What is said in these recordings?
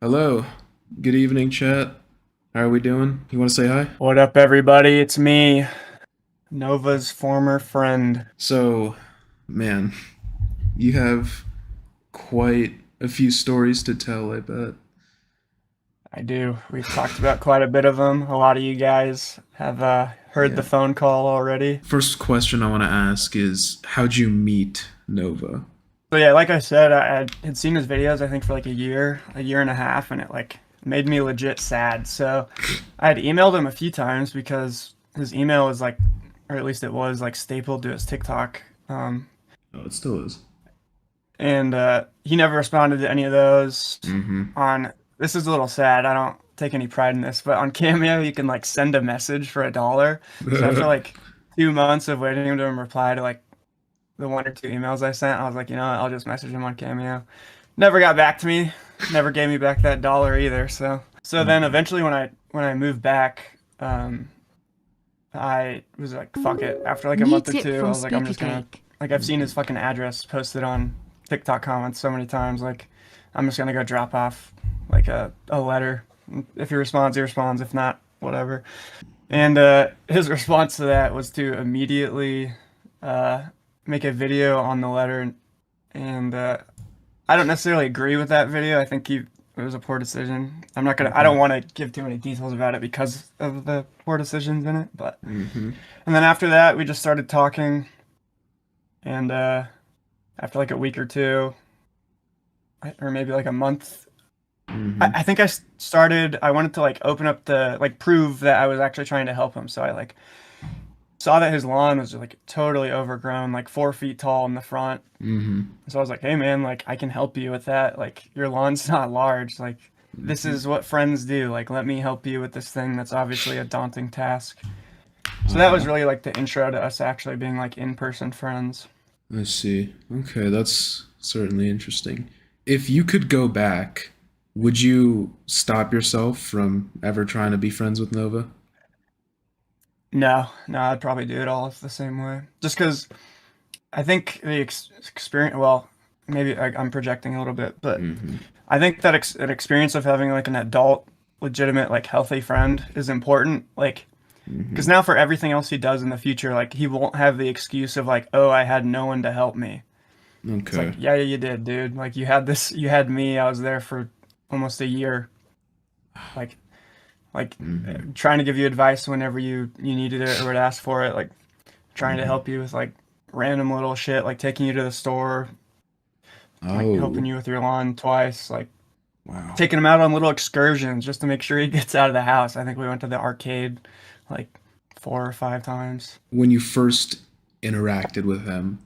Hello. Good evening, chat. How are we doing? You want to say hi? What up, everybody? It's me, Nova's former friend. So, man, you have quite a few stories to tell, I bet. I do. We've talked about quite a bit of them. A lot of you guys have heard the Yeah. phone call already. First question I want to ask is how'd you meet Nova? So yeah, like I said, I had seen his videos, I think for like a year and a half, and it like made me legit sad. So I had emailed him a few times because his email is like, or at least it was like stapled to his TikTok. Oh, it still is. And he never responded to any of those. Mm-hmm. On This is a little sad. I don't take any pride in this, but on Cameo you can like send a message for $1. So after like 2 months of waiting to him reply to like the one or two emails I sent, I was like, you know what, I'll just message him on Cameo. Never got back to me. Never gave me back that dollar either. So then Mm-hmm. eventually when I moved back, I was like, fuck it. After like a New month or tip two, I from was like, I'm just gonna Speculating. like I've seen his fucking address posted on TikTok comments so many times. Like, I'm just gonna go drop off like a letter. If he responds, he responds. If not, whatever. And his response to that was to immediately uh, make a video on the letter, and I don't necessarily agree with that video. I think it was a poor decision. I Okay. don't want to give too many details about it because of the poor decisions in it. But Mm-hmm. and then after that, we just started talking, and after like a week or two, or maybe like a month, Mm-hmm. I think I wanted to like open up like prove that I was actually trying to help him. So I like saw that his lawn was like totally overgrown, like 4 feet tall in the front. Mm-hmm. So I was like, hey man, like I can help you with that. Like your lawn's not large. Like this Mm-hmm. is what friends do. Like let me help you with this thing that's obviously a daunting task. So that was Uh-huh. really like the intro to us actually being like in-person friends. I see. Okay, that's certainly interesting. If you could go back, would you stop yourself from ever trying to be friends with Nova? No, I'd probably do it all the same way. Just because I think the experience, well, maybe I'm projecting a little bit, but Mm-hmm. I think that an experience of having like an adult, legitimate, like healthy friend is important. Like, because Mm-hmm. now for everything else he does in the future, like he won't have the excuse of like, oh, I had no one to help me. It's like, Okay. yeah, you did, dude. Like you had me. I was there for almost a year. Like, like Mm-hmm. trying to give you advice whenever you needed it or would ask for it. Like trying to Mm-hmm. help you with like random little shit, like taking you to the store, like helping Oh, you with your lawn twice, like wow. taking him out on little excursions just to make sure he gets out of the house. I think we went to the arcade like 4 or 5 times. When you first interacted with him,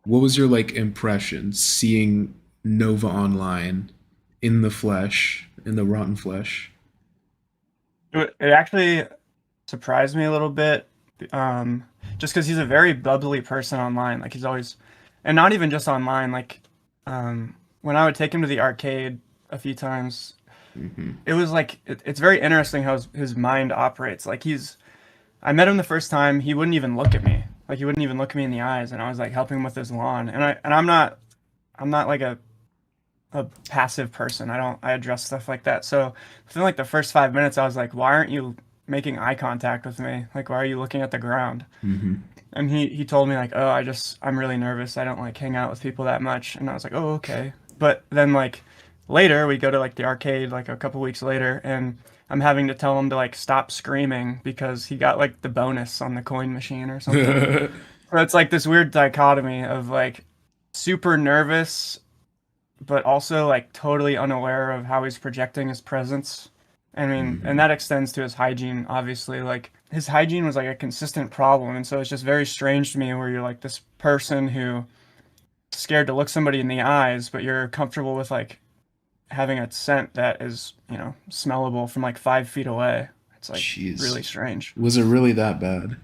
what was your like impression seeing Nova online in the flesh, in the rotten flesh? It actually surprised me a little bit, um, just because he's a very bubbly person online. Like he's always, and not even just online. Like when I would take him to the arcade a few times, Mm-hmm. it was like it's very interesting how his mind operates. Like I met him the first time, he wouldn't even look at me. Like he wouldn't even look me in the eyes, and I was like helping him with his lawn. And I'm not like a passive person. I address stuff like that. So within like the first 5 minutes, I was like, why aren't you making eye contact with me? Like why are you looking at the ground? Mm-hmm. And he told me like, oh, I'm really nervous. I don't like hang out with people that much. And I was like, oh, okay. But then like later we go to like the arcade like a couple weeks later, and I'm having to tell him to like stop screaming because he got like the bonus on the coin machine or something. So it's like this weird dichotomy of like super nervous but also like totally unaware of how he's projecting his presence. I mean, and Mm-hmm. that extends to his hygiene, obviously. Like his hygiene was like a consistent problem, and so it's just very strange to me where you're like this person who scared to look somebody in the eyes, but you're comfortable with like having a scent that is, smellable from like 5 feet away. It's like Jeez. really strange. Was it really that bad?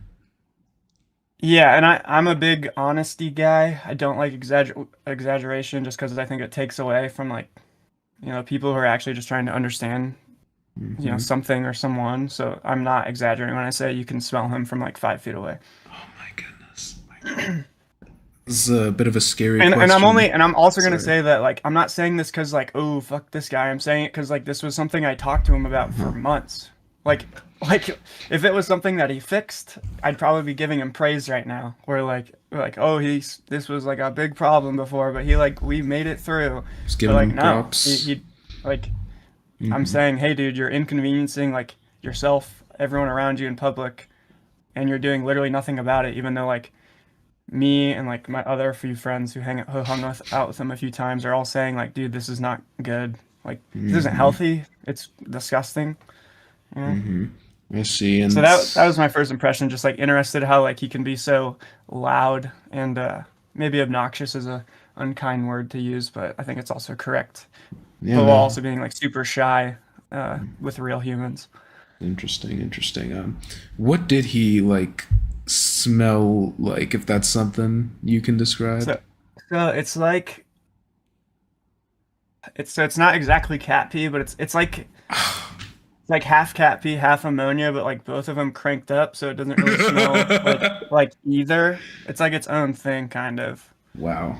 Yeah, and I'm a big honesty guy. I don't like exaggeration just because I think it takes away from like, people who are actually just trying to understand, Mm-hmm. something or someone. So I'm not exaggerating when I say you can smell him from like 5 feet away. Oh my goodness. This is a bit of a scary And question. I'm also gonna Sorry. say that like I'm not saying this because like oh fuck this guy. I'm saying it because like this was something I talked to him about for Uh-huh. months. Like like if it was something that he fixed, I'd probably be giving him praise right now. Where like oh he's this was like a big problem before, but he like we made it through. Just But giving like him no, props. he like I'm Hmm. saying hey dude, you're inconveniencing like yourself, everyone around you in public, and you're doing literally nothing about it, even though like me and like my other few friends who hung out with him a few times are all saying like, dude, this is not good. Like this isn't Hmm. healthy. It's disgusting. You know? Hmm. I see. So And that was my first impression. Just like interested how like he can be so loud and maybe obnoxious is a unkind word to use, but I think it's also correct. yeah, But while no. also being like super shy with real humans. Interesting, interesting. What did he like smell like, if that's something you can describe? So so it's not exactly cat pee, but it's like half cat pee, half ammonia, but like both of them cranked up, so it doesn't really smell like either. It's like its own thing, kind of. Wow.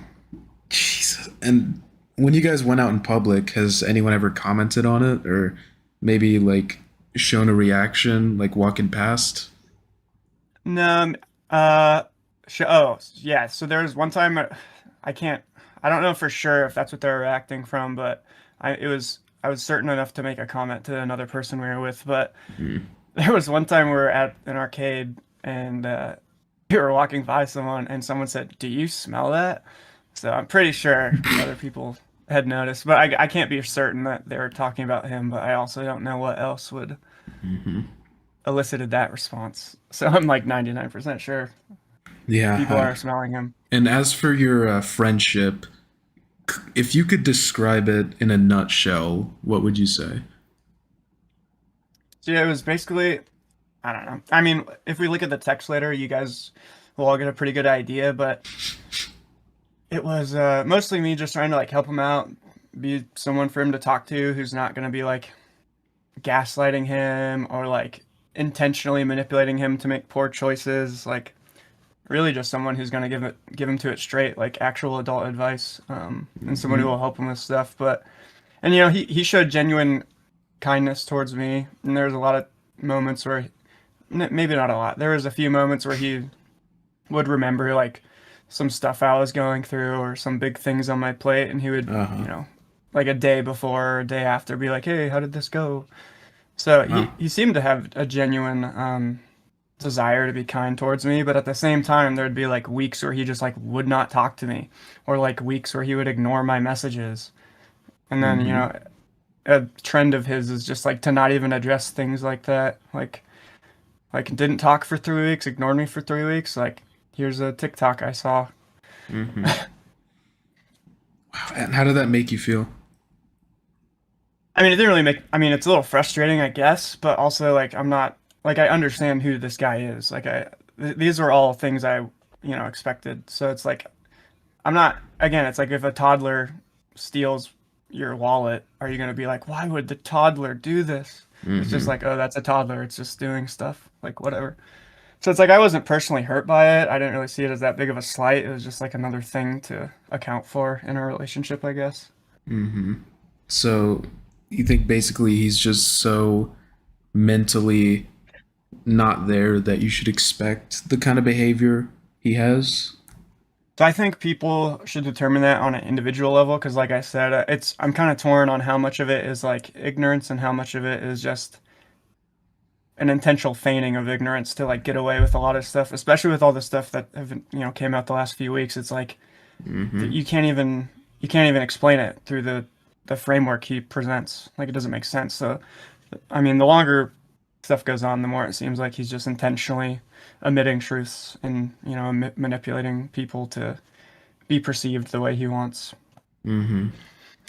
Jesus. And when you guys went out in public, has anyone ever commented on it or maybe like shown a reaction like walking past? No, uh, oh yeah. So there was one time I can't, I don't know for sure if that's what they were acting from, but I was certain enough to make a comment to another person we were with, but Mm. there was one time we were at an arcade and we were walking by someone and someone said, "Do you smell that?" So I'm pretty sure other people had noticed, but I can't be certain that they were talking about him, but I also don't know what else would Hmm. elicited that response. So I'm like 99% sure Yeah. people are smelling him. And as for your friendship, if you could describe it in a nutshell, what would you say? So yeah, it was basically, I don't know. I mean, if we look at the text later, you guys will all get a pretty good idea, but it was mostly me just trying to like help him out, be someone for him to talk to who's not going to be like gaslighting him or like intentionally manipulating him to make poor choices. Like really just someone who's going to give him to it straight, like actual adult advice, and someone who Hmm. will help him with stuff. But and you know he showed genuine kindness towards me, and there was a lot of moments where maybe not a lot. There was a few moments where he would remember like some stuff I was going through or some big things on my plate, and he would Uh you huh. know like a day before or a day after be like, hey, how did this go? So Wow. he seemed to have a genuine desire to be kind towards me, but at the same time, there'd be like weeks where he just like would not talk to me, or like weeks where he would ignore my messages. And then, you Hmm. know, a trend of his is just like to not even address things like that. Like didn't talk for 3 weeks, ignored me for 3 weeks. Like here's a TikTok I saw. Hmm. Wow. And how did that make you feel? I mean, it didn't really make. I mean, it's a little frustrating, I guess, but also like I'm not like I understand who this guy is. Like these were all things I expected. So it's like I'm not, again, it's like if a toddler steals your wallet, are you going to be like, why would the toddler do this? It's just Hmm. like, oh, that's a toddler. It's just doing stuff, like whatever. So it's like I wasn't personally hurt by it. I didn't really see it as that big of a slight. It was just like another thing to account for in a relationship, I guess. Hmm. So you think basically he's just so mentally not there that you should expect the kind of behavior he has? So I think people should determine that on an individual level because, like I said, I'm kind of torn on how much of it is like ignorance and how much of it is just an intentional feigning of ignorance to like get away with a lot of stuff, especially with all the stuff that have came out the last few weeks. It's like Hmm. you can't even explain it through the framework he presents. Like it doesn't make sense. So I mean, the longer stuff goes on, the more it seems like he's just intentionally omitting truths and manipulating people to be perceived the way he wants. Hmm.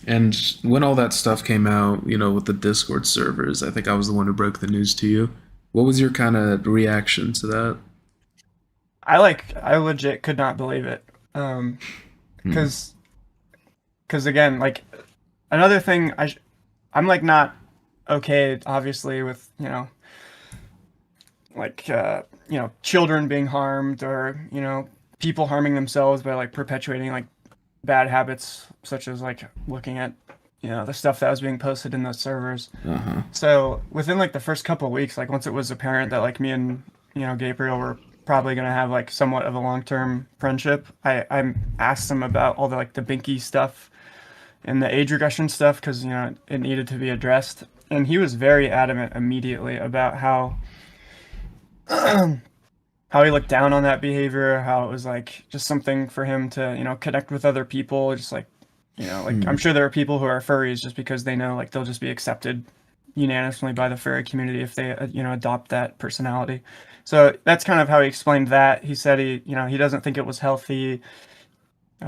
And when all that stuff came out, with the Discord servers, I think I was the one who broke the news to you. What was your kind of reaction to that? I legit could not believe it. Hmm. Because again, like another thing I'm like not okay obviously with like children being harmed or people harming themselves by like perpetuating like bad habits, such as like looking at, the stuff that was being posted in those servers. Uh-huh. So within like the first couple of weeks, like once it was apparent that like me and Gabriel were probably gonna have like somewhat of a long-term friendship, I asked him about all the like the Binky stuff and the age regression stuff because it needed to be addressed, and he was very adamant immediately about how he looked down on that behavior, how it was like just something for him to connect with other people, just like like I'm Hmm. sure there are people who are furries just because they know like they'll just be accepted unanimously by the furry community if they adopt that personality. So that's kind of how he explained that. He said he doesn't think it was healthy.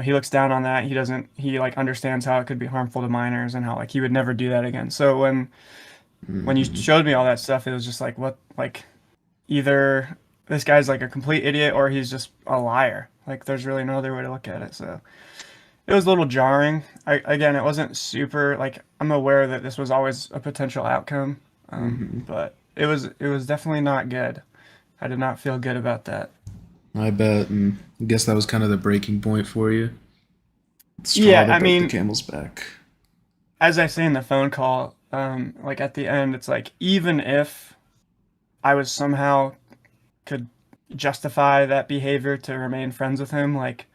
He looks down on that. He like understands how it could be harmful to minors and how like he would never do that again. So when you Hmm. showed me all that stuff, it was just like what, like either this guy's like a complete idiot or he's just a liar. Like there's really no other way to look at it. So it was a little jarring. Again, it wasn't super like I'm aware that this was always a potential outcome, Hmm. but it was definitely not good. I did not feel good about that. I bet, and I guess that was kind of the breaking point for you. The straw Yeah, that I broke the mean, camel's back. as I say in the phone call, like at the end, it's like even if I was somehow could justify that behavior to remain friends with him, like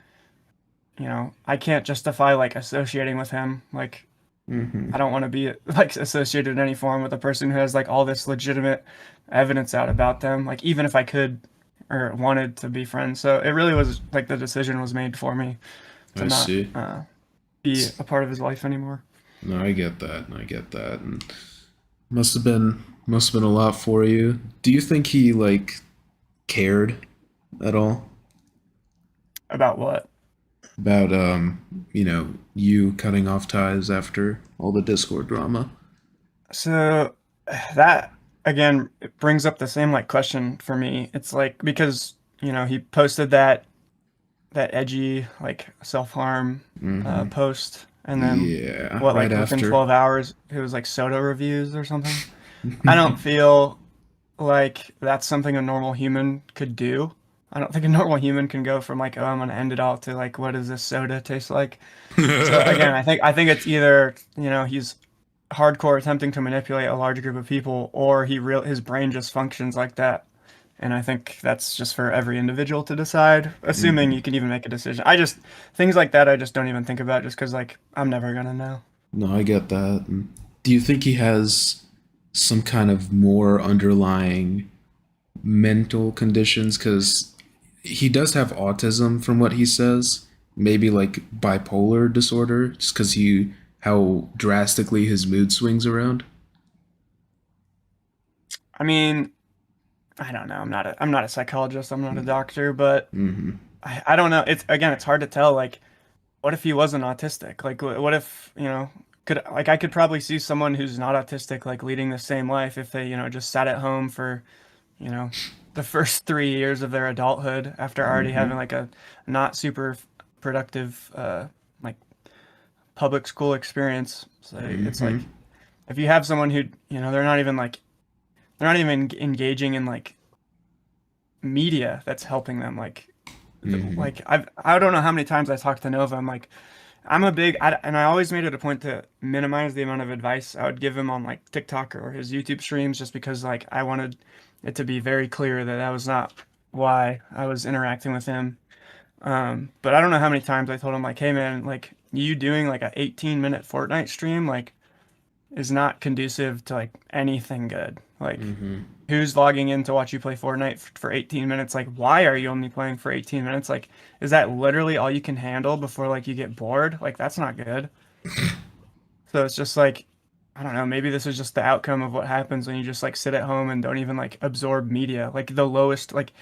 I can't justify like associating with him. Like Hmm. I don't want to be like associated in any form with a person who has like all this legitimate evidence out about them. Like even if I could or wanted to be friends, so it really was like the decision was made for me to I not see. be a part of his life anymore. No, I get that. I get that. And must have been a lot for you. Do you think he like cared at all About what? about you cutting off ties after all the Discord drama? So that again it brings up the same like question for me. It's like because he posted that edgy like self-harm Hmm. post, and then Yeah, what, right like within after. 12 hours it was like soda reviews or something. I don't feel like that's something a normal human could do. I don't think a normal human can go from like, oh, I'm gonna end it all to like, what does this soda taste like? So again, I think it's either, he's hardcore attempting to manipulate a large group of people, or his brain just functions like that. And I think that's just for every individual to decide, assuming Hmm. you can even make a decision. Things like that I just don't even think about just because like I'm never gonna know. No, I get that. And do you think he has some kind of more underlying mental conditions? Because he does have autism, from what he says. Maybe like bipolar disorder, just because he how drastically his mood swings around. I mean, I don't know. I'm not a psychologist. I'm not a doctor, but Mm-hmm. I don't know. It's hard to tell. Like, what if he wasn't autistic? Like, what if, could like I could probably see someone who's not autistic like leading the same life if they, just sat at home for, you know, the first 3 years of their adulthood after already Mm-hmm. having like a not super productive like public school experience. So it's Mm-hmm. like if you have someone who, they're not even engaging in like media that's helping them Mm-hmm. like I don't know how many times I talked to Nova. I'm like and I always made it a point to minimize the amount of advice I would give him on like TikTok or his YouTube streams, just because like I wanted it to be very clear that that was not why I was interacting with him. But I don't know how many times I told him like, hey man, like you doing like a 18-minute Fortnite stream like is not conducive to like anything good. Like Mm-hmm. who's logging in to watch you play Fortnite for 18 minutes? Like, why are you only playing for 18 minutes? Like, is that literally all you can handle before like you get bored? Like, that's not good. So it's just like, I don't know, maybe this is just the outcome of what happens when you just like sit at home and don't even like absorb media. Like the lowest, like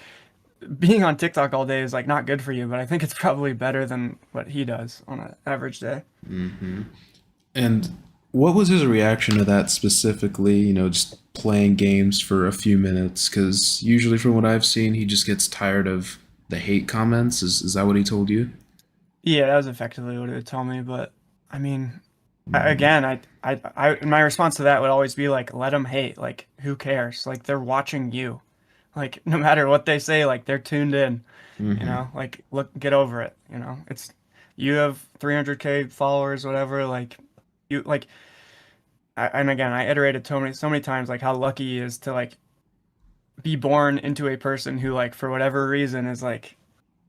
being on TikTok all day is like not good for you, but I think it's probably better than what he does on an average day. Mm-hmm. And what was his reaction to that specifically? Just playing games for a few minutes? Because usually, from what I've seen, he just gets tired of the hate comments. Is that what he told you? Yeah, that was effectively what it would tell me, but I mean, Mm-hmm. again, my response to that would always be like, let them hate. Like, who cares? Like, they're watching you. Like no matter what they say, like they're tuned in, you Mm-hmm. know, like look, get over it, you know. It's you have 300K followers, whatever, like you like and again, I iterated so many times like how lucky he is to like be born into a person who like for whatever reason is like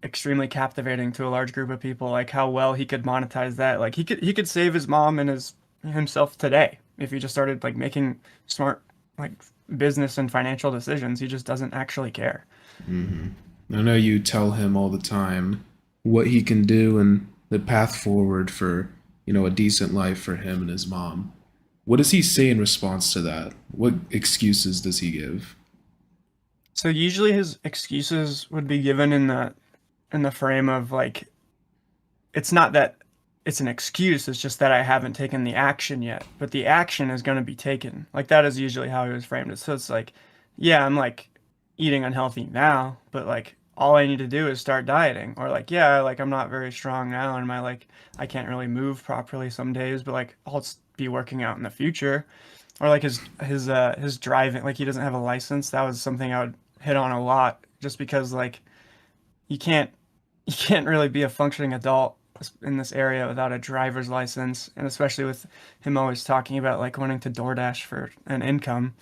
extremely captivating to a large group of people, like how well he could monetize that. Like he could save his mom and his himself today if he just started like making smart like business and financial decisions. He just doesn't actually care. Mm-hmm. I know you tell him all the time what he can do and the path forward for, a decent life for him and his mom. What does he say in response to that? What excuses does he give? So usually his excuses would be given in the frame of like it's not that it's an excuse, it's just that I haven't taken the action yet. But the action is going to be taken. Like that is usually how he was framed it. So it's like, yeah, I'm like eating unhealthy now, but like all I need to do is start dieting. Or like, yeah, like I'm not very strong now and my like I can't really move properly some days, but like I'll be working out in the future. Or like his driving, like he doesn't have a license. That was something I would hit on a lot just because like you can't you can't really be a functioning adult in this area without a driver's license, and especially with him always talking about like wanting to DoorDash for an income.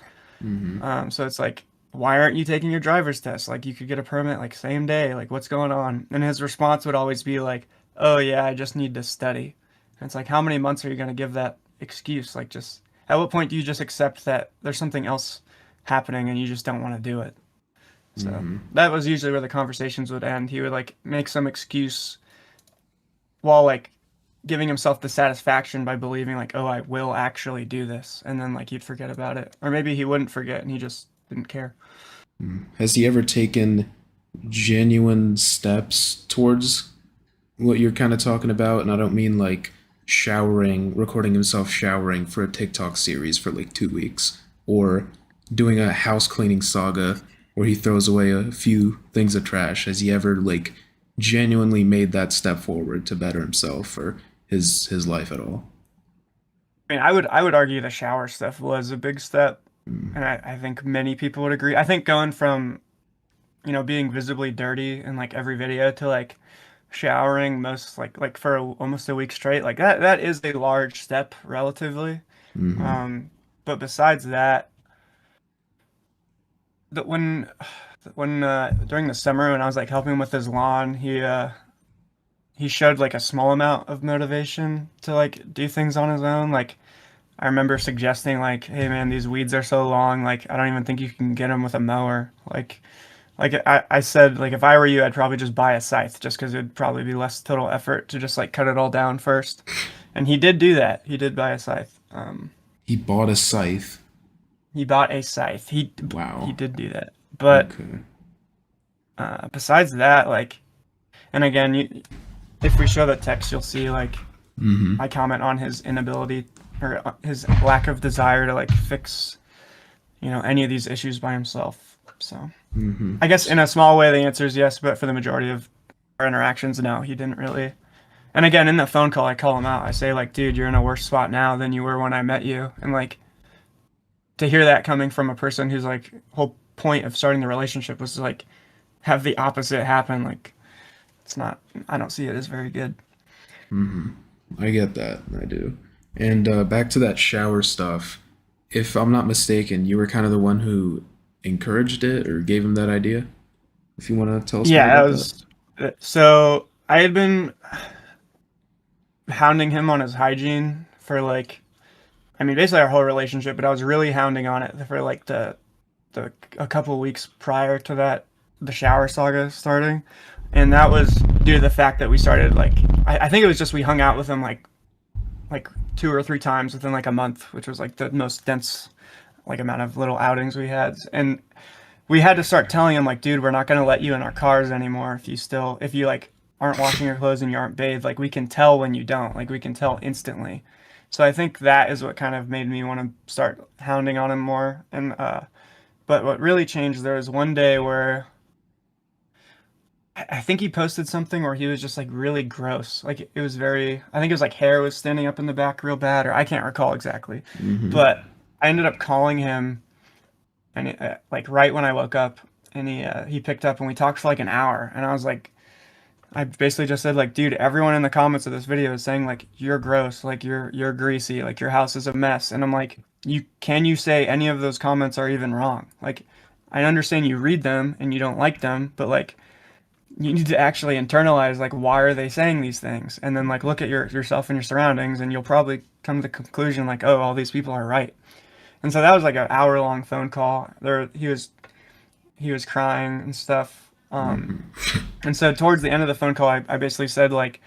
Mm-hmm. So it's like, why aren't you taking your driver's test? Like you could get a permit like same day. Like what's going on? And his response would always be like, "Oh yeah, I just need to study." And it's like, how many months are you going to give that excuse? Like just at what point do you just accept that there's something else happening and you just don't want to do it? So Mm-hmm. that was usually where the conversations would end. He would like make some excuse while like giving himself the satisfaction by believing like, oh, I will actually do this, and then like he'd forget about it, or maybe he wouldn't forget and he just didn't care. Has he ever taken genuine steps towards what you're kind of talking about? And I don't mean like showering, recording himself showering for a TikTok series for like 2 weeks, or doing a house cleaning saga where he throws away a few things of trash. Has he ever like genuinely made that step forward to better himself or his life at all? I mean, I would argue the shower stuff was a big step, and I think many people would agree. I think going from being visibly dirty in like every video to like showering most like for almost a week straight, like that is a large step relatively. Mm-hmm. Um, but besides that, that when during the summer when I was like helping him with his lawn, he showed like a small amount of motivation to like do things on his own. Like I remember suggesting like, "Hey man, these weeds are so long. Like I don't even think you can get them with a mower." I said like if I were you, I'd probably just buy a scythe just because it'd probably be less total effort to just like cut it all down first. And he did do that. He did buy a scythe. He bought a scythe. He bought a scythe. He Wow. did do that. But Okay. besides that, like, and again, if we show the text, you'll see like Mm-hmm. I comment on his inability or his lack of desire to like fix, any of these issues by himself. So Mm-hmm. I guess in a small way the answer is yes, but for the majority of our interactions, no, he didn't really. And again, in that phone call, I call him out. I say like, dude, you're in a worse spot now than you were when I met you. And like to hear that coming from a person whose like whole point of starting the relationship was to like have the opposite happen, like it's not. I don't see it as very good. Mm-hmm. I get that. I do. And back to that shower stuff. If I'm not mistaken, you were kind of the one who encouraged it or gave him that idea. If you want to tell us more Yeah, that about that. was so I had been hounding him on his hygiene for like I mean basically our whole relationship, but I was really hounding on it for like the a couple of weeks prior to that the shower saga starting. And that was due to the fact that we started like I think it was just we hung out with him like two or three times within like a month, which was like the most dense like amount of little outings we had. And we had to start telling him like, dude, we're not gonna let you in our cars anymore if you like aren't washing your clothes and you aren't bathed. Like we can tell when you don't. Like we can tell instantly. So I think that is what kind of made me want to start hounding on him more. And but what really changed there was one day where I think he posted something where he was just like really gross. Like it was very I think it was like hair was standing up in the back real bad, or I can't recall exactly. Mm-hmm. But I ended up calling him and like right when I woke up, and he picked up and we talked for like an hour, and I was like, I basically just said like, dude, everyone in the comments of this video is saying like you're gross, like you're greasy, like your house is a mess. And I'm like, you say any of those comments are even wrong? Like I understand you read them and you don't like them, but like you need to actually internalize like why are they saying these things? And then like look at yourself and your surroundings and you'll probably come to the conclusion like, oh, all these people are right. And so that was like an hour long phone call. There he was crying and stuff. And so towards the end of the phone call, I basically said like,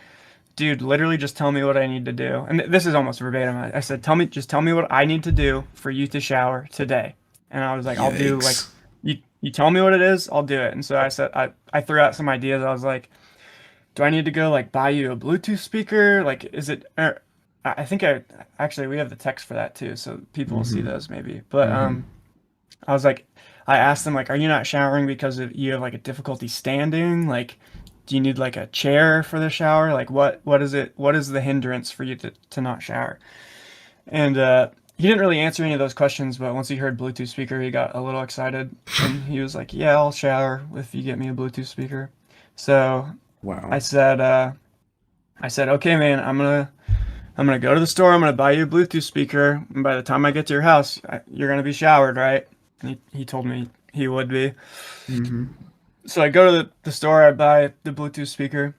dude, literally just tell me what I need to do. And this is almost verbatim. I said, just tell me what I need to do for you to shower today. And I was like, I'll do like, Yikes. you tell me what it is, I'll do it. And so I said, I threw out some ideas. I was like, do I need to go like buy you a Bluetooth speaker? Like, is it, I think actually we have the text for that too. So people will see Mm-hmm. those maybe. But, Mm-hmm. I was like, I asked them like, are you not showering because you have like a difficulty standing? Like, do you need like a chair for the shower? Like, what is it? What is the hindrance for you to not shower? And he didn't really answer any of those questions, but once he heard Bluetooth speaker, he got a little excited, and he was like, yeah, I'll shower if you get me a Bluetooth speaker. So I Wow. said, uh, I said, okay, man, I'm gonna go to the store. I'm gonna buy you a Bluetooth speaker, and by the time I get to your house, you're gonna be showered, right? And he told me he would be. Mm-hmm. So I go to the store. I buy the Bluetooth speaker,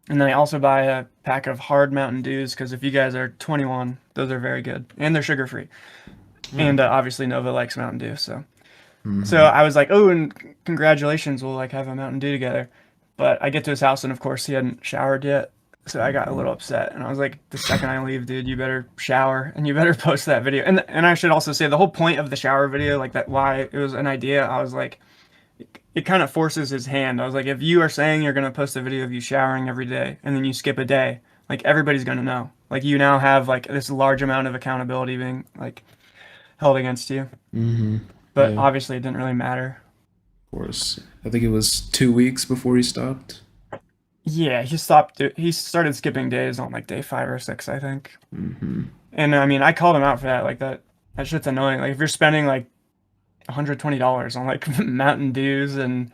and then I also buy a pack of hard Mountain Dews because if you guys are 21, those are very good and they're sugar free. And obviously Nova likes Mountain Dew, so Mm-hmm. I was like, oh, and congratulations, we'll like have a Mountain Dew together. But I get to his house, and of course he hadn't showered yet. So I got a little upset, and I was like, "The second I leave, dude, you better shower and you better post that video." And I should also say the whole point of the shower video, like that, why it was an idea. I was like, it kind of forces his hand. I was like, if you are saying you're gonna post a video of you showering every day, and then you skip a day, like everybody's gonna know. Like you now have like this large amount of accountability being like held against you. Mm-hmm. But Yeah, of obviously, it didn't really matter. course. I think it was 2 weeks before he stopped. Yeah, he started skipping days on like day 5 or 6, I think. Mm-hmm. And I mean, I called him out for that. Like that shit's annoying. Like if you're spending like $120 on like Mountain Dews, and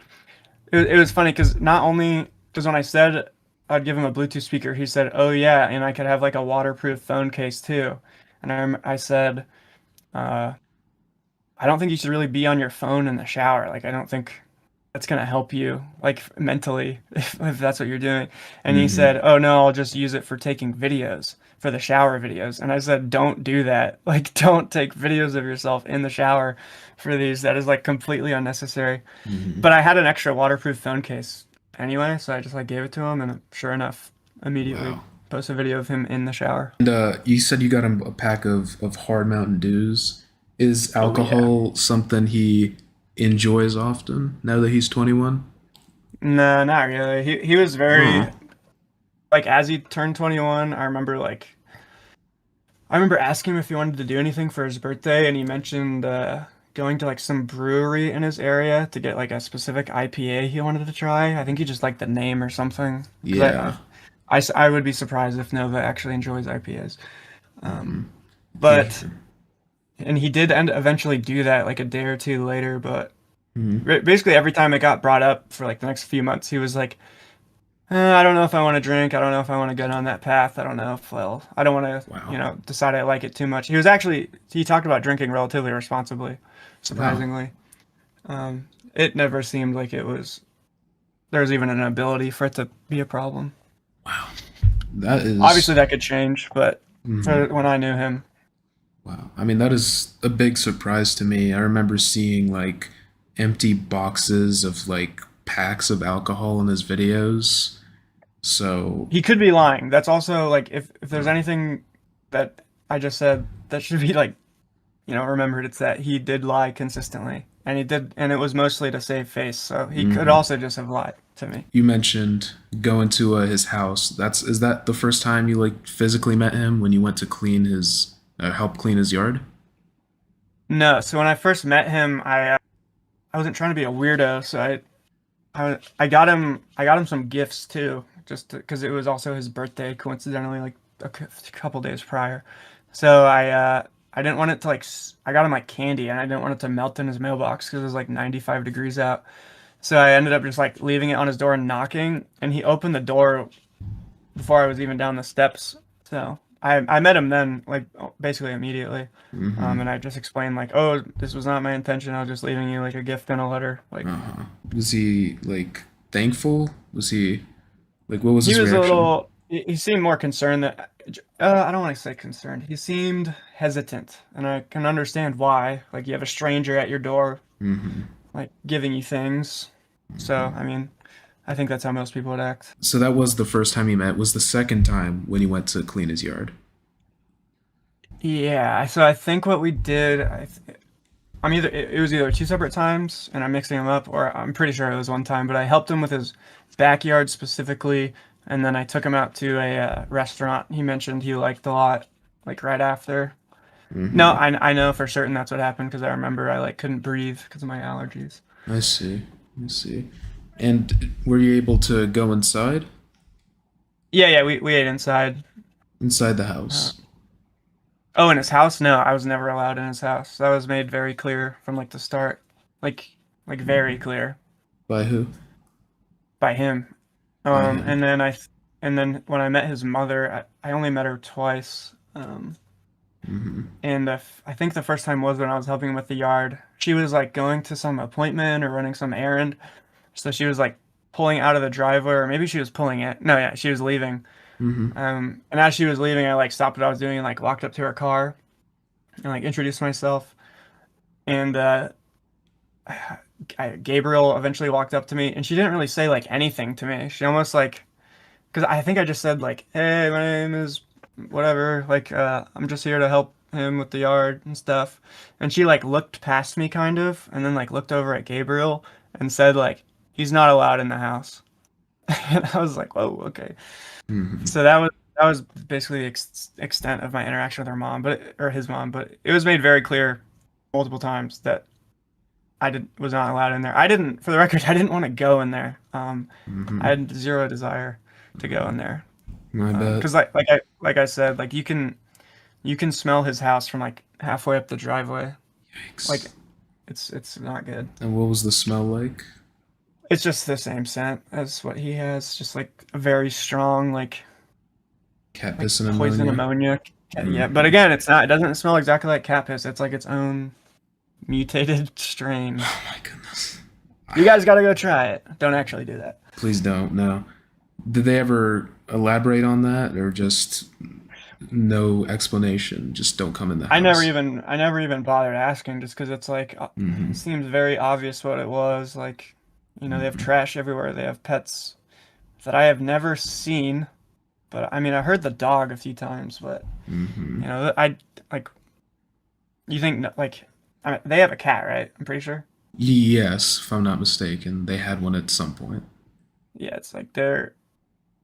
it was funny because not only because when I said I'd give him a Bluetooth speaker, he said, "Oh yeah, and I could have like a waterproof phone case too." And I said, uh, "I don't think you should really be on your phone in the shower. Like I don't think that's gonna help you like mentally if that's what you're doing." And he Mm-hmm. said, "Oh no, I'll just use it for taking videos, for the shower videos." And I said, "Don't do that. Like don't take videos of yourself in the shower for these. That is like completely unnecessary." Mm-hmm. But I had an extra waterproof phone case anyway, so I just like gave it to him, and sure enough, immediately Wow. posted a video of him in the shower. And you said you got him a pack of hard Mountain Dews. Is Oh yeah. alcohol something he enjoys often now that he's 21? No, not really. He was Huh. very like as he turned 21, I remember asking him if he wanted to do anythanything for his birthday, and he mentioned going to like some brewery in his area to get like a specific IPA he wanted to try. I think he just liked the name or something. Because Yeah. I would be surprised if Nova actually enjoys IPAs. Mm-hmm. But Interesting. and he did eventually do that like a day or two later. But Mm-hmm. basically every time it got brought up for like the next few months, he was like, I don't know if I want to drink. I don't know if I want to go down that path. I don't know if, well, I don't want to, Wow. decide I like it too much. He talked about drinking relatively responsibly, Wow. surprisingly. It never seemed like there was even an ability for it to be a problem. Wow. That Obviously, is. that could change, but Mhm. for when I knew him, Wow. I mean, that is a big surprise to me. I remember seeing like empty boxes of like packs of alcohol in his videos. So, he could be lying. That's also like, if there's anything that I just said that should be like, remembered, it's that he did lie consistently. And it was mostly to save face. So he could mhm. also just have lied to me. You mentioned going to his house. Is that the first time you like physically met him when you went to clean his help clean his yard? No, so when I first met him, I wasn't trying to be a weirdo, so I got him some gifts too, just because it was also his birthday, coincidentally, like a couple days prior. So I didn't want it to like I got him like candy and I didn't want it to melt in his mailbox because it was like 95 degrees out. So I ended up just like leaving it on his door and knocking, and he opened the door before I was even down the steps. So I met him then, like basically immediately, Mm-hmm. and I just explained like, oh, this was not my intention. I was just leaving you like a gift and a letter. Like Uh-huh. Was he like thankful? Was he like what was he his was a reaction? little. He seemed more concerned that. I don't want to say concerned. He seemed hesitant, and I can understand why. Like you have a stranger at your door, Mm-hmm. like giving you things. So I mean, I think that's how most people would act. So that was the first time he met. Was the second time when he went to clean his yard? Yeah, so I think what we did, I'm either it was either two separate times, and I'm mixing them up, or I'm pretty sure it was one time. But I helped him with his backyard specifically, and then I took him out to a restaurant he mentioned he liked a lot, like right after. No, Mm-hmm. I know for certain that's what happened because I remember I like couldn't breathe because of my allergies. I see. I see. And were you able to go inside? Yeah, yeah, we ate inside. Inside the Uh, house. oh, in his house? No, I was never allowed in his house. That was made very clear from like the start, like very Mm-hmm. clear By who? by him. By him. And then and then when I met his mother, I only met her twice. Mm-hmm. And I think the first time was when I was helping him with the yard. She was like going to some appointment or running some errand, so she was like pulling out of the driveway, or maybe she was pulling it. No, yeah, she was leaving. Mm-hmm. And as she was leaving, I like stopped what I was doing and like walked up to her car and like introduced myself. And Gabriel eventually walked up to me, and she didn't really say like anything to me. She almost like because I think I just said like, "Hey, my name is whatever." Like, I'm just here to help him with the yard and stuff. And she like looked past me kind of, and then like looked over at Gabriel and said like, "He's not allowed in the house." And I was like, "Whoa, okay." Mm-hmm. So that was basically the extent of my interaction with her mom, or his mom. But it was made very clear multiple times that I did was not allowed in there. I didn't, for the record, I didn't want to go in there. I Mm-hmm. had zero desire to go in there. I bet. Because like I said, like you can smell his house from like halfway up the driveway. Like Yikes. it's not good. And what was the smell like? It's just the same scent as what he has, just like a very strong Cat like piss and poison ammonia? ammonia. Yeah, but Mm-hmm. again, it's not. It doesn't smell exactly like cat piss. It's like its own mutated strain. Oh my goodness. You guys got to go try it. Don't actually do that. Please don't. No. Did they ever elaborate on that or just no explanation? Just don't come in the house. I never even bothered asking just because it's like Mm-hmm. it seems very obvious what it was. Like, you know, they have Mm-hmm. trash everywhere. They have pets that I have never seen. But I mean, I heard the dog a few times, but Mm-hmm. you know, I like you think like I mean, they have a cat, right? I'm pretty sure. Yes, if I'm not mistaken, they had one at some point. Yeah, it's like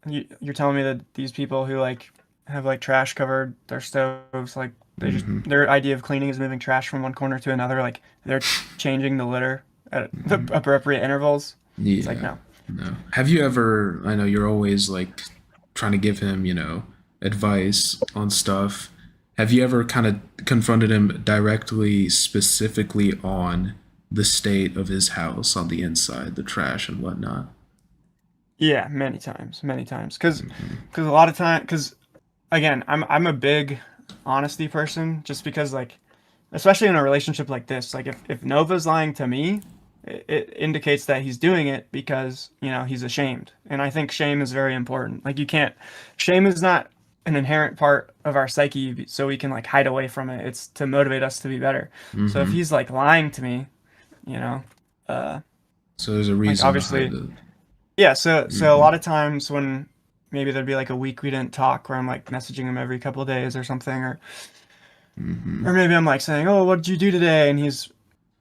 you're telling me that these people who like have like trash covered their stoves, like they just Mm-hmm. their idea of cleaning is moving trash from one corner to another, like they're changing the litter at the Mm-hmm. appropriate intervals. It's like Yeah. no. No. Have you ever, I know you're always like trying to give him, advice on stuff. Have you ever kind of confronted him directly, specifically on the state of his house on the inside, the trash and whatnot? Yeah, many times. Mm-hmm. Cause a lot of time, cause again, I'm a big honesty person, just because like, especially in a relationship like this, like if Nova's lying to me, it indicates that he's doing it because you know he's ashamed, and I think shame is very important. Like you can't, shame is not an inherent part of our psyche, so we can like hide away from it. It's to motivate us to be better. So if Mm-hmm. he's like lying to me, you know, uh, So there's a like reason behind obviously. it. Yeah, so a Mm-hmm. lot of times when maybe there'd be like a week we didn't talk where I'm like messaging him every couple of days or something, Mm-hmm. or maybe I'm like saying, "Oh, what did you do today?" And he's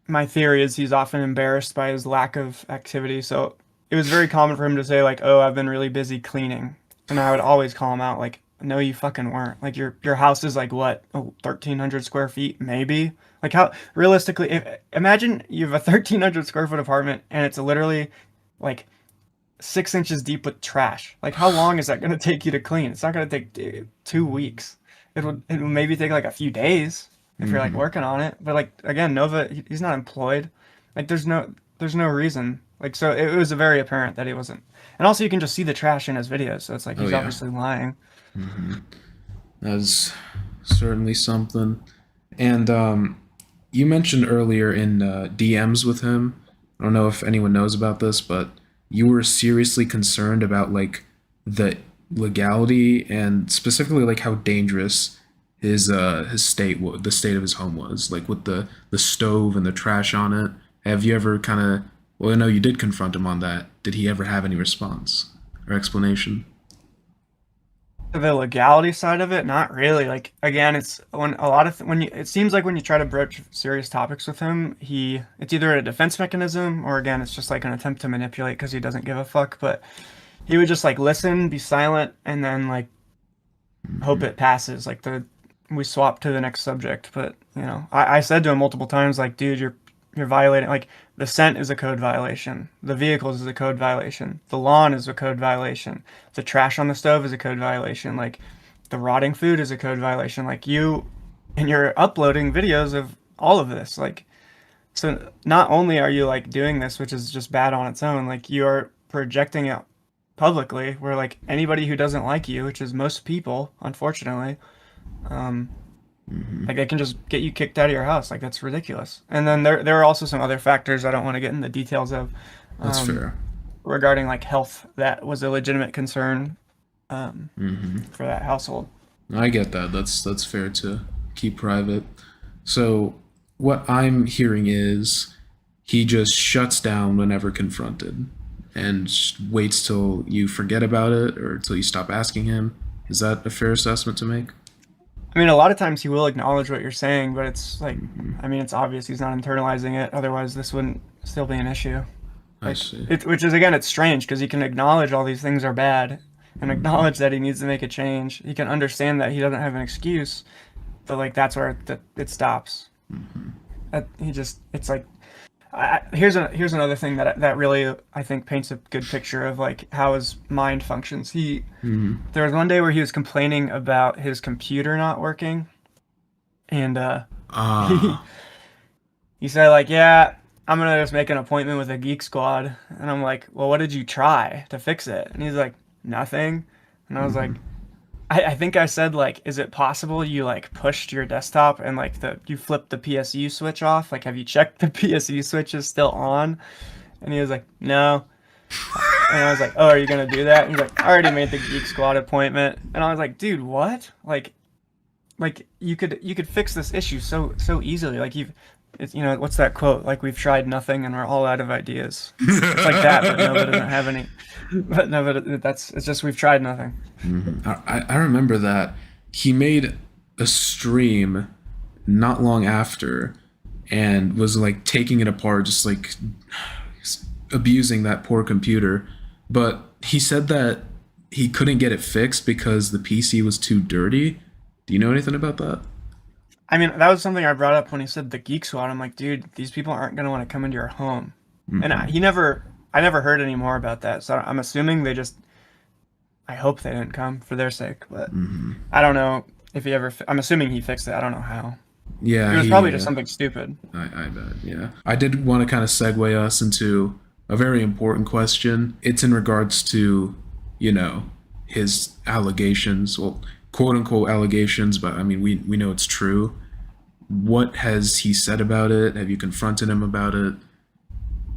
my theory is he's often embarrassed by his lack of activity. So it was very common for him to say like, "Oh, I've been really busy cleaning." And I would always call him out like, "No, you fucking weren't. Like your house is like what? Oh, 1,300 square feet maybe?" Like how realistically, if imagine you have a 1,300 square foot apartment and it's literally like 6 inches deep with trash. Like, how long is that going to take you to clean? It's not going to take 2 weeks. It will maybe take like a few days. if you're like Mm-hmm. working on it. But like again, Nova, he's not employed. Like there's no reason. Like so, it was very apparent that he wasn't. And also, you can just see the trash in his videos, so it's like Oh he's yeah. obviously lying. Mm-hmm. That's certainly something. And you mentioned earlier in DMs with him. I don't know if anyone knows about this, but you were seriously concerned about like the legality and specifically like how dangerous his the state of his home was, like with the stove and the trash on it. Have you ever kind of, well, I know you did confront him on that. Did he ever have any response or explanation? The legality side of it, not really. Like again, it's when a lot of when you it seems like when you try to broach serious topics with him, it's either a defense mechanism or again, it's just like an attempt to manipulate because he doesn't give a fuck. But he would just like listen, be silent, and then like hope Mm-hmm. it passes. Like the we swap to the next subject. But I said to him multiple times, like, dude, you're violating. Like the scent is a code violation. The vehicles is a code violation. The lawn is a code violation. The trash on the stove is a code violation. Like the rotting food is a code violation. Like you, and you're uploading videos of all of this. Like so, not only are you like doing this, which is just bad on its own, like you are projecting it publicly, where like anybody who doesn't like you, which is most people, unfortunately, um, Mm-hmm. like they can just get you kicked out of your house. Like that's ridiculous. And then there are also some other factors I don't want to get into the details of That's um, fair. regarding like health that was a legitimate concern um, Mm-hmm. for that household. I get that. That's fair to keep private. So what I'm hearing is he just shuts down whenever confronted and just waits till you forget about it or till you stop asking him. Is that a fair assessment to make? I mean, a lot of times he will acknowledge what you're saying, but it's like, Hmm. I mean, it's obvious he's not internalizing it. Otherwise, this wouldn't still be an issue. I Like see. which is again, it's strange because he can acknowledge all these things are bad and acknowledge that he needs to make a change. He can understand that he doesn't have an excuse, but like that's where it stops. He just, it's like, here's another thing that really I think paints a good picture of like how his mind functions. Hmm. There was one day where he was complaining about his computer not working, and he Ah. he said like, yeah, I'm gonna just make an appointment with a Geek Squad, and I'm like, well, what did you try to fix it? And he's like, nothing, and I was like, Hmm. I think I said like, is it possible you like pushed your desktop and like the you flipped the PSU switch off? Like, have you checked the PSU switch is still on? And he was like, no. And I was like, oh, are you gonna do that? And he's like, I already made the Geek Squad appointment. And I was like, dude, what? Like you could fix this issue so easily. Like it's what's that quote? Like we've tried nothing and we're all out of ideas. It's like that, but Nova doesn't have any. But Nova, that's it's just we've tried nothing. I remember that he made a stream not long after and was like taking it apart, just like abusing that poor computer. But he said that he couldn't get it fixed because the PC was too dirty. Do you know anything about that? I mean, that was something I brought up when he said the Geek Squad. I'm like, dude, these people aren't gonna want to come into your home. And Hmm. I never heard any more about that. So I'm assuming they just, I hope they didn't come for their sake. But Hmm. I don't know if he ever. I'm assuming he fixed it. I don't know how. It Yeah, was probably just something stupid. I bet. Yeah, I did want to kind of segue us into a very important question. It's in regards to, you know, his allegations. Well, quote unquote allegations, but I mean, we know it's true. What has he said about it? Have you confronted him about it?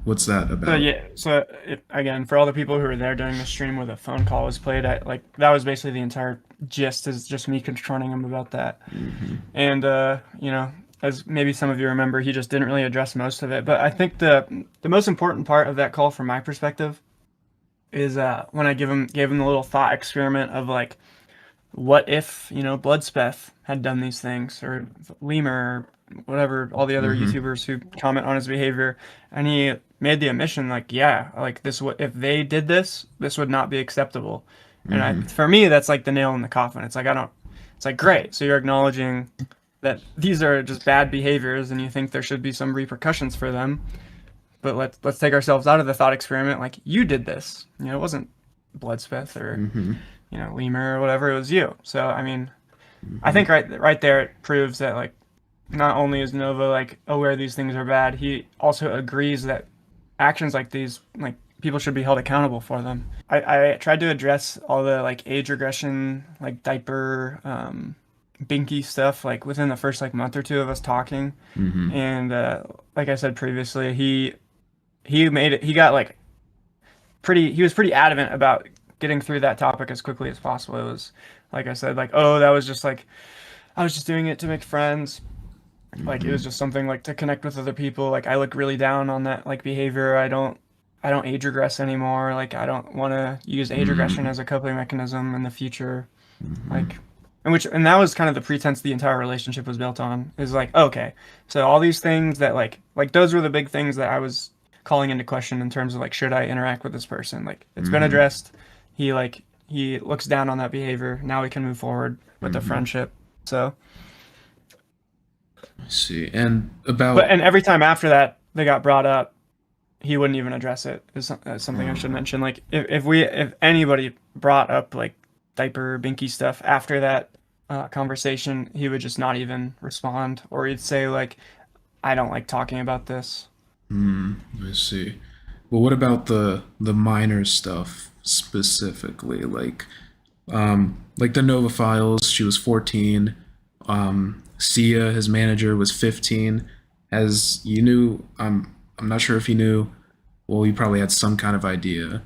What's that So about? yeah, so again, for all the people who were there during the stream where the phone call was played, like that was basically the entire gist is just me confronting him about that. Hmm. And as maybe some of you remember, he just didn't really address most of it. But I think the most important part of that call from my perspective is when I gave him the little thought experiment of like, what if, Bloodspeth had done these things, or Lemur, or whatever, all the other Hmm. YouTubers who comment on his behavior, and he made the admission, like, yeah, like this, if they did this, this would not be acceptable. And Hmm. for me, that's like the nail in the coffin. It's like, it's like, great. So you're acknowledging that these are just bad behaviors and you think there should be some repercussions for them. But let's take ourselves out of the thought experiment. Like you did this, it wasn't Bloodspeth or, Hmm. Lemur or whatever, it was you. So I mean, I Hmm. think right there it proves that like not only is Nova like aware these things are bad, he also agrees that actions like these, like people should be held accountable for them. I tried to address all the like age regression, like diaper, binky stuff, like within the first like month or two of us talking, Mm-hmm. and like I said previously, he made it. He got like pretty. He was pretty adamant about getting through that topic as quickly as possible. It was like I said, like oh, that was just like I was just doing it to make friends. Like it Mm-hmm. was just something like to connect with other people. Like I look really down on that like behavior. I don't age regress anymore. Like I don't want to use age regression Mm-hmm. as a coping mechanism in the future. Mm-hmm. Like and that was kind of the pretense the entire relationship was built on. Is like, okay, so all these things that like those were the big things that I was calling into question in terms of like should I interact with this person? Like it's been Mm-hmm. addressed. He looks down on that behavior. Now we can move forward with the Mm-hmm. friendship. So I see. And but about and every time after that they got brought up, he wouldn't even address it. Is something I should uh, mention. Like if anybody brought up like diaper binky stuff after that conversation, he would just not even respond, or he'd say like, "I don't like talking about this." I see. Well, what about the minor stuff specifically? Like the Nova files, she was 14. Sia, his manager, was 15. As you knew, I'm not sure if you knew. Well, you probably had some kind of idea.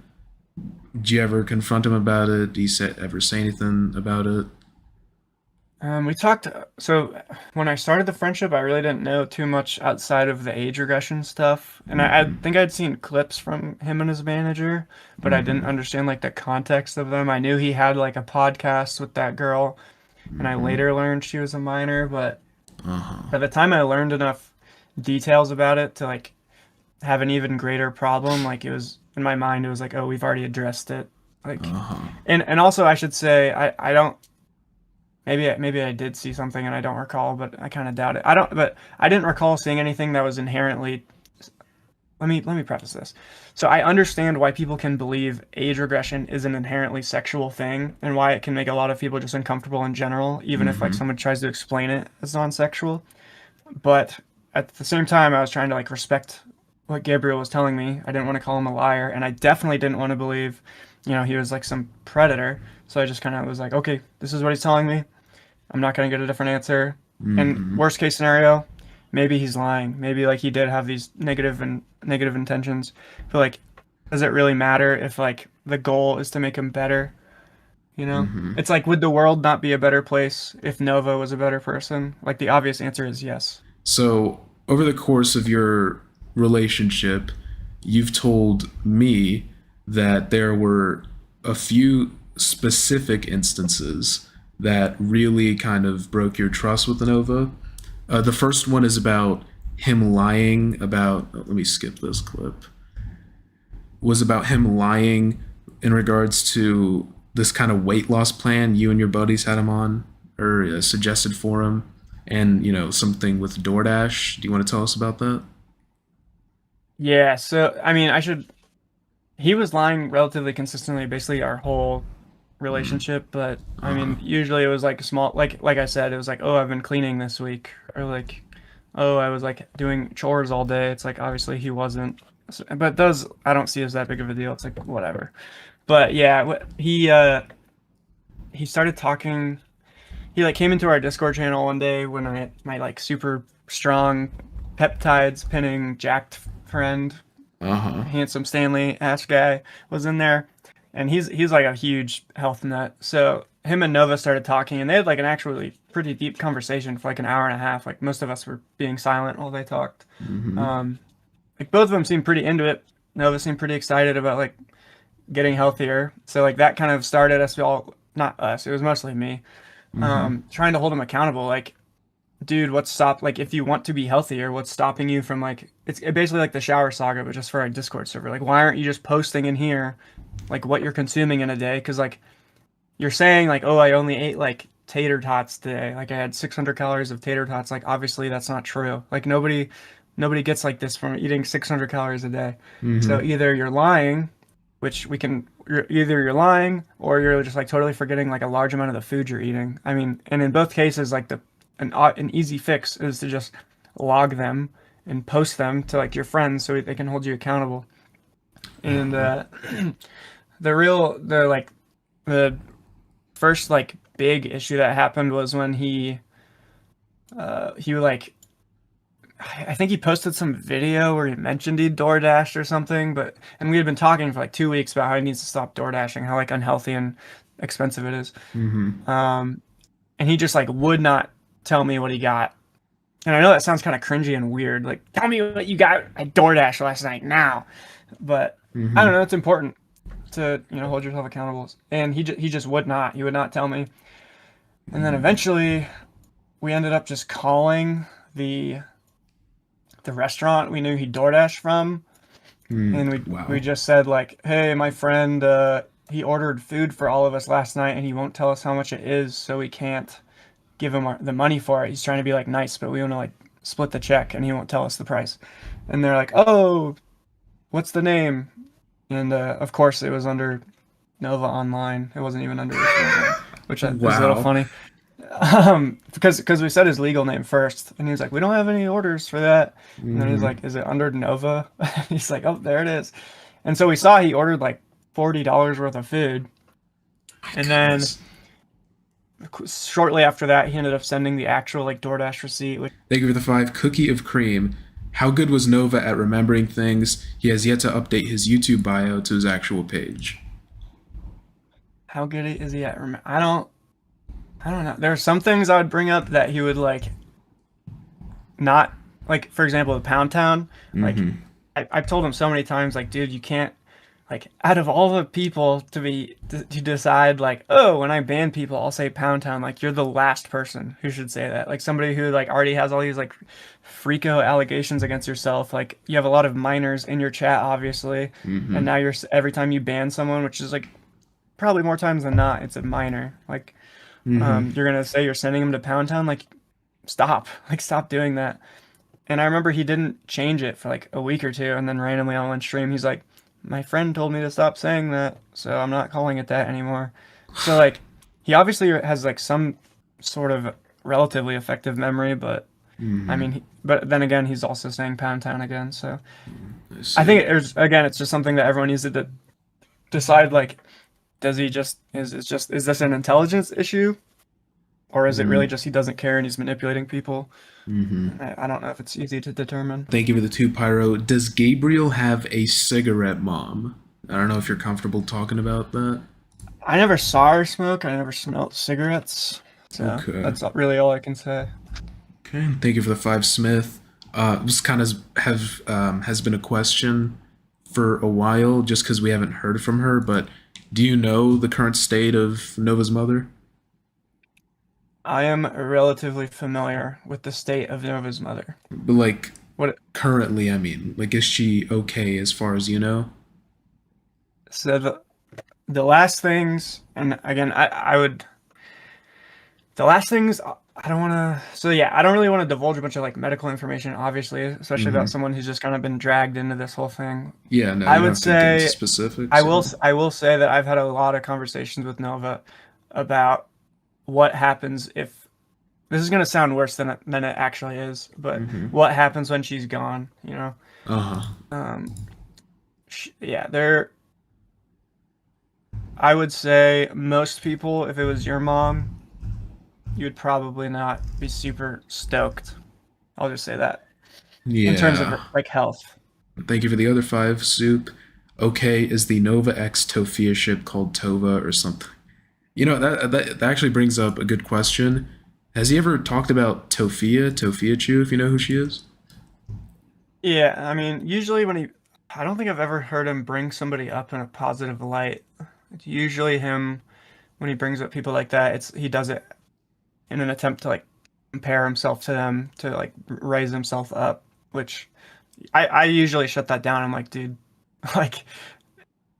Did you ever confront him about it? Did he ever say anything about it? We talked. So when I started the friendship, I really didn't know too much outside of the age regression stuff, and I Mm-hmm. think I'd seen clips from him and his manager, but I didn't Mm-hmm. understand like the context of them. I knew he had like a podcast with that girl, and I Mm-hmm. later learned she was a minor, but Uh-huh. by the time I learned enough details about it to like have an even greater problem, like it was in my mind, it was like, oh, we've already addressed it. Like, Uh-huh. and also I should say, I don't. Maybe I did see something and I don't recall, but I kind of doubt it. I don't, but I didn't recall seeing anything that was inherently. Let me preface this. So I understand why people can believe age regression is an inherently sexual thing, and why it can make a lot of people just uncomfortable in general, even if like Mm-hmm. someone tries to explain it as non-sexual. But at the same time, I was trying to like respect what Gabriel was telling me. I didn't want to call him a liar, and I definitely didn't want to believe, he was like some predator. So I just kind of was like, okay, this is what he's telling me. I'm not gonna get a different answer. And Mm-hmm. worst case scenario, maybe he's lying. Maybe like he did have these negative intentions. But like, does it really matter if like the goal is to make him better? You know? Mm-hmm. It's like, would the world not be a better place if Nova was a better person? Like the obvious answer is yes. So, over the course of your relationship, you've told me that there were a few specific instances that really kind of broke your trust with Nova. The first one is about him lying about. Let me skip this clip. Was about him lying in regards to this kind of weight loss plan you and your buddies had him on or suggested for him, and something with DoorDash. Do you want to tell us about that? Yeah, so I mean, he was lying relatively consistently basically our whole relationship, but I Uh huh. mean, usually it was like a small like I said, it was like, "Oh, I've been cleaning this week," or like, "Oh, I was like doing chores all day." It's like obviously he wasn't. But those I don't see as that big of a deal. It's like whatever. But yeah, he started talking. He like came into our Discord channel one day when I my like super strong peptides pinning jacked friend, Uh huh. handsome Stanley Ash guy was in there, and he's like a huge health nut. So him and Nova started talking, and they had like an actually pretty deep conversation for like an hour and a half. Like most of us were being silent while they talked. Mm-hmm. Um, like both of them seemed pretty into it. Nova seemed pretty excited about like getting healthier. So like that kind of started us all, not us. It was mostly me. Mm-hmm. Trying to hold him accountable. Like dude, like if you want to be healthier, what's stopping you from like it's basically like the shower saga, but just for a Discord server. Like, why aren't you just posting in here like what you're consuming in a day? Because like you're saying like, oh, I only ate like tater tots today. Like I had 600 calories of tater tots. Like obviously that's not true. Like nobody gets like this from eating 600 calories a day. So Mm-hmm. either you're lying, which either you're lying or you're just like totally forgetting like a large amount of the food you're eating. I mean, and in both cases, like an easy fix is to just log them and post them to like your friends so they can hold you accountable. And the first like big issue that happened was when he like I think he posted some video where he mentioned he'd DoorDashed or something, and we had been talking for like 2 weeks about how he needs to stop DoorDashing, how like unhealthy and expensive it is. Mm-hmm. And he just like would not tell me what he got. And I know that sounds kind of cringy and weird, like tell me what you got at DoorDash last night now. But I Mm-hmm. don't know, it's important to, hold yourself accountable. And he just would not. He would not tell me. And then eventually we ended up just calling the restaurant we knew he DoorDash from, and we Wow. just said like, "Hey, my friend, he ordered food for all of us last night, and he won't tell us how much it is, so we can't give him the money for it. He's trying to be like nice, but we want to like split the check, and he won't tell us the price." And they're like, "Oh, what's the name?" And of course, it was under Nova Online. It wasn't even under his real name, which is a little Wow. funny. Because we said his legal name first, and he was like, "We don't have any orders for that." And then he's Mm-hmm. like, "Is it under Nova?" He's like, "Oh, there it is." And so we saw he ordered like $40 worth of food, My and then goodness. shortly after that, he ended up sending the actual like DoorDash receipt. Which Thank you for the five. Cookie of cream. How good was Nova at remembering things? He has yet to update his YouTube bio to his actual page. how good is he at? I don't know. There are some things I would bring up that he would like not like. For example, the Pound Town. Like Mm-hmm. I've told him so many times, like, dude, you can't like out of all the people to decide like, oh, when I ban people, I'll say Pound Town. Like, you're the last person who should say that. Like somebody who like already has all these like freako allegations against yourself. Like you have a lot of minors in your chat, obviously, Mm-hmm. and now every time you ban someone, which is like probably more times than not, it's a minor. Like, Mm-hmm. you're gonna say you're sending them to Pound Town. Like, stop. Like, stop doing that. And I remember he didn't change it for like a week or two, and then randomly on one stream, he's like, "My friend told me to stop saying that, so I'm not calling it that anymore." So like, he obviously has like some sort of relatively effective memory, but I Mm-hmm. mean, but then again, he's also saying Pound Town again. So I I see. think it's just something that everyone needs to decide. Like, does he just is this an intelligence issue, or is it really Mm-hmm. just he doesn't care and he's manipulating people? Mm-hmm. I don't know if it's easy to determine. Thank you for the two, Pyro. Does Gabriel have a cigarette mom? I don't know if you're comfortable talking about that. I never saw her smoke. I never smelled cigarettes. So Okay. that's really all I can say. Okay. Thank you for the five, Smith. This kind of have has been a question for a while, just because we haven't heard from her. But do you know the current state of Nova's mother? I am relatively familiar with the state of Nova's mother. But like What currently, I mean, like is she okay as far as you know? so the last things, and again, I would the last things I don't want to. So yeah, I don't really want to divulge a bunch of like medical information, obviously, especially about Mm-hmm. someone who's just kind of been dragged into this whole thing. Yeah, no, I you don't would have to get into say specifics. Yeah. I will say that I've had a lot of conversations with Nova about what happens if this is going to sound worse than it actually is, but Mm-hmm. what happens when she's gone, Uh huh. um yeah, there I would say most people, if it was your mom, you would probably not be super stoked. I'll just say that in terms of Yeah. like health. Thank you for the other five, Soup. Okay, is the Nova X Tophia ship called Tova or something? You know, that actually brings up a good question. Has he ever talked about tophiachu, if you know who she is? Yeah, I mean, usually I don't think I've ever heard him bring somebody up in a positive light. It's usually him when he brings up people like that. He does it in an attempt to like compare himself to them to like raise himself up, which I usually shut that down. I'm like, dude, like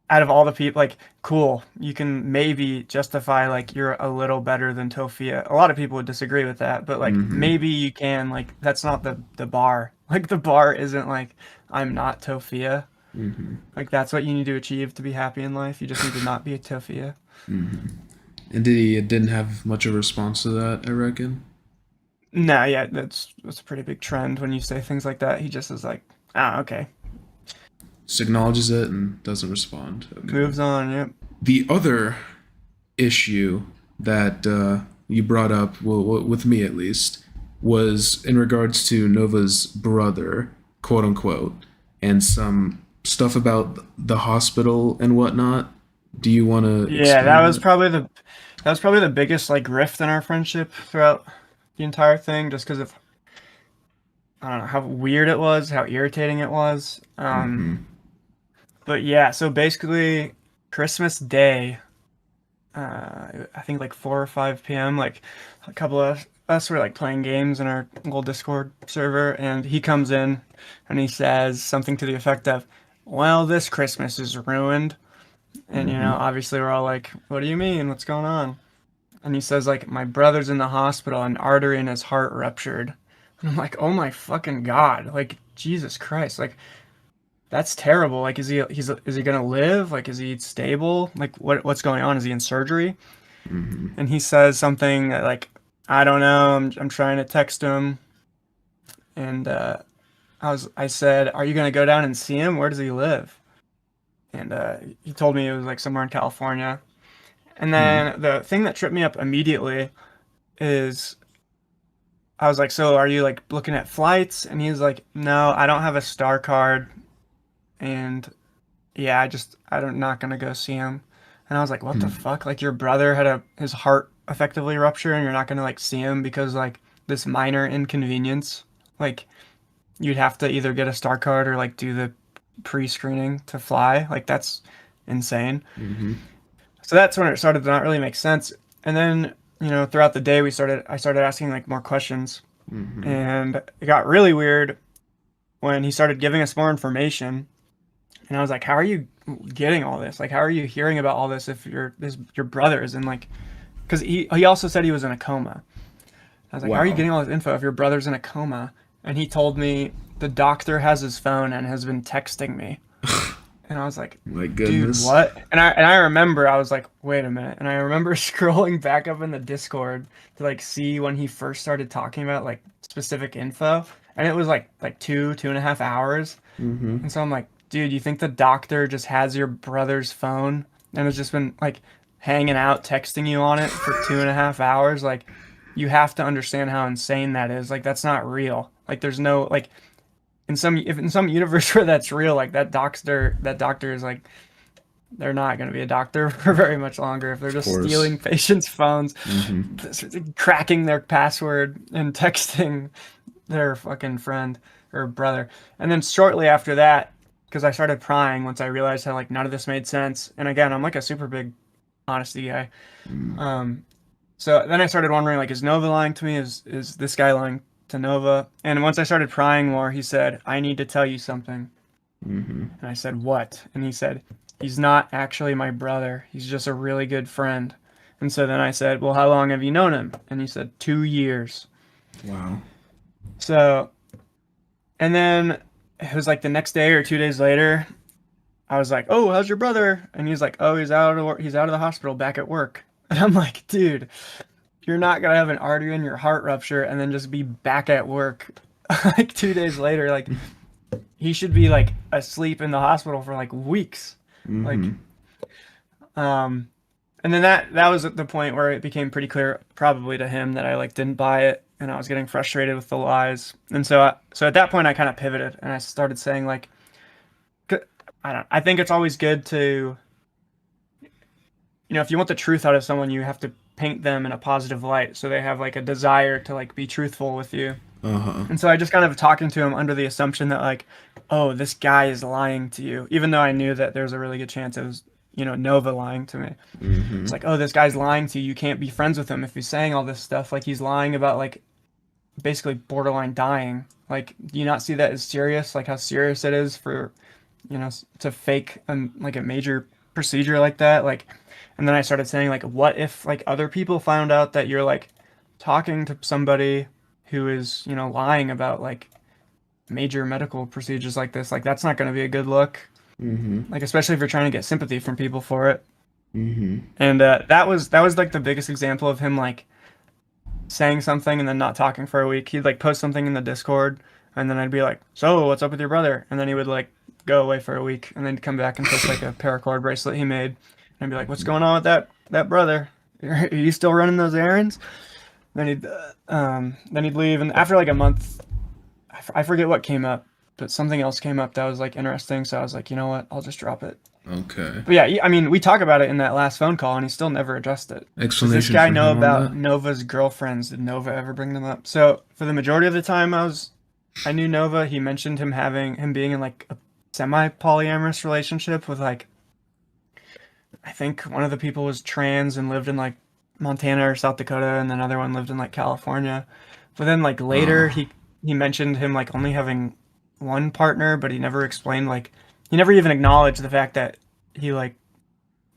out of all the people, like, cool, you can maybe justify like you're a little better than Tofia. A lot of people would disagree with that, but like Mm-hmm. maybe you can. Like that's not the bar. Like the bar isn't like I'm not Tofia. Mm-hmm. Like that's what you need to achieve to be happy in life. You just need to not be a Tofia. Mm-hmm. And did he didn't have much of a response to that, I reckon? Nah, yeah, that's a pretty big trend when you say things like that. He just is like, ah, okay, Just acknowledges it and doesn't respond. Okay. moves on. Yep. The other issue that you brought up, well, with me at least, was in regards to Nova's brother, quote unquote, and some stuff about the hospital and whatnot. Do you want to Yeah, explain that? that was probably the biggest like rift in our friendship throughout the entire thing, just because of I don't know how weird it was, how irritating it was. Mm-hmm. But yeah, so basically Christmas Day, I think like 4 or 5 p.m. Like a couple of us were like playing games in our little Discord server, and he comes in and he says something to the effect of, "Well, this Christmas is ruined." And Mm-hmm. obviously we're all like, "What do you mean? What's going on?" And he says like, "My brother's in the hospital, an artery in his heart ruptured." And I'm like, "Oh my fucking God!" Like Jesus Christ! Like that's terrible. Like, is he gonna live? Like, is he stable? Like, what's going on? Is he in surgery? Mm-hmm. And he says something like, I don't know. I'm trying to text him, and I said, are you gonna go down and see him? Where does he live? And he told me it was like somewhere in California. And Hmm. then the thing that tripped me up immediately is I was like, so are you like looking at flights? And he's like, no, I don't have a star card, and yeah, I'm not gonna go see him. And I was like, what the Hmm. fuck? Like your brother had a his heart effectively rupture and you're not gonna like see him because like this minor inconvenience. Like you'd have to either get a star card or like do the pre-screening to fly. Like that's insane. Mm-hmm. So that's when it started to not really make sense. And then, throughout the day I started asking like more questions. Mm-hmm. And it got really weird when he started giving us more information. And I was like, how are you getting all this? Like, how are you hearing about all this if your brother is in like, because he also said he was in a coma. I was like, how are you Wow. getting all this info if your brother's in a coma? And he told me the doctor has his phone and has been texting me. And I was like, My dude, goodness. what? And I remember I was like, wait a minute. And I remember scrolling back up in the Discord to like see when he first started talking about like specific info. And it was like 2.5 hours. Mm-hmm. And so I'm like, dude, you think the doctor just has your brother's phone and has just been like hanging out, texting you on it for 2.5 hours? Like, you have to understand how insane that is. Like, that's not real. Like, there's no like if in some universe where that's real, like that doctor is like they're not going to be a doctor for very much longer if they're Of just course. stealing patients' phones, Mm-hmm. cracking their password, and texting their fucking friend or brother. And then shortly after that, because I started prying once I realized how like none of this made sense. And again, I'm like a super big honesty guy. Um, so then I started wondering like, is Nova lying to me? Is this guy lying to Nova? And once I started prying more, he said, I need to tell you something. Mm-hmm. And I said, what? And he said, he's not actually my brother. He's just a really good friend. And so then I said, well, how long have you known him? And he said, 2 years. Wow. So, and then it was like the next day or 2 days later, I was like, "Oh, how's your brother?" And he's like, "Oh, he's out of the hospital, back at work." And I'm like, "Dude, you're not gonna have an artery in your heart rupture and then just be back at work like 2 days later. Like he should be like asleep in the hospital for like weeks." Like, Mm-hmm. um, and then that was at the point where it became pretty clear, probably to him, that I like didn't buy it and I was getting frustrated with the lies. And so at that point, I kind of pivoted and I started saying like, I think it's always good to if you want the truth out of someone, you have to paint them in a positive light so they have like a desire to like be truthful with you. Uh-huh. And so I just kind of talking to him under the assumption that like, oh, this guy is lying to you, even though I knew that there's a really good chance it was, Nova lying to me. It's Mm-hmm. like, oh, this guy's lying to you. You can't be friends with him if he's saying all this stuff. Like he's lying about like basically borderline dying. Like, do you not see that as serious? Like how serious it is for, to fake like a major procedure like that? Like, and then I started saying like, what if like other people found out that you're like talking to somebody who is, lying about like major medical procedures like this? Like, that's not going to be a good look. Mm-hmm. Like, especially if you're trying to get sympathy from people for it. Mm-hmm. And that was like the biggest example of him like saying something and then not talking for a week. He'd like post something in the Discord, and then I'd be like, "So, what's up with your brother?" And then he would like go away for a week, and then come back and post like a paracord bracelet he made, and I'd be like, "What's going on with that brother? Are you still running those errands?" Then he'd leave, and after like a month, I forget what came up, but something else came up that was like interesting. So I was like, you know what, I'll just drop it. Okay. But yeah, I mean, we talk about it in that last phone call, and he still never addressed it. Does this Explanation guy from know him on about that? Nova's girlfriends? Did Nova ever bring them up? So for the majority of the time I knew Nova. He mentioned him being in like a semi polyamorous relationship with like, I think one of the people was trans and lived in like Montana or South Dakota, and then another one lived in like California. But then like later Ah, he mentioned him like only having one partner, but he never explained like he never even acknowledged the fact that he like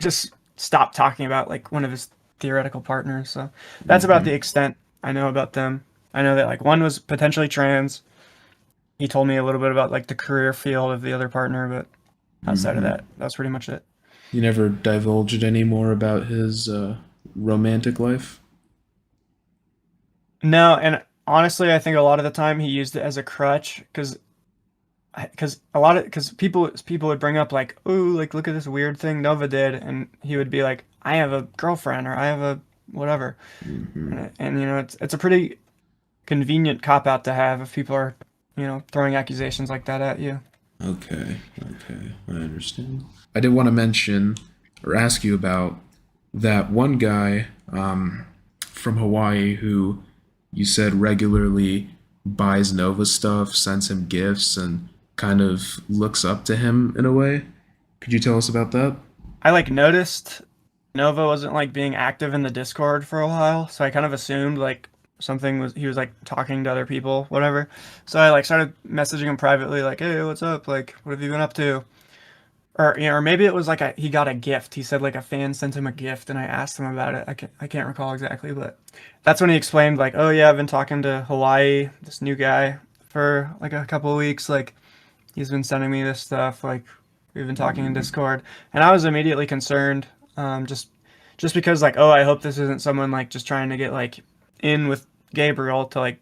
just stopped talking about like one of his theoretical partners. So that's about mm-hmm, the extent I know about them. I know that like one was potentially trans. He told me a little bit about like the career field of the other partner, but outside of mm-hmm. that, that's pretty much it. You never divulged any more about his romantic life? No, and honestly, I think a lot of the time he used it as a crutch because people would bring up like, "Oh, like look at this weird thing Nova did," and he would be like, "I have a girlfriend," or "I have a whatever," Mm-hmm. and you know, it's a pretty convenient cop out to have if people are, throwing accusations like that at you. Okay, okay, I understand. I did want to mention or ask you about that one guy from Hawaii who you said regularly buys Nova stuff, sends him gifts, and kind of looks up to him in a way. Could you tell us about that? I like noticed Nova wasn't like being active in the Discord for a while, so I kind of assumed like something was he was like talking to other people, whatever. So I like started messaging him privately, like, "Hey, what's up? Like, what have you been up to?" Or maybe it was like he got a gift. He said like a fan sent him a gift, and I asked him about it. I can't recall exactly, but that's when he explained like, "Oh yeah, I've been talking to Hawaii, this new guy for like a couple of weeks. Like he's been sending me this stuff. Like we've been talking in Discord," and I was immediately concerned, just because like, oh, I hope this isn't someone like just trying to get like in with Gabriel to like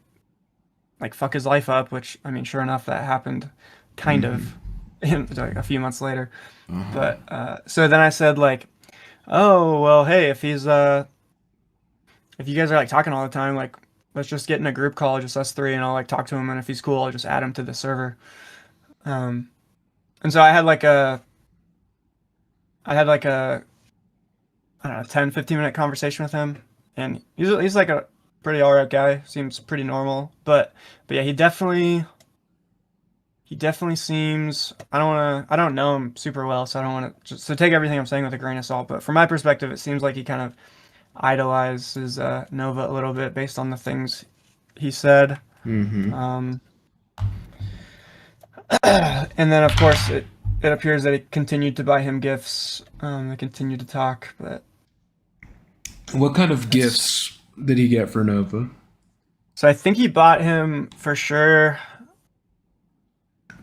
fuck his life up. Which I mean, sure enough, that happened, kind Mm-hmm. of, in like a few months later. Uh-huh. But so then I said like, oh well, hey, if you guys are like talking all the time, like let's just get in a group call, just us three, and I'll like talk to him, and if he's cool, I'll just add him to the server. Um, and so I had like a I don't know 10-15 minute conversation with him, and he's like a pretty alright guy, seems pretty normal, but yeah, he definitely seems. I don't know him super well, so I don't want to just so take everything I'm saying with a grain of salt. But from my perspective, it seems like he kind of idolizes Nova a little bit based on the things he said. Mm-hmm. Um, and then of course it appears that he continued to buy him gifts. They continued to talk, but What kind of that's gifts did he get for Nova? so I think he bought him for sure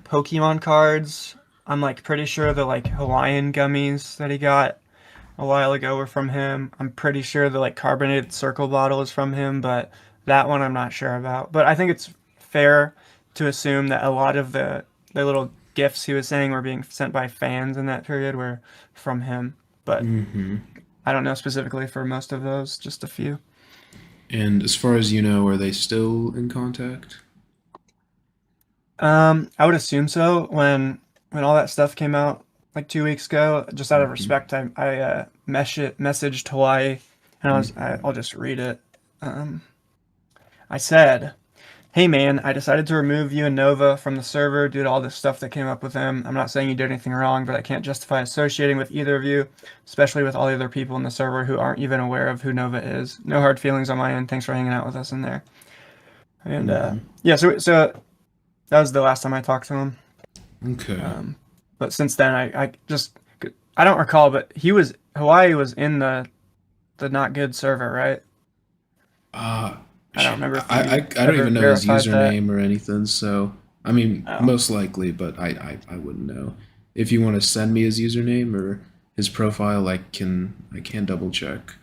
Pokemon cards. I'm like pretty sure the like Hawaiian gummies that he got a while ago were from him. I'm pretty sure the like carbonated circle bottle is from him, but that one I'm not sure about. But I think it's fair to assume that a lot of the little gifts he was saying were being sent by fans in that period were from him. But Mm-hmm. I don't know specifically for most of those, just a few. And as far as you know, are they still in contact? I would assume so. When all that stuff came out like 2 weeks ago, just out of Mm-hmm. respect, messaged Hawaii, and Mm-hmm. I'll just read it. Um, I said, "Hey man, I decided to remove you and Nova from the server due to all this stuff that came up with him. I'm not saying you did anything wrong, but I can't justify associating with either of you, especially with all the other people in the server who aren't even aware of who Nova is. No hard feelings on my end. Thanks for hanging out with us in there." And Mm-hmm. yeah, so that was the last time I talked to him. Okay. Um, but since then, I don't recall, but Hawaii was in the not good server, right? Uh, I don't remember if I you don't ever even know his verified that. username or anything, so I mean, Oh, most likely, but I wouldn't know. If you want to send me his username or his profile, I can double check.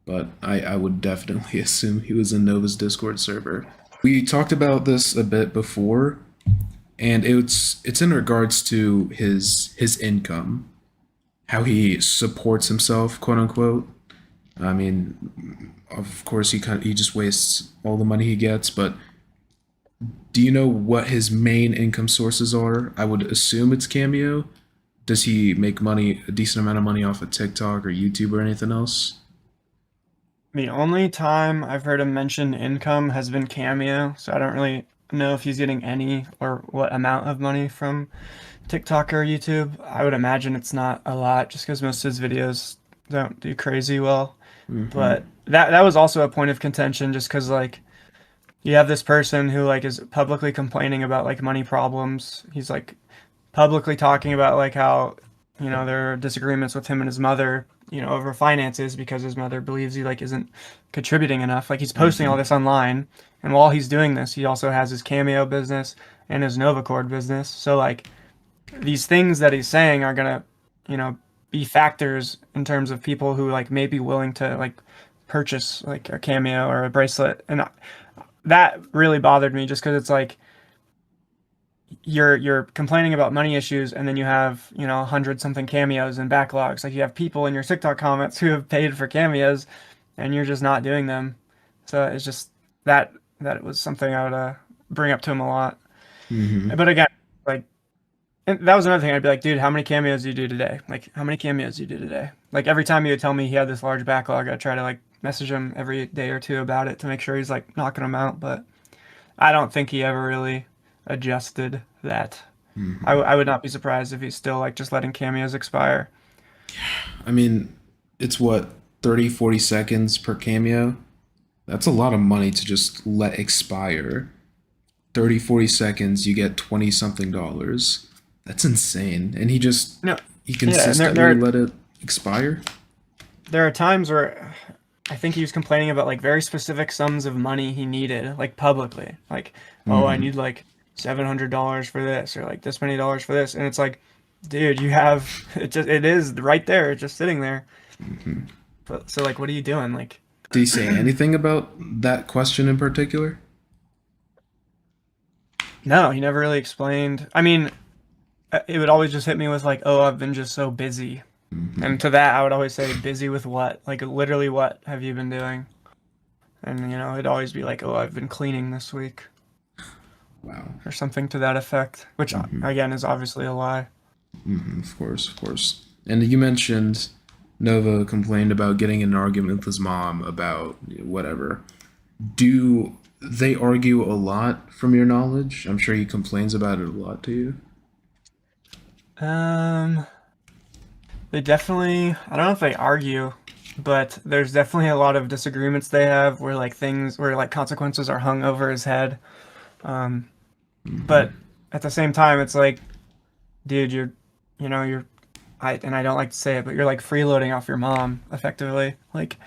but I would definitely assume he was in Nova's Discord server. We talked about this a bit before, and it's in regards to his income, how he supports himself, quote unquote. I mean, of course, he just wastes all the money he gets, but do you know what his main income sources are? I would assume it's Cameo. Does he make money, a decent amount of money off of TikTok or YouTube or anything else? The only time I've heard him mention income has been Cameo, so I don't really know if he's getting any or what amount of money from TikTok or YouTube. I would imagine it's not a lot, just because most of his videos don't do crazy well. Mm-hmm. But that was also a point of contention, just because like you have this person who like is publicly complaining about like money problems. He's like publicly talking about like how there are disagreements with him and his mother, over finances because his mother believes he like isn't contributing enough. Like he's posting Mm-hmm. all this online, and while he's doing this, he also has his Cameo business and his Novacord business. So like these things that he's saying are gonna, you know, be factors in terms of people who like may be willing to like purchase like a Cameo or a bracelet, and that really bothered me just because it's like you're complaining about money issues, and then you have 100 something cameos and backlogs. Like you have people in your TikTok comments who have paid for cameos, and you're just not doing them. So it's just that was something I would bring up to him a lot. Mm-hmm. But again, like, and that was another thing. I'd be like, dude, how many cameos do you do today? Like, how many cameos do you do today? Like every time he would tell me he had this large backlog, I'd try to like message him every day or two about it to make sure he's like knocking them out. But I don't think he ever really adjusted that. Mm-hmm. I would not be surprised if he's still like just letting cameos expire. I mean, it's what, 30, 40 seconds per cameo? That's a lot of money to just let expire. 30, 40 seconds, you get 20 something dollars. That's insane. And No, he yeah, and consistently let it expire? there are times where I think he was complaining about like very specific sums of money he needed, like publicly, like, oh, I Mm-hmm. need like $700 for this, or like this many dollars for this, and it's like, dude, you have it is right there, it's just sitting there. Mm-hmm. But so like, what are you doing? Like, Did he say anything about that question in particular? no, he never really explained. I mean, it would always just hit me with like, oh, I've been just so busy. Mm-hmm. And to that, I would always say, busy with what? Like, literally, what have you been doing? And, it'd always be like, oh, I've been cleaning this week, Wow. or something to that effect, which, Mm-hmm. again, is obviously a lie. Mm-hmm. Of course, of course. And you mentioned Nova complained about getting in an argument with his mom about whatever. Do they argue a lot from your knowledge? I'm sure he complains about it a lot to you. Um, they definitely, I don't know if they argue, but there's definitely a lot of disagreements they have where, like, where, like, consequences are hung over his head. Um, Mm-hmm. but at the same time, it's like, dude, you're and I don't like to say it, but you're like freeloading off your mom effectively. Like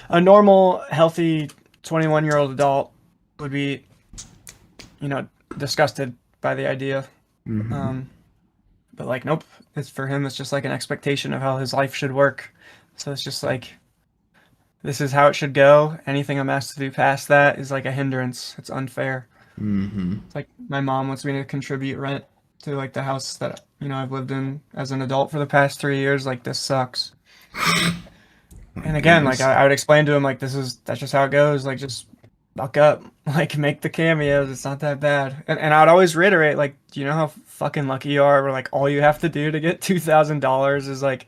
a normal, healthy 21-year-old adult would be, you know, disgusted by the idea. Mm-hmm. Um, but like, nope. It's for him. It's just like an expectation of how his life should work. So it's just like this is how it should go. Anything I'm asked to do past that is like a hindrance. It's unfair. Mm-hmm. It's like my mom wants me to contribute rent to like the house that I've lived in as an adult for the past 3 years. Like this sucks. My And again, like goodness. I would explain to him like that's just how it goes. Like just buck up, like make the cameos. It's not that bad. And I'd always reiterate like, do you know how fucking lucky you are? Where like all you have to do to get $2,000 is like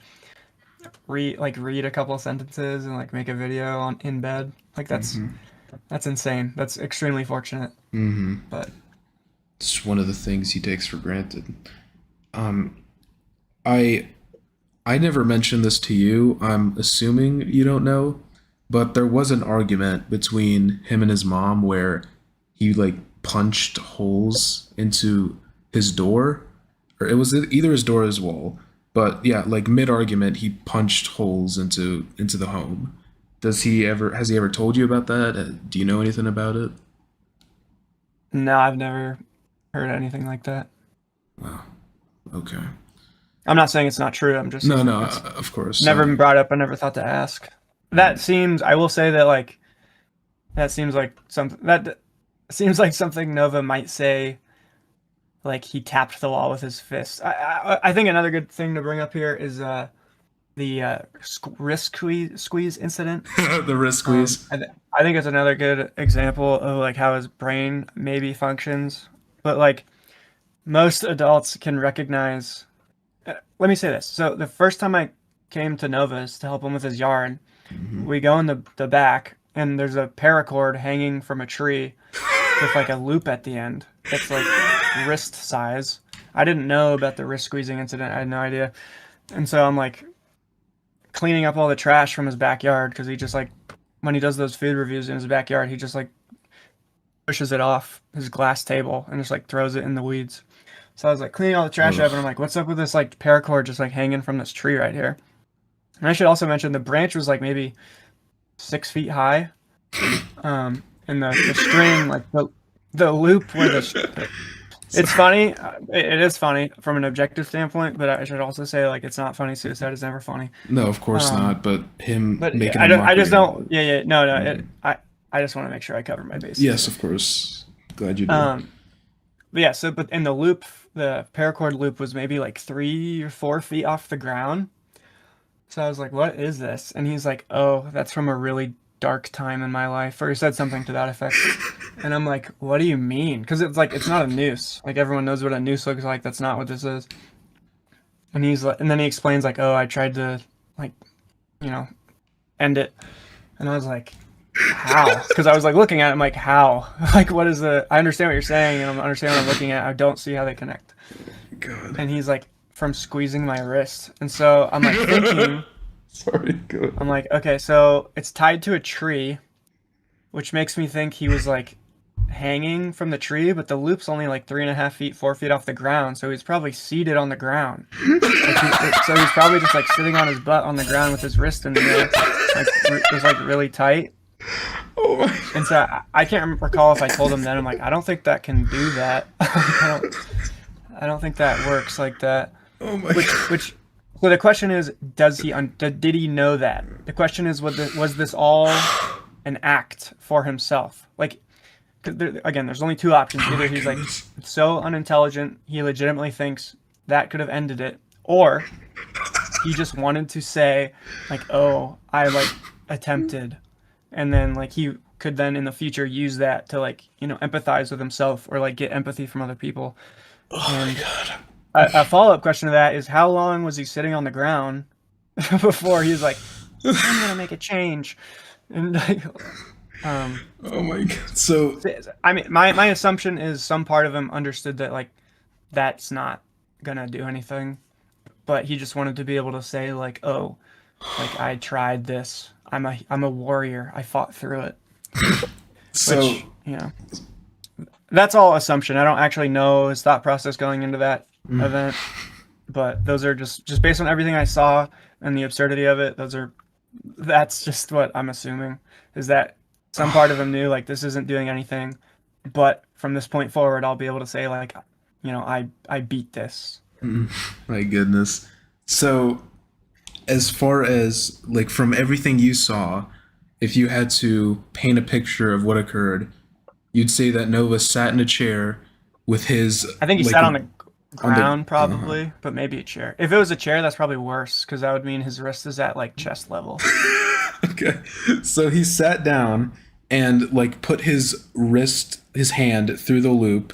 read a couple sentences and like make a video on in bed. Like Mm-hmm. that's insane. That's extremely fortunate. Mm-hmm. But It's one of the things he takes for granted. Um, I I never mentioned this to you. I'm assuming you don't know, but there was an argument between him and his mom where he like punched holes into his door, or it was either his door or his wall. But yeah, like mid argument, he punched holes into the home. Does he ever has he ever told you about that? Do you know anything about it? no, I've never heard anything like that. Wow. Okay. I'm not saying it's not true. I'm just No, no, it's of course. never been brought up. I never thought to ask. that seems. I will say that like that seems like something that seems like something Nova might say. Like he tapped the wall with his fist. I think another good thing to bring up here is the wrist squeeze incident. The wrist squeeze. I think it's another good example of like how his brain maybe functions. But like most adults can recognize. Let me say this. So the first time I came to Nova's to help him with his yard, Hmm. we go in the back and there's a paracord hanging from a tree with like a loop at the end. It's like wrist size. I didn't know about the wrist squeezing incident. I had no idea. And so I'm like cleaning up all the trash from his backyard because he just like when he does those food reviews in his backyard, he just like pushes it off his glass table and just like throws it in the weeds. So I was like cleaning all the trash up, and I'm Ugh. like, "What's up with this like paracord just like hanging from this tree right here?" And I should also mention the branch was like maybe 6 feet high, and the string like the loop where it's Sorry. funny. It is funny from an objective standpoint, but I should also say like it's not funny. Suicide is never funny. No, of course Um, not. But him but making I a don't. I just mockery of don't. it. Yeah, yeah. No, no. Mhm. I just want to make sure I cover my bases Yes, here. of course. Glad you did. Um, but yeah. So, but in the loop, the paracord loop was maybe like 3 or 4 feet off the ground. So I was like, "What is this?" And he's like, "Oh, that's from a really dark time in my life," or he said something to that effect. And I'm like, "What do you mean?" Because it's like it's not a noose. Like everyone knows what a noose looks like. That's not what this is. And he's like, and then he explains like, "Oh, I tried to like, you know, end it." And I was like, "How?" Because I was like looking at him like, "How?" Like, what is the? I understand what you're saying, and I understand what I'm looking at. I don't see how they connect. God. And he's like, "From squeezing my wrist." And so I'm like thinking, Sorry. Good. I'm like, okay, so it's tied to a tree, which makes me think he was like hanging from the tree, but the loop's only like 3.5 feet, 4 feet off the ground, so he's probably seated on the ground. So he's probably just like sitting on his butt on the ground with his wrist in the air, like was like really tight. Oh my. And so I can't recall if I told him then. I'm like, I don't think that can do that. I don't think that works like that. Oh my Which God. which so the question is, did he know that? The question is, was this all an act for himself? Like, 'cause again, there's only two options. Oh Either my he's like goodness. so unintelligent, he legitimately thinks that could have ended it, or he just wanted to say, like, oh, I like attempted, and then like he could then in the future use that to like empathize with himself or like get empathy from other people. Oh my And God. a follow-up question to that is how long was he sitting on the ground before he was like, I'm gonna make a change? And like, um, Oh my God. So I mean, my assumption is some part of him understood that like that's not gonna do anything, but he just wanted to be able to say like, oh, like I tried this. I'm a warrior. I fought through it. so Which that's all assumption. I don't actually know his thought process going into that mm, event, but those are just based on everything I saw and the absurdity of it. That's just what I'm assuming is that some part of him knew like this isn't doing anything, but from this point forward, I'll be able to say like, I beat this. my goodness. So as far as like from everything you saw, if you had to paint a picture of what occurred, you'd say that Nova sat in a chair with his I think he like sat on the on the ground probably, but maybe a chair. If it was a chair, that's probably worse because that would mean his wrist is at like chest level. okay. So he sat down and like put his hand through the loop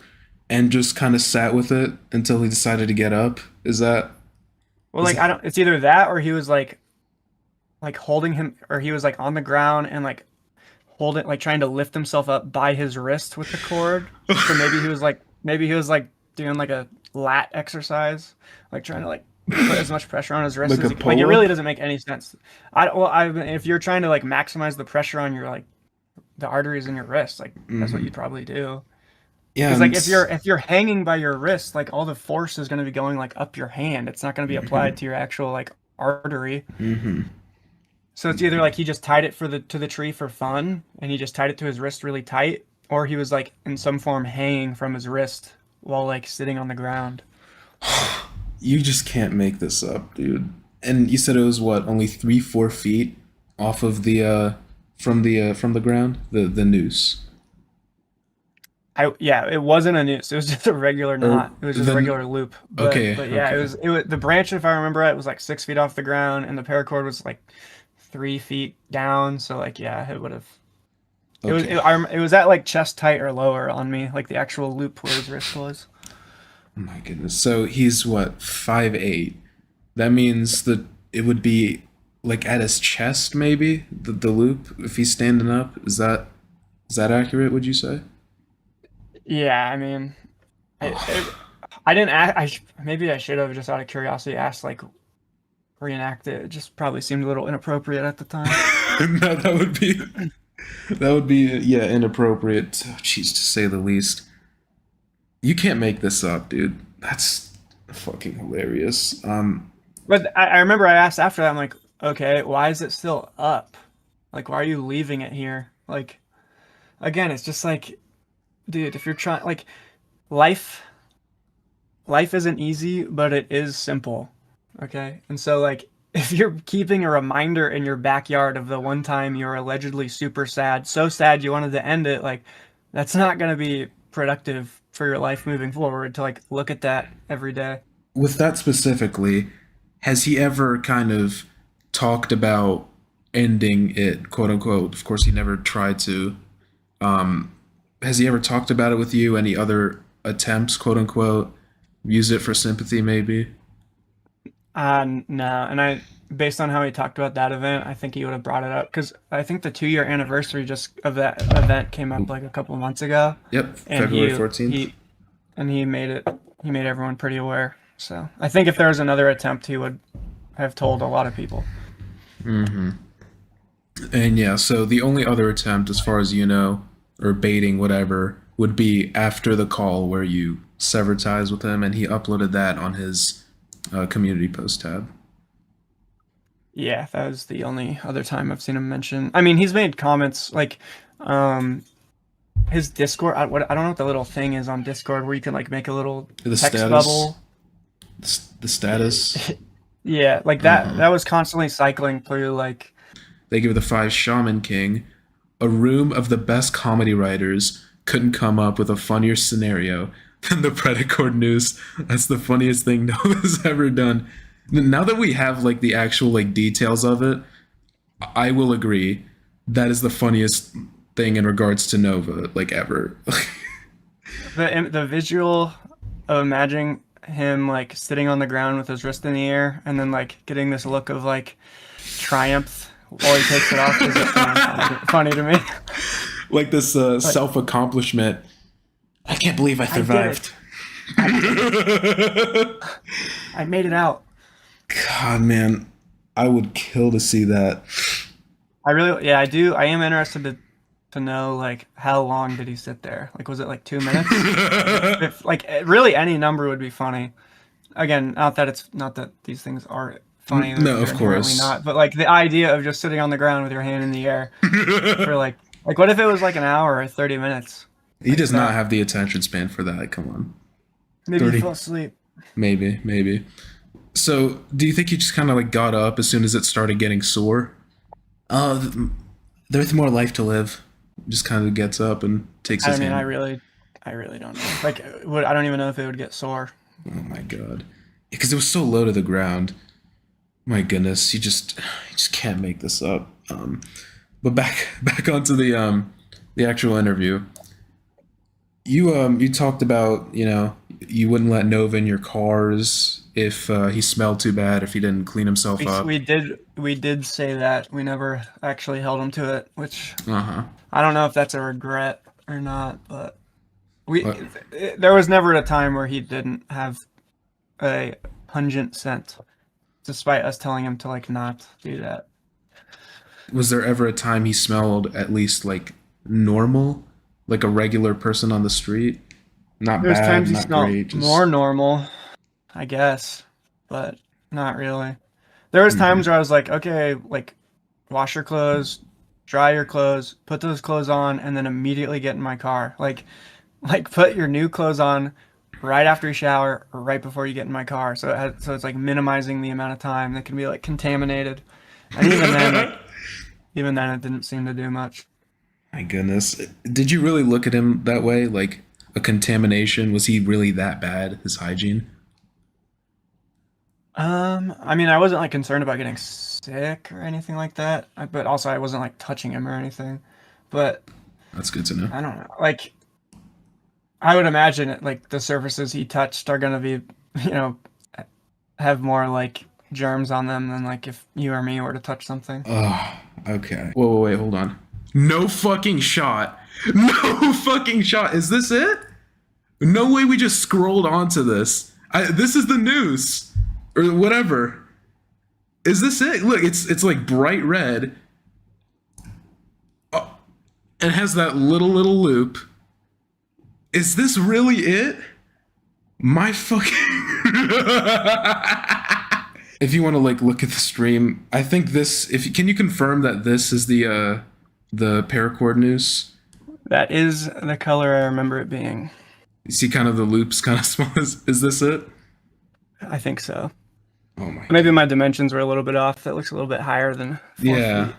and just kind of sat with it until he decided to get up. Well, Is like that I don't. It's either that or he was like holding him, or he was like on the ground and like holding, like trying to lift himself up by his wrist with the cord. So maybe he was like doing like a lat exercise, like trying to like put as much pressure on his wrist like as a he like. It pull really up? doesn't make any sense. I if you're trying to like maximize the pressure on your like the arteries in your wrist, like that's what Hmm. you'd probably do. Yeah, Because and like if you're hanging by your wrist, like all the force is going to be going like up your hand. It's not going to be applied to your actual like artery. hmm. So it's either like he just tied it for the to the tree for fun, and he just tied it to his wrist really tight, or he was like in some form hanging from his wrist while like sitting on the ground. You just can't make this up, dude. And you said it was what, only 3, 4 feet off of the from the ground, the noose. Yeah, it wasn't a noose. It was just a regular Or knot. It was just a the regular loop. But okay, but yeah, okay, it was the branch, if I remember right, was like 6 feet off the ground, and the paracord was like 3 feet down. So like yeah, it would have. okay. It was at like chest height or lower on me, like the actual loop where his wrist was. Oh my goodness. So he's what, 5'8"? That means that it would be like at his chest, maybe the loop if he's standing up. Is that accurate? Would you say? Yeah, I mean, I didn't ask. Maybe I should have just out of curiosity asked like reenact it. It just probably seemed a little inappropriate at the time. No, that would be yeah, inappropriate. Oh, jeez, to say the least. You can't make this up, dude. That's fucking hilarious. But I remember I asked after that. I'm like, okay, why is it still up? Like, why are you leaving it here? Like, again, it's just like, dude, if you're trying, like, life, life isn't easy, but it is simple. Okay, and so like, if you're keeping a reminder in your backyard of the one time you were allegedly super sad, so sad you wanted to end it, like, that's not gonna be productive for your life moving forward to like look at that every day. with that specifically, has he ever kind of talked about ending it, quote unquote? Of course, he never tried to. Has he ever talked about it with you? Any other attempts, quote unquote? Use it for sympathy, maybe? No, and based on how he talked about that event, I think he would have brought it up because I think the 2 year anniversary just of that event came up like a couple of months ago, Yep, and February 14th. he made it, he made everyone pretty aware. So I think if there was another attempt, he would have told a lot of people. And yeah, so the only other attempt, as far as you know, or baiting, whatever, would be after the call where you severed ties with him and he uploaded that on his community post tab. Yeah, that was the only other time I've seen him mention. I mean, he's made comments like, um, his Discord. I don't know what the little thing is on Discord where you can like make a little The text status, bubble. the status. Yeah, like that. That was constantly cycling through like. They give the five Shaman King. A room of the best comedy writers couldn't come up with a funnier scenario than the Predacord news. That's the funniest thing Nova's ever done. Now that we have like the actual like details of it, I will agree that is the funniest thing in regards to Nova like ever. The visual of imagining him like sitting on the ground with his wrist in the air and then like getting this look of like triumph while he takes it off is funny to me. Like this But self accomplishment. I can't believe I I did it. survived. I did it. I made it out. God, man, I would kill to see that. I really, yeah, I do. I am interested to know like how long did he sit there? Like, was it like 2 minutes? If like really any number would be funny. Again, not that these things are funny; No, they're of inherently course. not. But like the idea of just sitting on the ground with your hand in the air for like what if it was like an hour or 30 minutes? He Like does not that. have the attention span for that. Come on. Maybe you 30. fell asleep. Maybe. So, do you think he just kind of like got up as soon as it started getting sore? There's more life to live. Just kind of gets up and takes I his mean, hand. I really don't know. Like, I don't even know if it would get sore. Oh my god. Because it was so low to the ground. My goodness, you just can't make this up. But back onto the actual interview. You talked about you wouldn't let Nova in your cars if he smelled too bad, if he didn't clean himself up. We did say that. We never actually held him to it, which Uh huh. I don't know if that's a regret or not, but we What there was never a time where he didn't have a pungent scent, despite us telling him to like not do that. was there ever a time he smelled at least like normal, like a regular person on the street? Not There's bad, times he not smelled great, just more normal, I guess, but not really. There was mhm. times where I was like, okay, like wash your clothes, dry your clothes, put those clothes on, and then immediately get in my car. Like put your new clothes on right after you shower or right before you get in my car. So it's like minimizing the amount of time that can be like contaminated. And even then, like even then it didn't seem to do much. My goodness. Did you really look at him that way? Like a contamination? Was he really that bad, his hygiene? I mean, I wasn't like concerned about getting sick or anything like that, but also I wasn't like touching him or anything. But That's good to know. I don't know. Like I would imagine it, like the surfaces he touched are gonna be, you know, have more like germs on them than like if you or me were to touch something. Oh, okay. Whoa, wait, hold on. No fucking shot. No fucking shot. Is this it? No way we just scrolled onto this. This is the news. Or whatever. Is this it? Look, it's like bright red. Oh, and has that little loop. Is this really it? My fucking If you want to like look at the stream, I think this if can you confirm that this is the paracord news? That is the color I remember it being. You see kind of the loops kind of small. Is this it? I think so. Oh my. Maybe my dimensions were a little bit off. That looks a little bit higher than 4 Yeah. feet.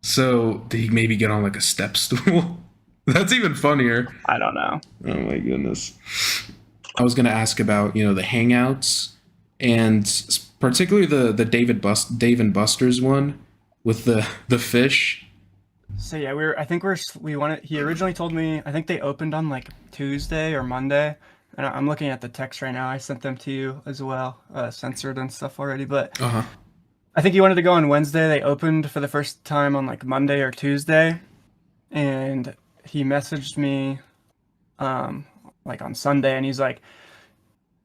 So did he maybe get on like a step stool? That's even funnier. I don't know. Oh my goodness. I was gonna ask about the hangouts and particularly the Dave and Buster's one with the fish. So yeah, I think we wanted. He originally told me. I think they opened on like Tuesday or Monday, and I'm looking at the text right now. I sent them to you as well, censored and stuff already. But Uh huh. I think he wanted to go on Wednesday. They opened for the first time on like Monday or Tuesday, and he messaged me, like on Sunday, and he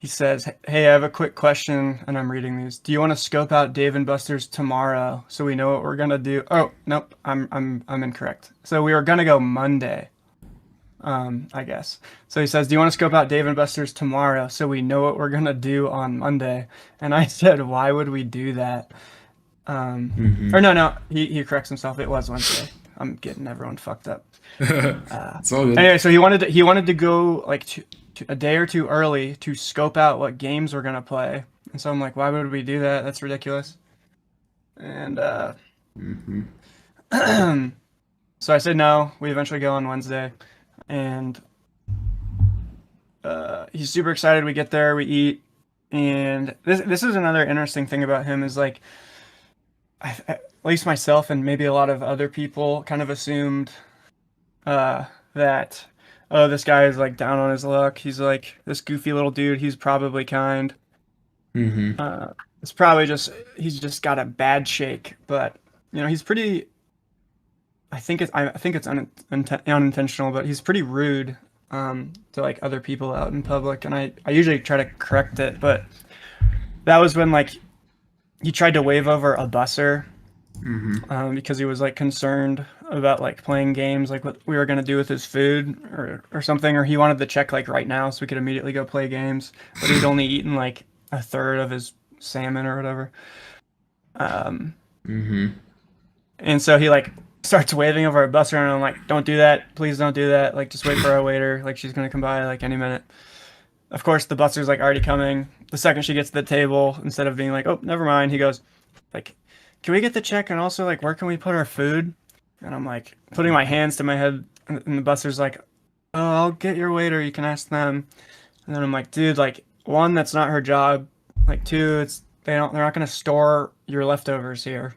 says, "Hey, I have a quick question," and I'm reading these. Do you want to scope out Dave and Buster's tomorrow so we know what we're gonna do? Oh, nope, I'm incorrect. So we were gonna go Monday, I guess. So he says, "Do you want to scope out Dave and Buster's tomorrow so we know what we're gonna do on Monday?" And I said, "Why would we do that?" Or no, he corrects himself. It was Wednesday. I'm getting everyone fucked up. It's all good. Anyway, so he wanted to go like a day or two early to scope out what games we're gonna play, and so I'm like, why would we do that? That's ridiculous. And so I said no. We eventually go on Wednesday, and he's super excited. We get there, we eat, and this is another interesting thing about him is like, at least myself and maybe a lot of other people kind of assumed that, oh, this guy is like down on his luck. He's like this goofy little dude. He's probably kind. Mm-hmm. It's probably just he's just got a bad shake. But he's pretty. I think it's unintentional, but he's pretty rude to like other people out in public, and I usually try to correct it. But that was when like he tried to wave over a busser. Because he was like concerned about like playing games, like what we were gonna do with his food or something, or he wanted to check like right now so we could immediately go play games. But he'd only eaten like a third of his salmon or whatever. And so he like starts waving over a busser, and I'm like, "Don't do that, please don't do that. Like just wait for our waiter. Like she's gonna come by like any minute." Of course, the busser's like already coming. The second she gets to the table, instead of being like, "Oh, never mind," he goes, like, "Can we get the check? And also, like, where can we put our food?" And I'm like, putting my hands to my head, and the busser's like, "Oh, I'll get your waiter. You can ask them." And then I'm like, "Dude, like, one, that's not her job. Like, two, they're not gonna store your leftovers here.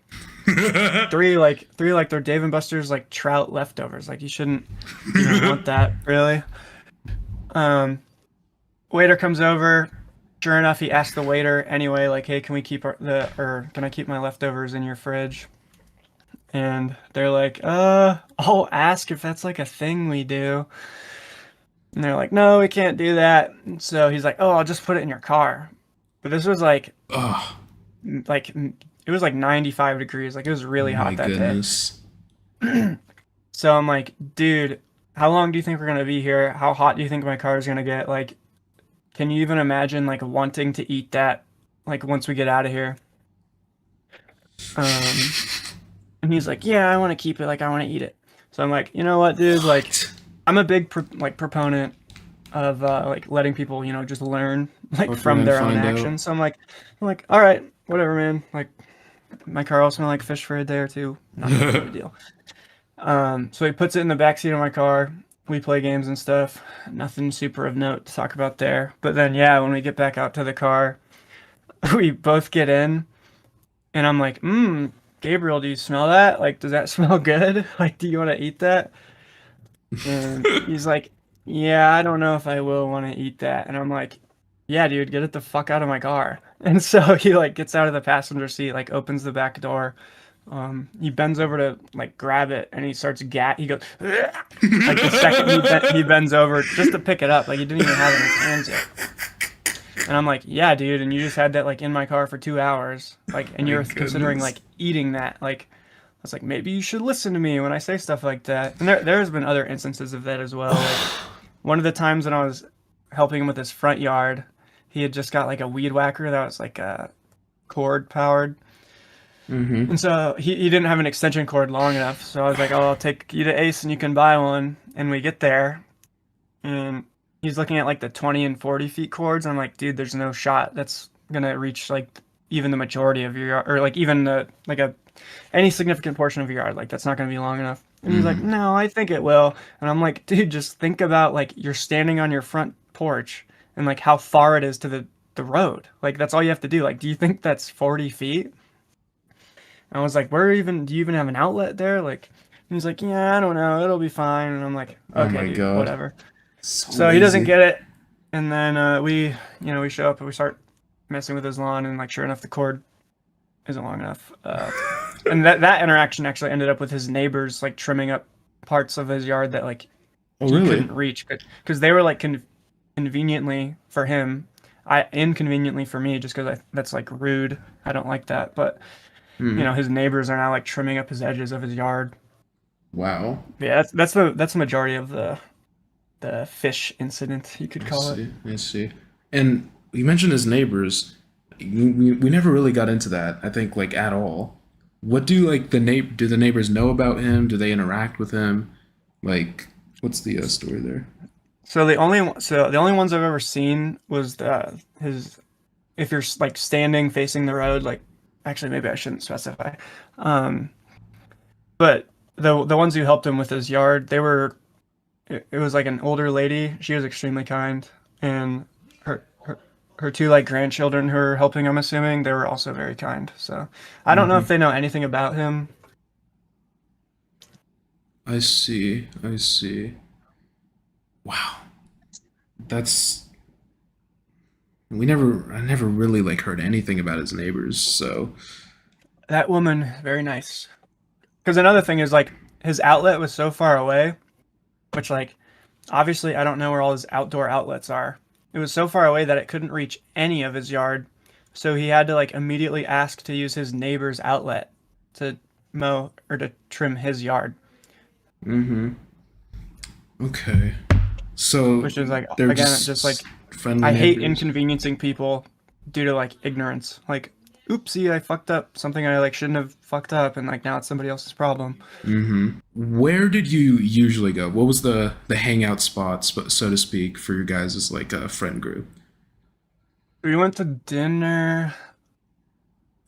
Three, they're Dave and Buster's like trout leftovers. Like, you shouldn't, want that, really." Waiter comes over. Sure enough, he asked the waiter anyway, like, "Hey, can we keep can I keep my leftovers in your fridge?" And they're like, I'll ask if that's like a thing we do." And they're like, "No, we can't do that." And so he's like, "Oh, I'll just put it in your car." But this was like it was like 95 degrees. Like it was really hot that Goodness. day. So I'm like, "Dude, how long do you think we're gonna be here? How hot do you think my car is gonna get? Like, can you even imagine like wanting to eat that like once we get out of here?" And he's like, "Yeah, I want to keep it. Like, I want to eat it." So I'm like, "You know what, dude? Like, I'm a big proponent of like letting people, just learn like Fuck from around, their own find out. actions." So I'm like, all right, whatever, man. Like, My car will smell like fish for a day or two. Not that big of a deal. So he puts it in the backseat of my car. We play games and stuff. Nothing super of note to talk about there. But then, yeah, when we get back out to the car, we both get in, and I'm like, Gabriel, do you smell that? Like, does that smell good? Like, do you want to eat that? And he's like, yeah, I don't know if I will want to eat that. And I'm like, yeah, dude, get it the fuck out of my car. And so he like gets out of the passenger seat, like opens the back door. He bends over to like grab it, and he starts he goes like the second he bends over just to pick it up, like he didn't even have it in his hands yet. And I'm like, yeah, dude, and you just had that like in my car for 2 hours, like, and My you're considering goodness. like eating that. Like, I was like, maybe you should listen to me when I say stuff like that. And there's been other instances of that as well. Like one of the times when I was helping him with his front yard, he had just got like a weed whacker that was like cord powered. Mm-hmm. And so he didn't have an extension cord long enough. So I was like, oh, I'll take you to Ace and you can buy one. And we get there, and he's looking at like the 20 and 40 feet cords. And I'm like, dude, there's no shot that's gonna reach like even the majority of your yard, or like even the like a any significant portion of your yard. Like that's not gonna be long enough. And he's like, Mm-hmm. no, I think it will. And I'm like, dude, just think about like you're standing on your front porch and like how far it is to the road. Like that's all you have to do. Like, do you think that's 40 feet? And I was like, do you even have an outlet there? Like, and he's like, yeah, I don't know. It'll be fine. And I'm like, Oh okay, my dude, god. whatever. So So he doesn't lazy. get it. And then we show up and we start messing with his lawn. And like, sure enough, the cord isn't long enough. And that interaction actually ended up with his neighbors like trimming up parts of his yard that like Oh he really? couldn't reach because they were like conveniently for him, I inconveniently for me, just because that's like rude. I don't like that. But Mm-hmm. his neighbors are now like trimming up his edges of his yard. Wow. Yeah, that's the majority of the fish incident, you could I call it. see. I see. And you mentioned his neighbors. We never really got into that. I think like at all. What do like do the neighbors know about him? Do they interact with him? Like, what's the story there? So the only ones I've ever seen was his if you're like standing facing the road, like actually maybe I shouldn't specify. Um, but the ones who helped him with his yard, it was like an older lady. She was extremely kind, and her two like grandchildren who are helping, I'm assuming, they were also very kind. So I don't know Mm-hmm. if they know anything about him. I see. I see. Wow. That's I never really like heard anything about his neighbors. So That woman, very nice. Because another thing is like his outlet was so far away, which like obviously I don't know where all his outdoor outlets are. It was so far away that it couldn't reach any of his yard, so he had to like immediately ask to use his neighbor's outlet to mow or to trim his yard, mm-hmm. Okay. So which is like they're again just just like friendly I hate neighbors. inconveniencing people due to like ignorance. Like, oopsie, I fucked up something I like shouldn't have fucked up, and like now it's somebody else's problem. Mm-hmm. Where did you usually go? What was the hangout spots, so to speak, for your guys' like a friend group? We went to dinner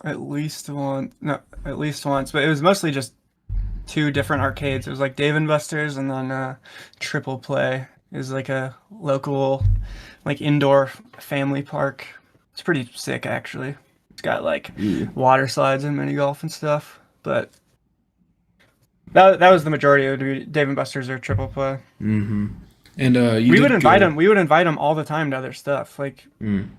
at least once, but it was mostly just two different arcades. It was like Dave and Buster's, and then Triple Play is like a local like indoor family park. It's pretty sick actually. It's got like Ooh. water slides and mini golf and stuff. But that was the majority. It would be Dave and Buster's or Triple Play. Mm-hmm. And you did go. We would invite him all the time to other stuff. Like Mm.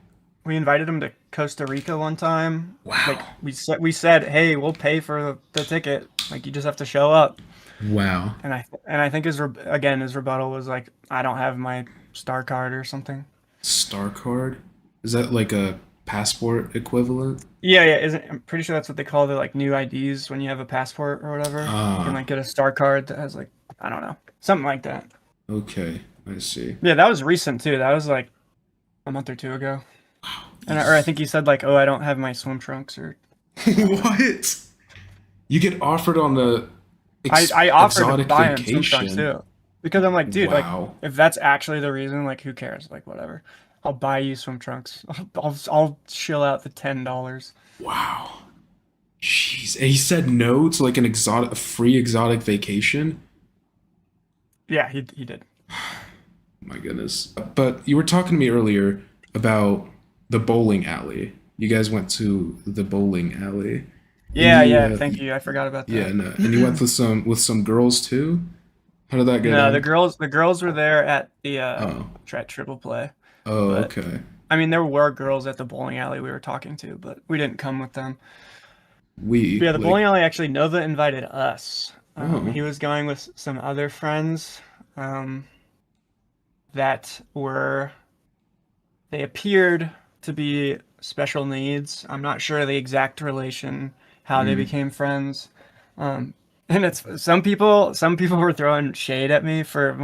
we invited him to Costa Rica one time. Like Wow. we said, hey, we'll pay for the ticket. Like you just have to show up. Wow. And I think his rebuttal was like, I don't have my star card or something. Star card? Is that like a passport equivalent? Yeah, yeah. Isn't I'm pretty sure that's what they call the like new IDs when you have a passport or whatever. You can Ah, like get a star card that has like I don't know something like that. okay. I see. Yeah, that was recent too. That was like a month or two ago. Or I Yes. think he said like, oh, I don't have my swim trunks or I don't know. What? You get offered on the I offered to exotic buy him swim trunks vacation. too, because I'm like, dude, like Wow. if that's actually the reason, like who cares? Like whatever. I'll buy you swim trunks. I'll chill out the $10. Wow. Jeez, and he said no to like an exotic, a free exotic vacation. Yeah, he did. My goodness. But you were talking to me earlier about the bowling alley. You guys went to the bowling alley, and Yeah, yeah. Thank you. I forgot about yeah, that. no, and you went with some girls too. How did that go No, down? the girls were there at the Oh, triple play, oh, but okay. I mean there were girls at the bowling alley we were talking to, but we didn't come with them. But We yeah, the like, bowling alley actually Nova invited us. oh, He was going with some other friends um, that were they appeared to be special needs. I'm not sure the exact relation, how they mm. became friends. Um, and it's some people were throwing shade at me for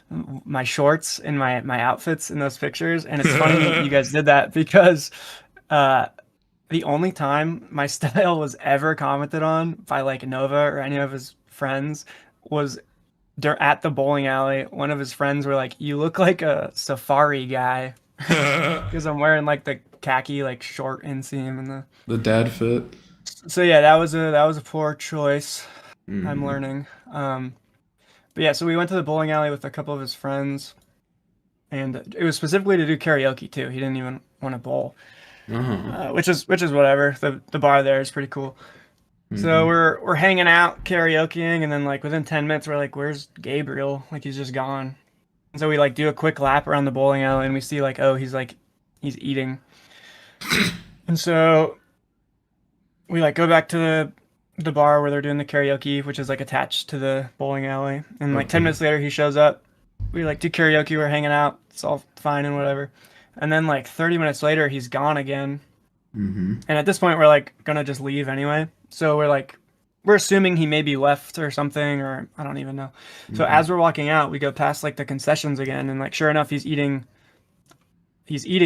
my shorts and my outfits in those pictures. And it's funny you guys did that because uh, the only time my style was ever commented on by like Nova or any of his friends was at the bowling alley. One of his friends were like, "You look like a safari guy," because I'm wearing like the khaki like short inseam and the. The dad fit. So yeah, that was a poor choice. I'm Mm. learning. But yeah, so we went to the bowling alley with a couple of his friends, and it was specifically to do karaoke too. He didn't even want to bowl, Uh-huh. which is whatever. The bar there is pretty cool. So Mm-hmm. we're hanging out karaokeing, and then like within 10 minutes, we're like, "Where's Gabriel? Like he's just gone." And so we like do a quick lap around the bowling alley, and we see like, oh, he's eating. And so we like go back to the bar where they're doing the karaoke, which is like attached to the bowling alley. And like 10 minutes Okay. later, he shows up. We like do karaoke. We're hanging out. It's all fine and whatever. And then like 30 minutes later, he's gone again. Mm-hmm. And at this point, we're like gonna just leave anyway. So we're assuming he maybe left or something, or I don't even know. So Mm-hmm. as we're walking out, we go past like the concessions again, and like sure enough, he's eating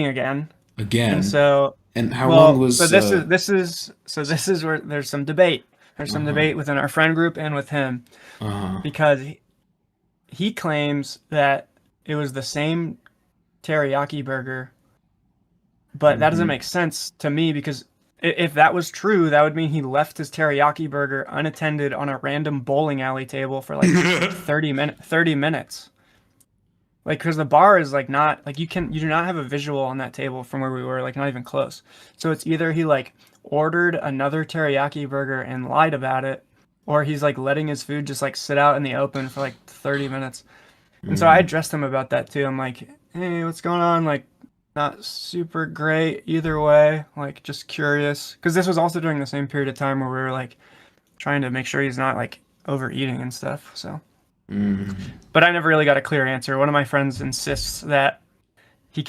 again. And Again. so, And how long well, so was this is where there's some debate. There's some uh-huh. debate within our friend group and with him Uh-huh. because he claims that it was the same teriyaki burger, but that doesn't Mm-hmm. make sense to me because if that was true, that would mean he left his teriyaki burger unattended on a random bowling alley table for like 30 minutes. Like, because the bar is like not like you do not have a visual on that table from where we were, like not even close. So it's either he like ordered another teriyaki burger and lied about it, or he's like letting his food just like sit out in the open for like 30 minutes. And so I Mm. addressed him about that too. I'm like, hey, what's going on? Like, not super great either way. Like, just curious. Because this was also during the same period of time where we were like trying to make sure he's not like overeating and stuff. So, Mm. but I never really got a clear answer. One of my friends insists that he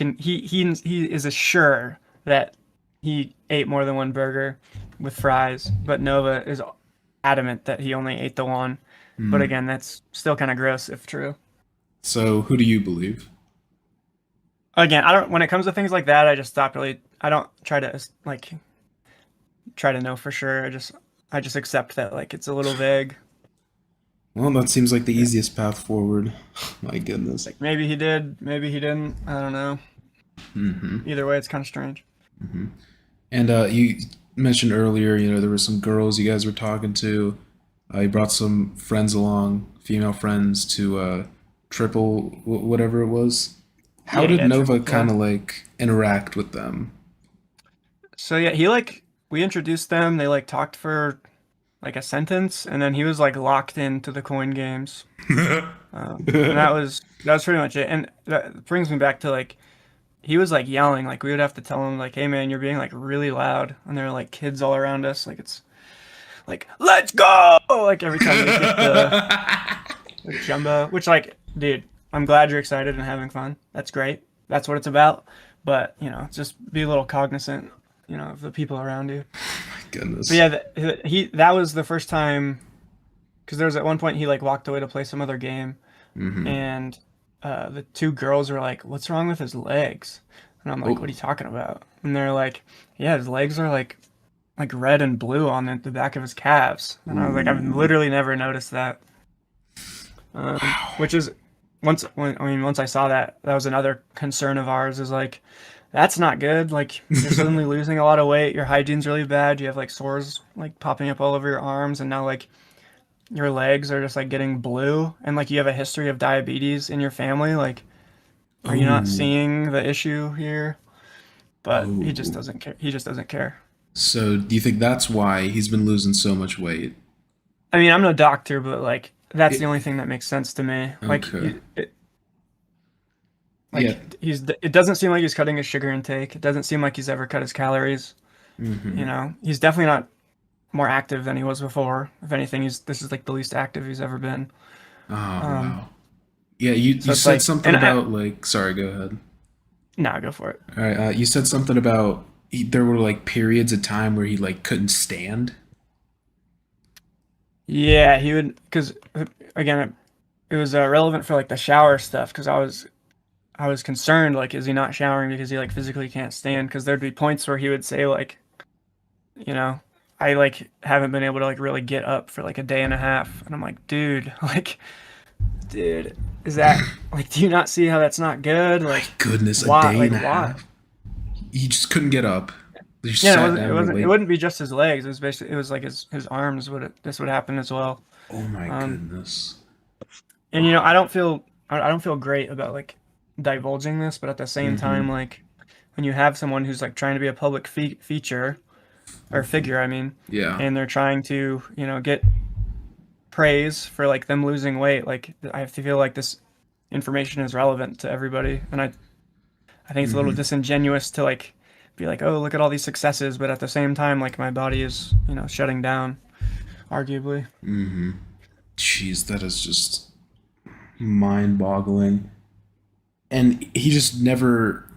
is assured that he ate more than one burger with fries, but Nova is adamant that he only ate the one. But Mm. again, that's still kind of gross if true. So who do you believe? Again, I don't. When it comes to things like that, I just stop really. I don't try to like try to know for sure. I just accept that like it's a little vague. Well, that seems like the Yeah. easiest path forward. My goodness. Like maybe he did, maybe he didn't. I don't know. Mm-hmm. Either way, it's kind of strange. Mm-hmm. And you mentioned earlier, you know, there were some girls you guys were talking to. You brought some friends along, female friends, to triple whatever it was. How Yeah, did yeah, Nova triple kind play. of like interact with them? So yeah, he like we introduced them. They like talked for like a sentence, and then he was like locked into the coin games. And that was pretty much it. And that brings me back to like he was like yelling. Like we would have to tell him like, "Hey man, you're being like really loud," and there were like kids all around us. Like it's like let's go like every time we hit the jumbo, which like dude, I'm glad you're excited and having fun. That's great. That's what it's about. But you know, just be a little cognizant, you know, of the people around you. But Goodness. yeah, he that was the first time because there was at one point he like walked away to play some other game, Mm-hmm. and the two girls were like, "What's wrong with his legs?" And I'm like, "What are Oh. you talking about?" And they're like, "Yeah, his legs are like red and blue on the back of his calves." And I was like, "I've Ooh. literally never noticed that." Wow. Which is once I saw that, that was another concern of ours is like, that's not good. Like you're suddenly losing a lot of weight. Your hygiene's really bad. You have like sores like popping up all over your arms, and now like your legs are just like getting blue, and like you have a history of diabetes in your family. Like, are you not Oh, seeing the issue here? But he just oh. doesn't care. He just doesn't care. So do you think that's why he's been losing so much weight? I mean, I'm no doctor, but like that's the only It, thing that makes sense to me. Like, okay. Yeah. it doesn't seem like he's cutting his sugar intake. It doesn't seem like he's ever cut his calories. You Mm-hmm. know, he's definitely not more active than he was before. If anything, he's this is like the least active he's ever been. Oh, Um, wow. Yeah, you so it's said like, something and I, about like. Sorry, go ahead. nah, go for it. All right. You said something about there were like periods of time where he like couldn't stand. Yeah, he would, because again, it was relevant for like the shower stuff. Because I was concerned, like, is he not showering because he like physically can't stand? Because there'd be points where he would say like, you know, I like haven't been able to like really get up for like a day and a half, and I'm like, dude, like, dude, is that like, do you not see how that's not good? My Like, goodness, a why? day Like, and a why? half. He just couldn't get up. He just Yeah, sat down and it wait. wouldn't be just his legs. It was basically it was like his arms would this would happen as well. Oh my Um, goodness. and I don't feel great about like divulging this, but at the same Mm-hmm. time, like when you have someone who's like trying to be a public feature or figure, I mean, Yeah. and they're trying to, get praise for like them losing weight, like I have to feel like this information is relevant to everybody, and I think it's a little Mm-hmm. disingenuous to like be like, oh, look at all these successes, but at the same time, like my body is, shutting down, arguably. Mm-hmm. Jeez, that is just mind-boggling. And he just never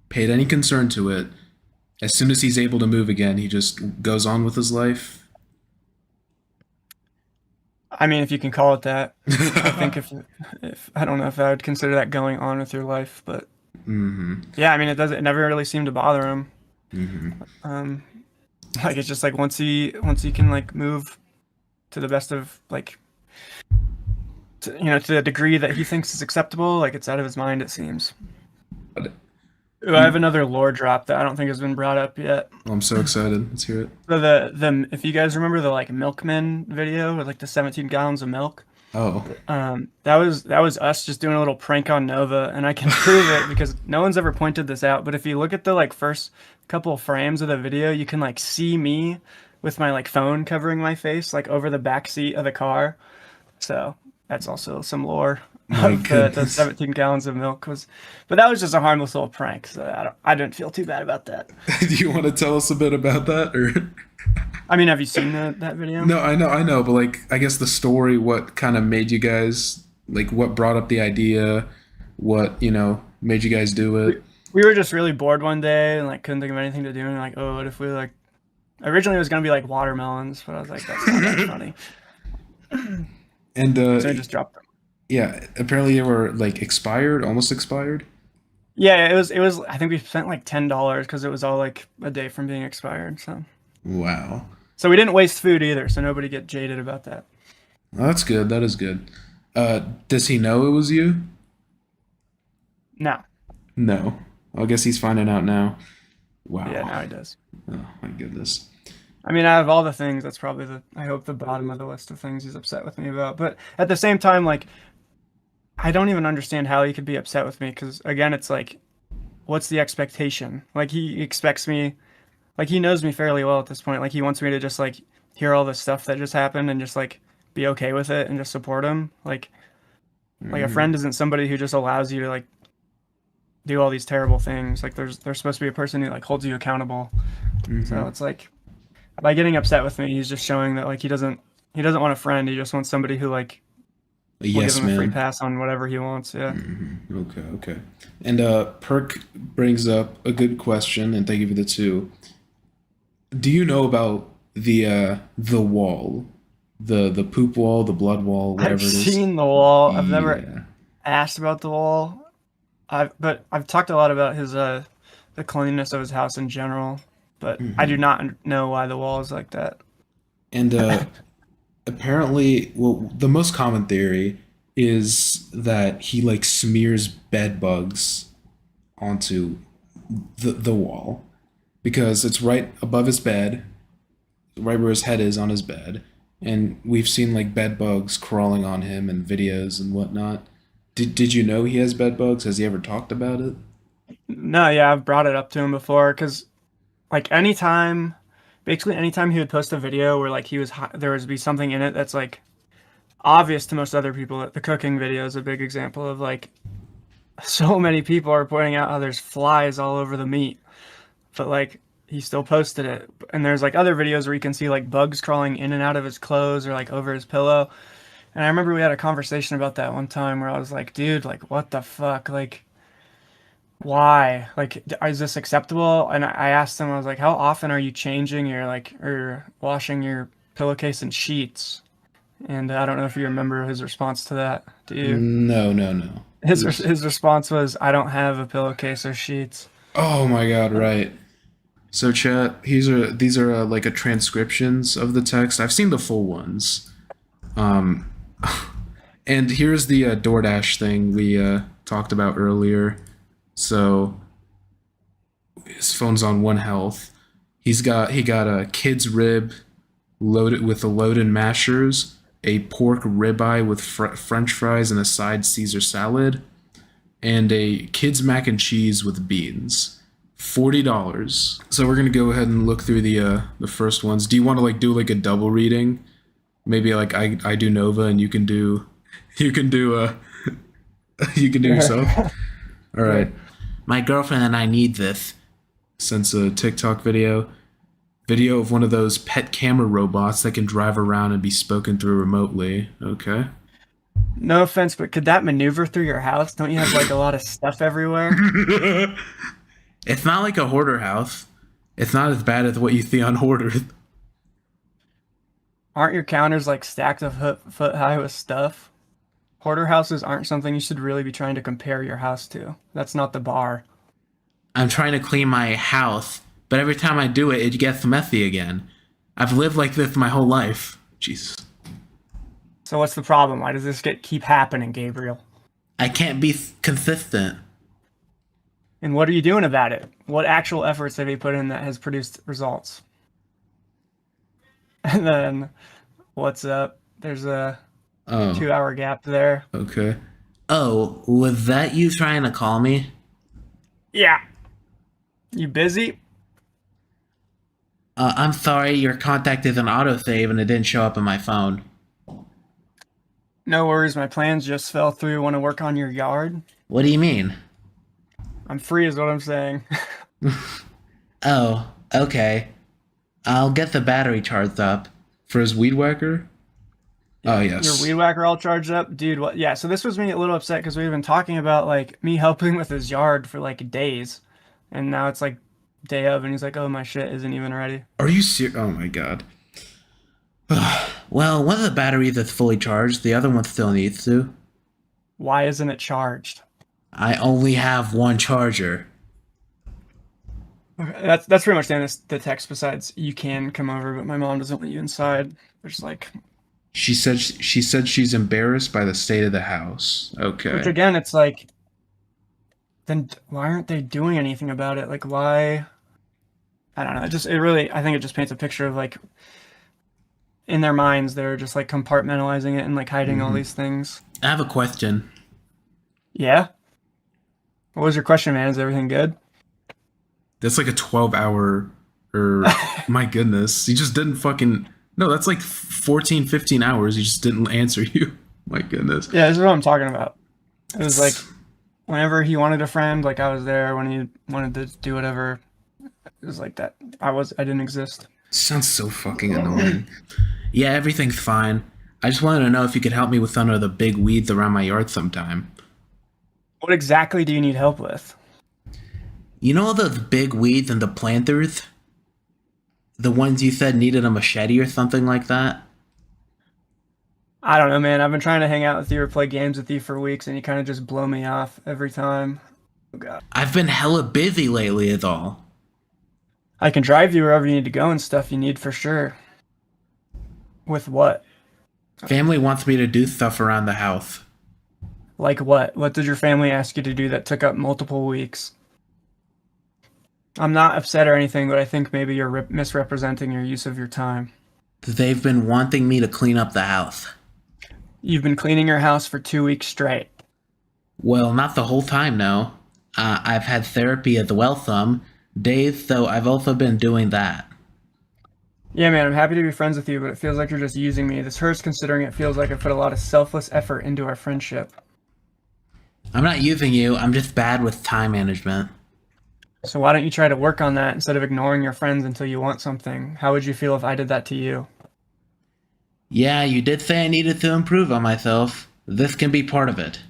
paid any concern to it. As soon as he's able to move again, he just goes on with his life. I mean, if you can call it that. I think if I don't know if I would consider that going on with your life, but Mm-hmm. yeah, I mean, it never really seemed to bother him. Mm-hmm. Um, like it's just like once he can like move to the best of like to the degree that he thinks is acceptable, like it's out of his mind, it seems. Ooh, I have You, another lore drop that I don't think has been brought up yet. oh, I'm so excited. Let's hear it. So the if you guys remember the like milkman video with like the 17 gallons of milk, Oh. that was us just doing a little prank on Nova, and I can prove it because no one's ever pointed this out. But if you look at the like first couple of frames of the video, you can like see me with my like phone covering my face like over the back seat of the car. So that's also some lore My of the goodness. 17 gallons of milk was, but that was just a harmless little prank. So I didn't feel too bad about that. Do you want to tell us a bit about that or I mean, have you seen that video? No, I know, but like I guess the story, what kind of made you guys like what brought up the idea, what, made you guys do We, it? we were just really bored one day and like couldn't think of anything to do, and like, oh, what if we like originally it was gonna be like watermelons, but I was like, that's not that funny. And So I just dropped them. yeah, apparently they were like expired, almost expired. Yeah, it was. I think we spent like $10 because it was all like a day from being expired. Wow. So we didn't waste food either. So nobody get jaded about that. Well, that's good. That is good. Does he know it was you? No. No. I guess he's finding out now. Yeah, Wow. now he does. Oh my goodness. I mean, out of all the things, that's probably I hope the bottom of the list of things he's upset with me about. But at the same time, like I don't even understand how he could be upset with me because again, it's like, what's the expectation? Like he expects me, like he knows me fairly well at this point. Like he wants me to just like hear all the stuff that just happened and just like be okay with it and just support him. Like a Mm-hmm. friend isn't somebody who just allows you to like do all these terrible things. Like there's supposed to be a person who like holds you accountable. So Mm-hmm. it's like by getting upset with me, he's just showing that like he doesn't want a friend. He just wants somebody who like A will give yes him a free man. pass on whatever he wants. Yeah. Okay, okay. And Perk brings up a good question, and thank you for the two. Do you know about the wall, the poop wall, the blood wall, I've whatever it is? seen the wall. I've never Yeah. asked about the wall. I've talked a lot about his the cleanliness of his house in general, but I do not know why the wall is like that. And apparently, well, the most common theory is that he like smears bed bugs onto the wall because it's right above his bed, right where his head is on his bed, and we've seen like bed bugs crawling on him in videos and whatnot. Did you know he has bed bugs? Has he ever talked about it? No, yeah, I've brought it up to him before because like anytime, basically anytime he would post a video where like there would be something in it that's like obvious to most other people. The cooking video is a big example of like so many people are pointing out how there's flies all over the meat, but like he still posted it. And there's like other videos where you can see like bugs crawling in and out of his clothes or like over his pillow. And I remember we had a conversation about that one time where I was like, dude, like what the fuck? Like why? Like is this acceptable? And I asked him, I was like, how often are you changing your like or washing your pillowcase and sheets? And I don't know if you remember his response to that. Do you? No, no, no. Please. His response was, "I don't have a pillowcase or sheets." Oh my god, right. So chat, these are like a transcriptions of the text. I've seen the full ones. Um, and here's the DoorDash thing we talked about earlier. So his phone's on One Health. He got a kid's rib loaded with a load and mashers, a pork ribeye with French fries and a side Caesar salad, and a kid's mac and cheese with beans. $40. So we're gonna go ahead and look through the first ones. Do you want to like do like a double reading? Maybe like I do Nova and you can do you can do yourself. All right. My girlfriend and I need this. Since a TikTok video of one of those pet camera robots that can drive around and be spoken through remotely. Okay. No offense, but could that maneuver through your house? Don't you have like a lot of stuff everywhere? It's not like a hoarder house. It's not as bad as what you see on hoarders. Aren't your counters like stacked of foot high with stuff? Hoarder houses aren't something you should really be trying to compare your house to. That's not the bar. I'm trying to clean my house, but every time I do it, it gets messy again. I've lived like this my whole life. Jesus. So what's the problem? Why does this keep happening, Gabriel? I can't be consistent. And what are you doing about it? What actual efforts have you put in that has produced results? And then, what's up? There's a Oh, 2 hour gap there. okay. Oh, was that you trying to call me? Yeah. You busy? I'm sorry, your contact is an autosave and it didn't show up in my phone. No worries, my plans just fell through. Want to work on your yard? What do you mean? I'm free, is what I'm saying. Oh, okay. I'll get the battery charged up. For his weed whacker? Oh, Your yes. weed whacker all charged up? Dude, what? Yeah, so this was me a little upset because we've been talking about like me helping with his yard for like days. And now it's like day of, and he's like, oh, my shit isn't even ready. Are you serious? Oh my god. Well, one of the batteries is fully charged, the other one still needs to. Why isn't it charged? I only have one charger. Okay, that's pretty much the end of the text. Besides, you can come over, but my mom doesn't want you inside. There's like, She said she's embarrassed by the state of the house. which Okay. again, it's like, then why aren't they doing anything about it? Like, why? I don't know. It really, I think it just paints a picture of like, in their minds, they're just like compartmentalizing it and like hiding all these things. I have a question. Yeah. What was your question, man? Is everything good? That's like a 12-hour or my goodness. He just didn't fucking no, that's like 14, 15 hours. He just didn't answer you. My goodness. Yeah, this is what I'm talking about. It was like whenever he wanted a friend, like I was there. When he wanted to do whatever, it was like that. I didn't exist. Sounds so fucking annoying. Yeah, everything's fine. I just wanted to know if you could help me with some of the big weeds around my yard sometime. What exactly do you need help with? You know those big weeds and the planters? The ones you said needed a machete or something like that? I don't know, man. I've been trying to hang out with you or play games with you for weeks, and you kind of just blow me off every time. Oh god. I've been hella busy lately is all. I can drive you wherever you need to go and stuff you need for sure. With what? Family wants me to do stuff around the house. Like what? What did your family ask you to do that took up multiple weeks? I'm not upset or anything, but I think maybe you're misrepresenting your use of your time. They've been wanting me to clean up the house. You've been cleaning your house for 2 weeks straight. Well, not the whole time, no. I've had therapy as well some days, so I've also been doing that. Yeah, man, I'm happy to be friends with you, but it feels like you're just using me. This hurts considering it feels like I put a lot of selfless effort into our friendship. I'm not using you, I'm just bad with time management. So why don't you try to work on that instead of ignoring your friends until you want something? How would you feel if I did that to you? Yeah, you did say I needed to improve on myself. This can be part of it.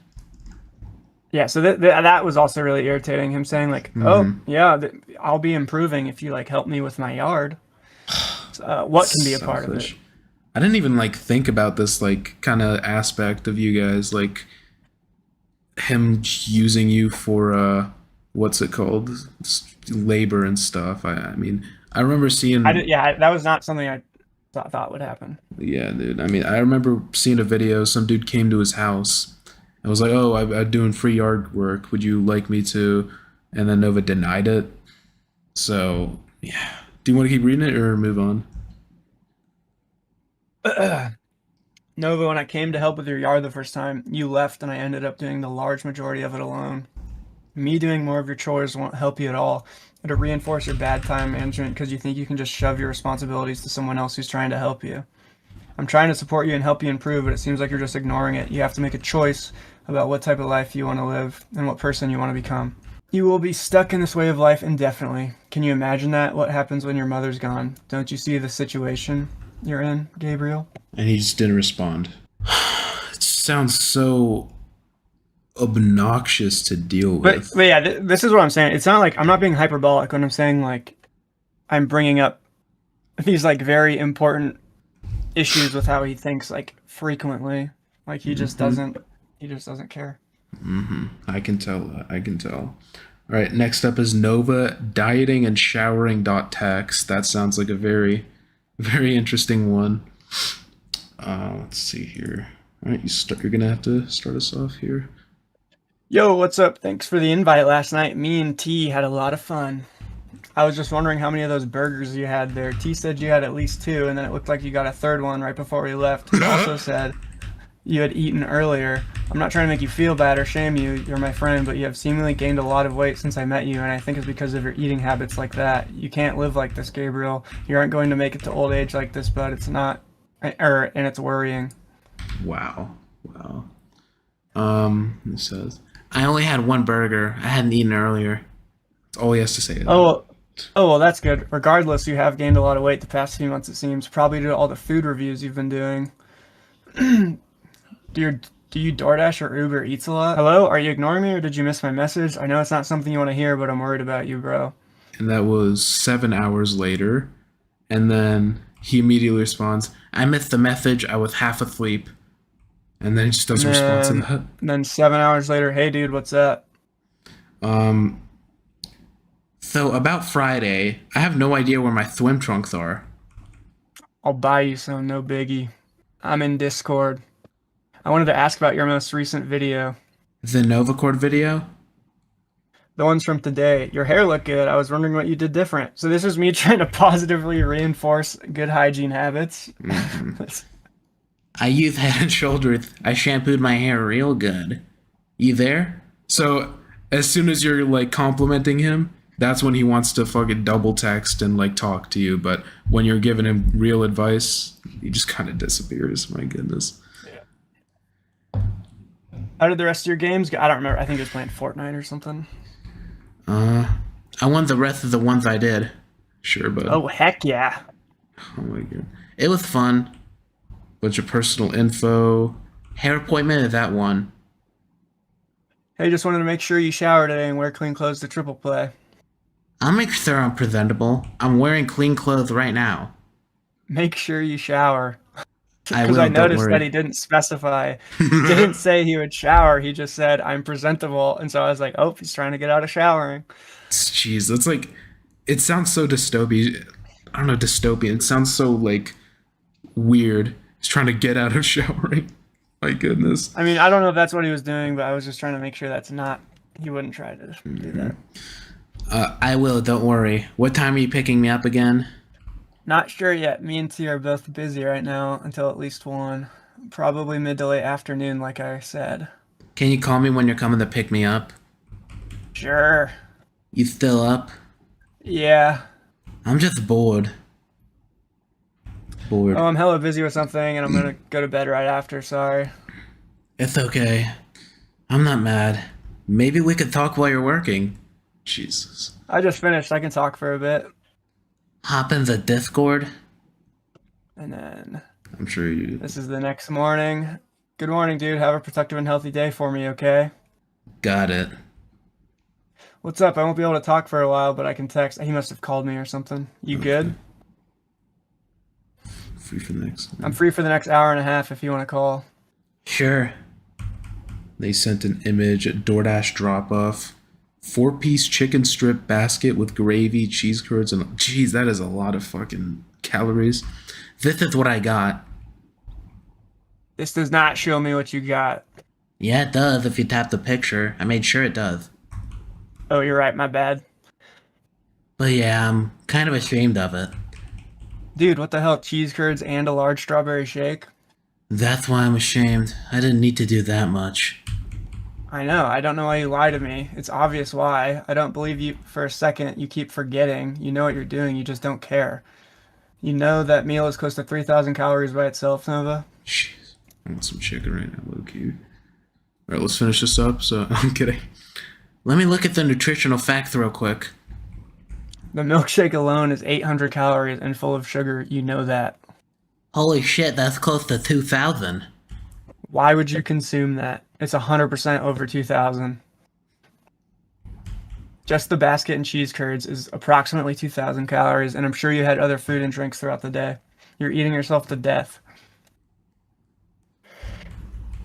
Yeah, so that was also really irritating. Him saying like, "Oh, yeah, I'll be improving if you like help me with my yard." What can be a part of it? Selfish. I didn't even like think about this like kind of aspect of you guys, like him using you for what's it called, labor and stuff. I mean, I remember seeing. That was not something I thought would happen. Yeah, dude. I mean, I remember seeing a video. Some dude came to his house and was like, "Oh, I'm doing free yard work. Would you like me to?" And then Nova denied it. So yeah. Do you want to keep reading it or move on? Nova, when I came to help with your yard the first time, you left and I ended up doing the large majority of it alone. Me doing more of your chores won't help you at all. It'll reinforce your bad time management because you think you can just shove your responsibilities to someone else who's trying to help you. I'm trying to support you and help you improve, but it seems like you're just ignoring it. You have to make a choice about what type of life you want to live and what person you want to become. You will be stuck in this way of life indefinitely. Can you imagine that? What happens when your mother's gone? Don't you see the situation you're in, Gabriel? And he just didn't respond. It sounds so obnoxious to deal with. But yeah, this is what I'm saying. It's not like I'm not being hyperbolic when I'm saying like I'm bringing up these like very important issues with how he thinks like frequently. Like he just doesn't care. I can tell. I can tell. All right, next up is Nova dieting and showering text. That sounds like a very, very interesting one. Let's see here. All right, you're gonna have to start us off here. Yo, what's up? Thanks for the invite last night. Me and T had a lot of fun. I was just wondering how many of those burgers you had there. T said you had at least two, and then it looked like you got a third one right before we left. He also said you had eaten earlier. I'm not trying to make you feel bad or shame you. You're my friend, but you have seemingly gained a lot of weight since I met you, and I think it's because of your eating habits like that. You can't live like this, Gabriel. You aren't going to make it to old age like this, but it's not, and it's worrying. Wow. Wow. It says I only had one burger. I hadn't eaten earlier. that's all he has to say. Well, that's good. Regardless, you have gained a lot of weight the past few months, it seems. Probably due to all the food reviews you've been doing. Do you DoorDash or Uber Eats a lot? Hello? Are you ignoring me or did you miss my message? I know it's not something you want to hear, but I'm worried about you, bro. And that was 7 hours later. And then he immediately responds, "I missed the message. I was half asleep." And then he just doesn't respond to that. And then 7 hours later, hey dude, what's up? So about Friday, I have no idea where my swim trunks are. I'll buy you some, no biggie. I'm in Discord. I wanted to ask about your most recent video. The Novacord video? The ones from today. Your hair looked good. I was wondering what you did different. So this is me trying to positively reinforce good hygiene habits. I use Head and Shoulders. I shampooed my hair real good. You there? So as soon as you're like complimenting him, that's when he wants to fucking double text and like talk to you. But when you're giving him real advice, he just kind of disappears. My goodness. How did the rest of your games go? I don't remember. I think it was playing Fortnite or something. I won the rest of the ones I did. Sure, but Oh, heck yeah. oh my god. It was fun. Bunch of personal info. Hair appointment is that one. Hey, just wanted to make sure you shower today and wear clean clothes to triple play. I'll make sure I'm presentable. I'm wearing clean clothes right now. Make sure you shower. I Because will, I don't noticed worry. that he didn't specify. He didn't say he would shower. He just said, I'm presentable. And so I was like, oh, he's trying to get out of showering. Jeez, that's like, it sounds so dystopian. I don't know, dystopian. It sounds so like weird. He's trying to get out of showering. My goodness. I mean, I don't know if that's what he was doing, but I was just trying to make sure that's not, he wouldn't try to do that. I will, don't worry. What time are you picking me up again? Not sure yet. Me and T are both busy right now until at least 1. Probably mid to late afternoon, like I said. Can you call me when you're coming to pick me up? Sure. You still up? Yeah. I'm just bored. Bored. Oh, I'm hella busy with something and I'm gonna go to bed right after, sorry. It's okay. I'm not mad. Maybe we could talk while you're working. Jesus. I just finished. I can talk for a bit. Hop in the Discord. And then I'm sure you. this is the next morning. Good morning, dude. Have a productive and healthy day for me, okay? Got it. What's up? I won't be able to talk for a while, but I can text. He must have called me or something. You good? Free for the next. I'm free for the next hour and a half if you want to call. Sure. They sent an image at DoorDash drop off. 4-piece chicken strip basket with gravy, cheese curds, and jeez, that is a lot of fucking calories. This is what I got. This does not show me what you got. Yeah, it does if you tap the picture. I made sure it does. Oh, you're right. My bad. But yeah, I'm kind of ashamed of it. Dude, what the hell? Cheese curds and a large strawberry shake? That's why I'm ashamed. I didn't need to do that much. I know. I don't know why you lie to me. It's obvious why. I don't believe you for a second. You keep forgetting. You know what you're doing. You just don't care. You know that meal is close to 3,000 calories by itself, Nova? Jeez. I want some chicken right now, low key. Alright, let's finish this up. So, I'm kidding. Let me look at the nutritional facts real quick. The milkshake alone is 800 calories and full of sugar. You know that. Holy shit, that's close to 2,000. Why would you consume that? It's 100% over 2,000. Just the basket and cheese curds is approximately 2,000 calories, and I'm sure you had other food and drinks throughout the day. You're eating yourself to death.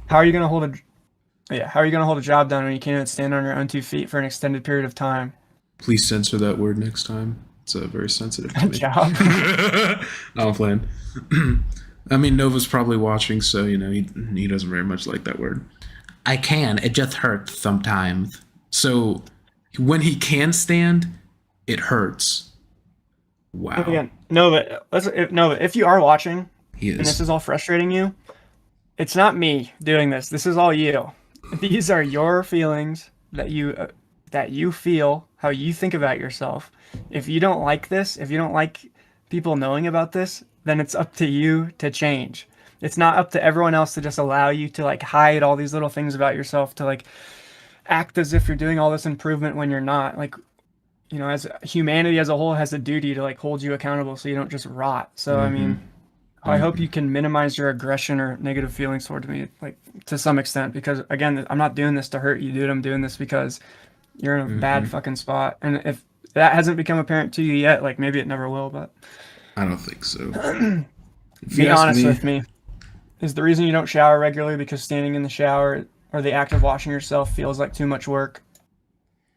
How are you gonna hold a job down when you can't even stand on your own 2 feet for an extended period of time? Please censor that word next time. It's very sensitive to A me. job? No, I'm playing. I mean, Nova's probably watching, so, you know, he doesn't very much like that word. I can, it just hurts sometimes. So, when he can stand, it hurts. Wow. Again, Nova, if you are watching, He and this is. is all frustrating you, it's not me doing this. This is all you. These are your feelings that you feel, how you think about yourself. If you don't like this, if you don't like people knowing about this, then it's up to you to change. It's not up to everyone else to just allow you to like hide all these little things about yourself, to like act as if you're doing all this improvement when you're not. Like, you know, as humanity as a whole has a duty to like hold you accountable so you don't just rot. So I mean, I hope you can minimize your aggression or negative feelings towards me, like to some extent, because again, I'm not doing this to hurt you, dude. I'm doing this because you're in a bad fucking spot. And if that hasn't become apparent to you yet, like maybe it never will, but I don't think so. If you be ask honest me, with me. Is the reason you don't shower regularly because standing in the shower or the act of washing yourself feels like too much work?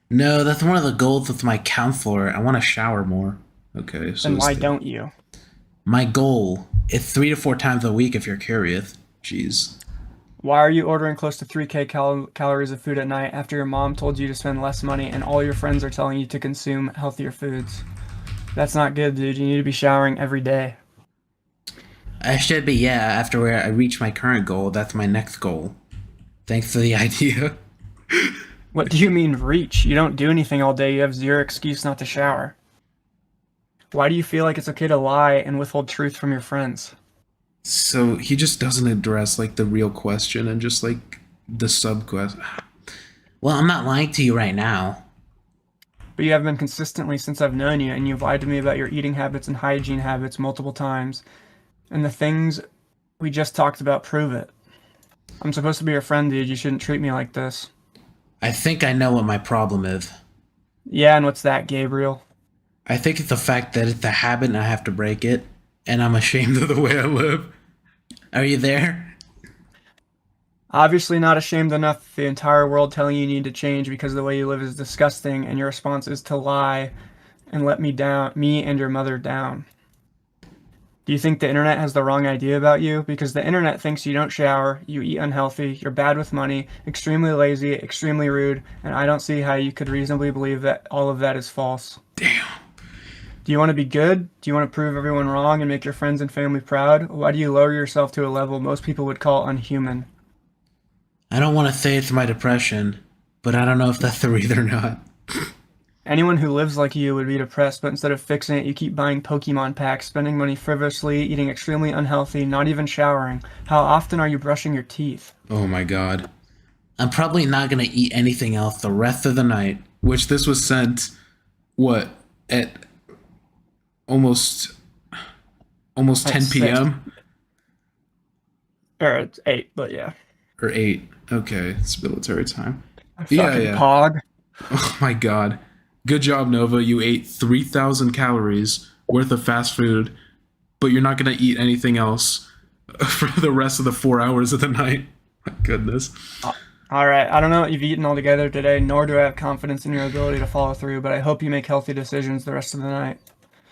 No, that's one of the goals with my counselor. I want to shower more. Okay, so Then it's why don't you? My goal is 3 to 4 times a week if you're curious. Jeez. Why are you ordering close to 3K calories of food at night after your mom told you to spend less money and all your friends are telling you to consume healthier foods? That's not good, dude. You need to be showering every day. I should be, yeah, after where I reach my current goal, that's my next goal. Thanks for the idea. What do you mean reach? You don't do anything all day. You have zero excuse not to shower. Why do you feel like it's okay to lie and withhold truth from your friends? So he just doesn't address like the real question and just like the sub question. Well, I'm not lying to you right now. But you have been consistently since I've known you, and you've lied to me about your eating habits and hygiene habits multiple times. And the things we just talked about prove it. I'm supposed to be your friend, dude. You shouldn't treat me like this. I think I know what my problem is. Yeah, and what's that, Gabriel? I think it's the fact that it's a habit and I have to break it, and I'm ashamed of the way I live. Are you there? Obviously not ashamed enough the entire world telling you need to change because the way you live is disgusting, and your response is to lie and let me and your mother down. Do you think the internet has the wrong idea about you? Because the internet thinks you don't shower, you eat unhealthy, you're bad with money, extremely lazy, extremely rude, and I don't see how you could reasonably believe that all of that is false. Damn. Do you want to be good? Do you want to prove everyone wrong and make your friends and family proud? Why do you lower yourself to a level most people would call unhuman? I don't want to say it's my depression, but I don't know if that's the reason or not. Anyone who lives like you would be depressed, but instead of fixing it, you keep buying Pokemon packs, spending money frivolously, eating extremely unhealthy, not even showering. How often are you brushing your teeth? Oh my god. I'm probably not going to eat anything else the rest of the night. Which this was sent, what, at almost At 10 6. p.m. Or it's 8, but yeah. or 8. Okay, it's military time. Fucking Yeah. pog. Oh my god. Good job, Nova. You ate 3,000 calories worth of fast food, but you're not going to eat anything else for the rest of the 4 hours of the night. My goodness. All right, I don't know what you've eaten altogether today, nor do I have confidence in your ability to follow through, but I hope you make healthy decisions the rest of the night.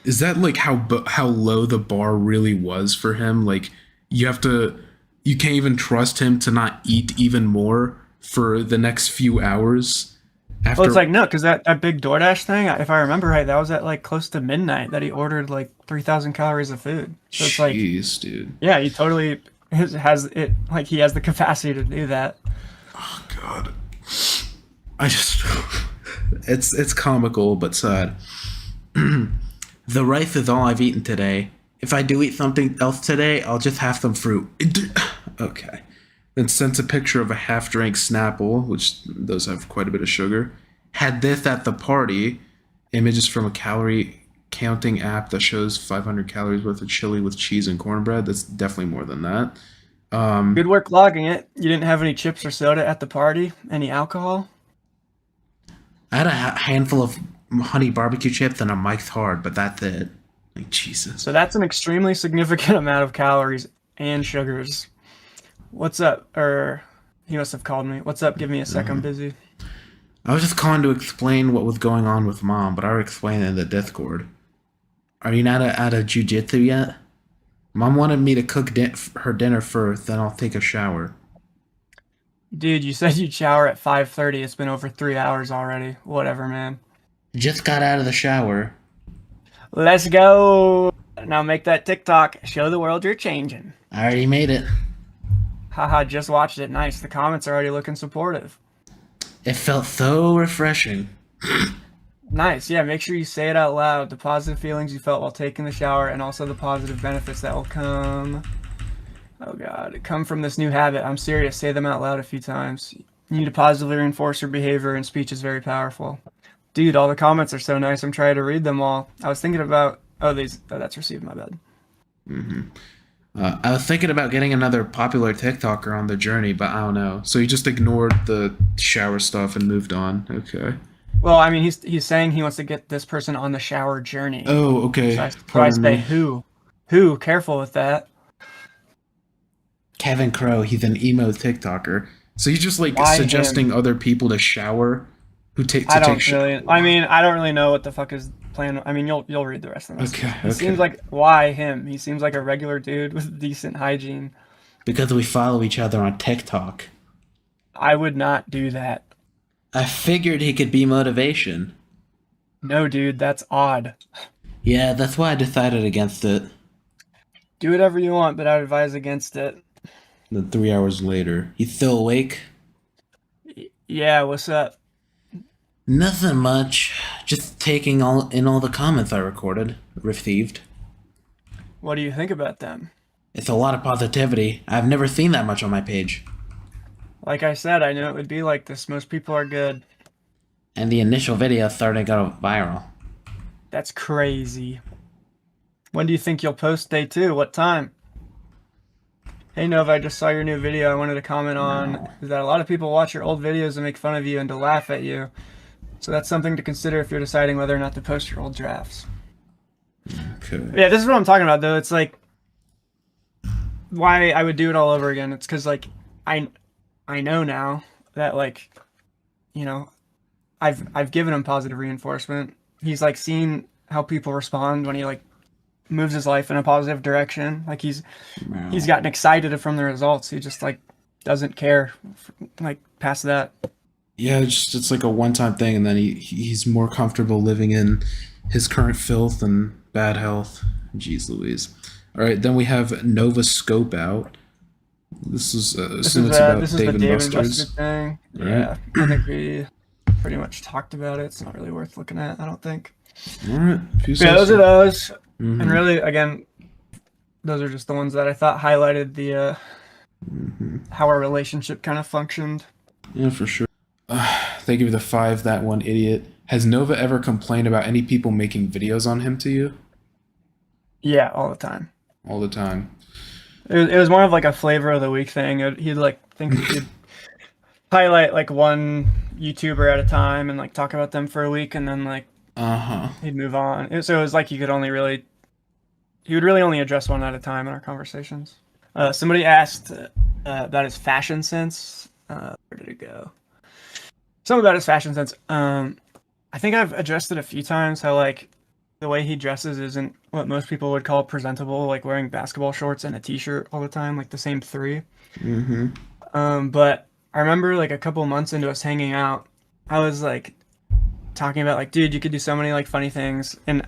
Is that like how low the bar really was for him? Like you can't even trust him to not eat even more for the next few hours after. Well, it's like, no, because that big DoorDash thing, if I remember right, that was at like close to midnight that he ordered like 3,000 calories of food. So it's like, Jeez, dude. yeah, he totally has it, like he has the capacity to do that. Oh god. I just it's comical but sad. The rice is all I've eaten today. If I do eat something else today, I'll just have some fruit. Okay. Then sent a picture of a half-drank Snapple, which those have quite a bit of sugar. Had this at the party. Images from a calorie counting app that shows 500 calories worth of chili with cheese and cornbread. That's definitely more than that. Good work logging it. You didn't have any chips or soda at the party? Any alcohol? I had a handful of honey barbecue chips and a Mike's Hard, but that's it. Like, Jesus. So that's an extremely significant amount of calories and sugars. What's up? He must have called me. What's up? Give me a sec. I'm busy. I was just calling to explain what was going on with Mom, but I already explained it in the Discord. Are you not out of jujitsu yet? Mom wanted me to cook her dinner first, then I'll take a shower. Dude, you said you'd shower at 5:30. It's been over 3 hours already. Whatever, man. Just got out of the shower. Let's go. Now make that TikTok. Show the world you're changing. I already made it. Haha, just watched it. Nice. The comments are already looking supportive. It felt so refreshing. Nice. Yeah, make sure you say it out loud. The positive feelings you felt while taking the shower and also the positive benefits that will come. Oh god, come from this new habit. I'm serious. Say them out loud a few times. You need to positively reinforce your behavior, and speech is very powerful. Dude, all the comments are so nice. I'm trying to read them all. I was thinking about that's received, my bad. I was thinking about getting another popular TikToker on the journey, but I don't know. So you just ignored the shower stuff and moved on. Okay. Well, I mean, he's saying he wants to get this person on the shower journey. Oh, okay. So I Pardon say me. who? Who? Careful with that. Kevin Crow, he's an emo TikToker. So you just like Why suggesting other people to shower who take I don't take really. I mean, I don't really know what the fuck his plan. I mean, you'll read the rest of this. Okay, He seems like why him? He seems like a regular dude with decent hygiene. Because we follow each other on TikTok. I would not do that. I figured he could be motivation. No, dude, that's odd. Yeah, that's why I decided against it. Do whatever you want, but I'd advise against it. Then 3 hours later. You still awake? Yeah, what's up? Nothing much. Just taking all the comments I received. What do you think about them? It's a lot of positivity. I've never seen that much on my page. Like I said, I knew it would be like this. Most people are good. And the initial video started to go viral. That's crazy. When do you think you'll post day 2? What time? Hey Nova, I just saw your new video. I wanted to comment on is that a lot of people watch your old videos and make fun of you and to laugh at you. So that's something to consider if you're deciding whether or not to post your old drafts. Okay. Yeah, this is what I'm talking about though. It's like why I would do it all over again. It's because like I know now that like, you know, I've given him positive reinforcement. He's like seen how people respond when he like moves his life in a positive direction. Like he's gotten excited from the results. He just like doesn't care like past that. Yeah, it's like a one-time thing, and then he's more comfortable living in his current filth and bad health. Jeez Louise. All right, then we have Nova Scope out. This is assume it's about this is Dave the Dave and and Buster's. Buster thing. Right. Yeah, I think we pretty much talked about it. It's not really worth looking at, I don't think. All right, if you Yeah, say those so. are those. Mhm. And really, again, those are just the ones that I thought highlighted the how our relationship kind of functioned. Yeah, for sure. They give you the 5. That one idiot. Has Nova ever complained about any people making videos on him to you? Yeah, all the time. All the time. It was more of like a flavor of the week thing. He'd like think he'd highlight like one YouTuber at a time and like talk about them for a week, and then like he'd move on. So it was like he would really only address one at a time in our conversations. Somebody asked about his fashion sense. Where did it go? Something about his fashion sense. I think I've addressed it a few times, how like the way he dresses isn't what most people would call presentable, like wearing basketball shorts and a t-shirt all the time, like the same 3. But I remember like a couple months into us hanging out, I was like talking about like, dude, you could do so many like funny things, and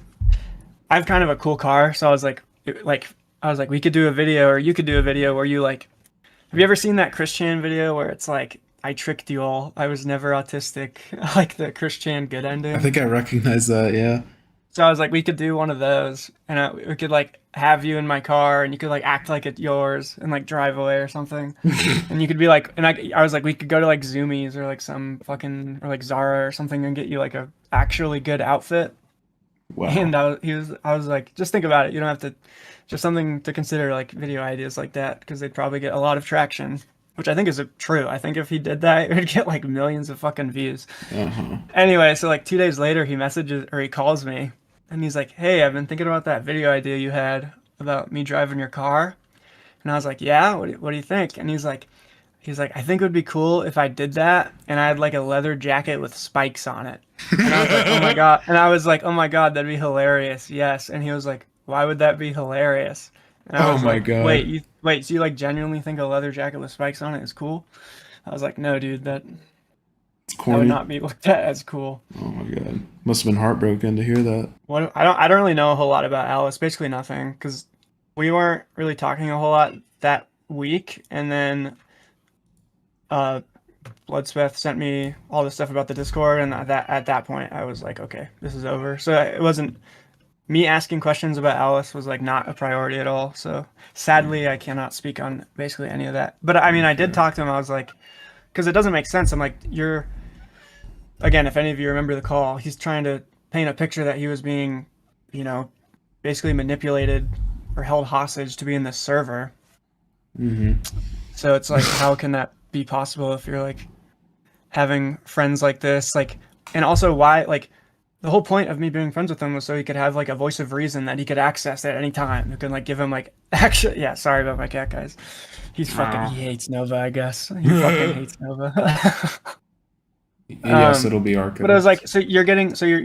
I have kind of a cool car, so I was like we could do a video, or you could do a video where you like, have you ever seen that Christian video where it's like, I tricked you all, I was never autistic, like the Christian good ending? I think I recognize that, yeah. So I was like, we could do one of those, and we could like have you in my car, and you could like act like it's yours and like drive away or something, and you could be like, and I was like, we could go to like Zoomies or like some fucking, or like Zara or something, and get you like a actually good outfit. Wow. And I was like, just think about it. You don't have to, just something to consider, like video ideas like that, because they'd probably get a lot of traction, which I think is true. I think if he did that, it would get like millions of fucking views. Anyway, so like 2 days later, he calls me, and he's like, hey, I've been thinking about that video idea you had about me driving your car. And I was like, yeah, what do you think? And he's like, I think it would be cool if I did that and I had like a leather jacket with spikes on it. And I was like, oh my God. And I was like, oh my God, that'd be hilarious. Yes. And he was like, why would that be hilarious? And I Oh was my like, God. wait, so you like genuinely think a leather jacket with spikes on it is cool? I was like, no, dude, that It's would corny. not be looked at as cool. Oh my God. Must have been heartbroken to hear that. I don't really know a whole lot about Alice. Basically nothing, because we weren't really talking a whole lot that week. And then Bloodspeth sent me all this stuff about the Discord, and at that point I was like, okay, this is over. So it wasn't me asking questions about Alice was like not a priority at all. So sadly, I cannot speak on basically any of that. But I mean, I did talk to him. I was like, because it doesn't make sense. I'm like, again, if any of you remember the call, he's trying to paint a picture that he was being, basically manipulated or held hostage to be in this server. So it's like, how can that be possible if you're like having friends like this? Like, and also why, like, the whole point of me being friends with him was so he could have like a voice of reason that he could access at any time. Who can like give him like, actually, yeah, sorry about my cat, guys. He hates Nova, I guess. He fucking hates Nova. Yes, it'll be archived. But I was like, so you're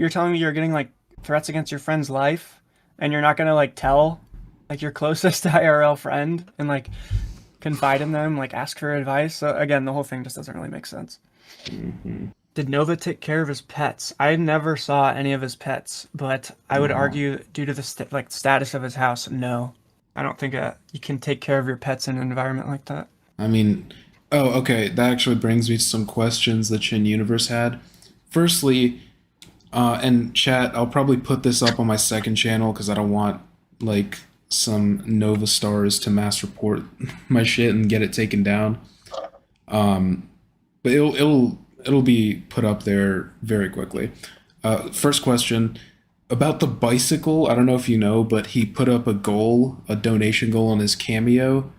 telling me you're getting like threats against your friend's life, and you're not gonna like tell like your closest IRL friend and like confide in them, like ask for advice? So again, the whole thing just doesn't really make sense. Did Nova take care of his pets? I never saw any of his pets, but I would argue due to the status of his house, no. I don't think you can take care of your pets in an environment like that. I mean, okay. That actually brings me to some questions that Chin Universe had. Firstly, and chat, I'll probably put this up on my second channel because I don't want like some Nova stars to mass report my shit and get it taken down. But it'll be put up there very quickly. First question about the bicycle. I don't know if you know, but he put up a donation goal on his Cameo,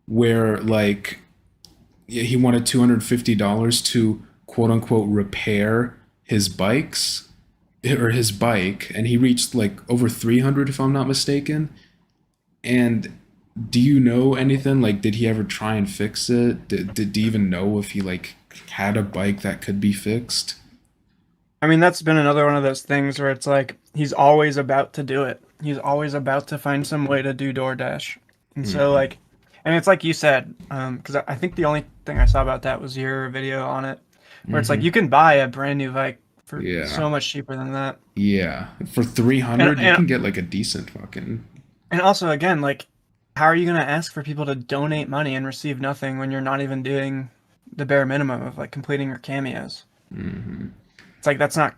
where like he wanted $250 to quote unquote repair his bike, and he reached like over 300 if I'm not mistaken. And do you know anything? Like, did he ever try and fix it? Did you even know if he like had a bike that could be fixed? I mean, that's been another one of those things where it's like he's always about to do it. he's always about to find some way to do DoorDash. And so like, and it's like you said, because I think the only thing I saw about that was your video on it, where it's like you can buy a brand new bike for Yeah. so much cheaper than that. Yeah, for 300, you And- can get like a decent fucking. And also, again, like, how are you going to ask for people to donate money and receive nothing when you're not even doing the bare minimum of like completing your cameos? It's like that's not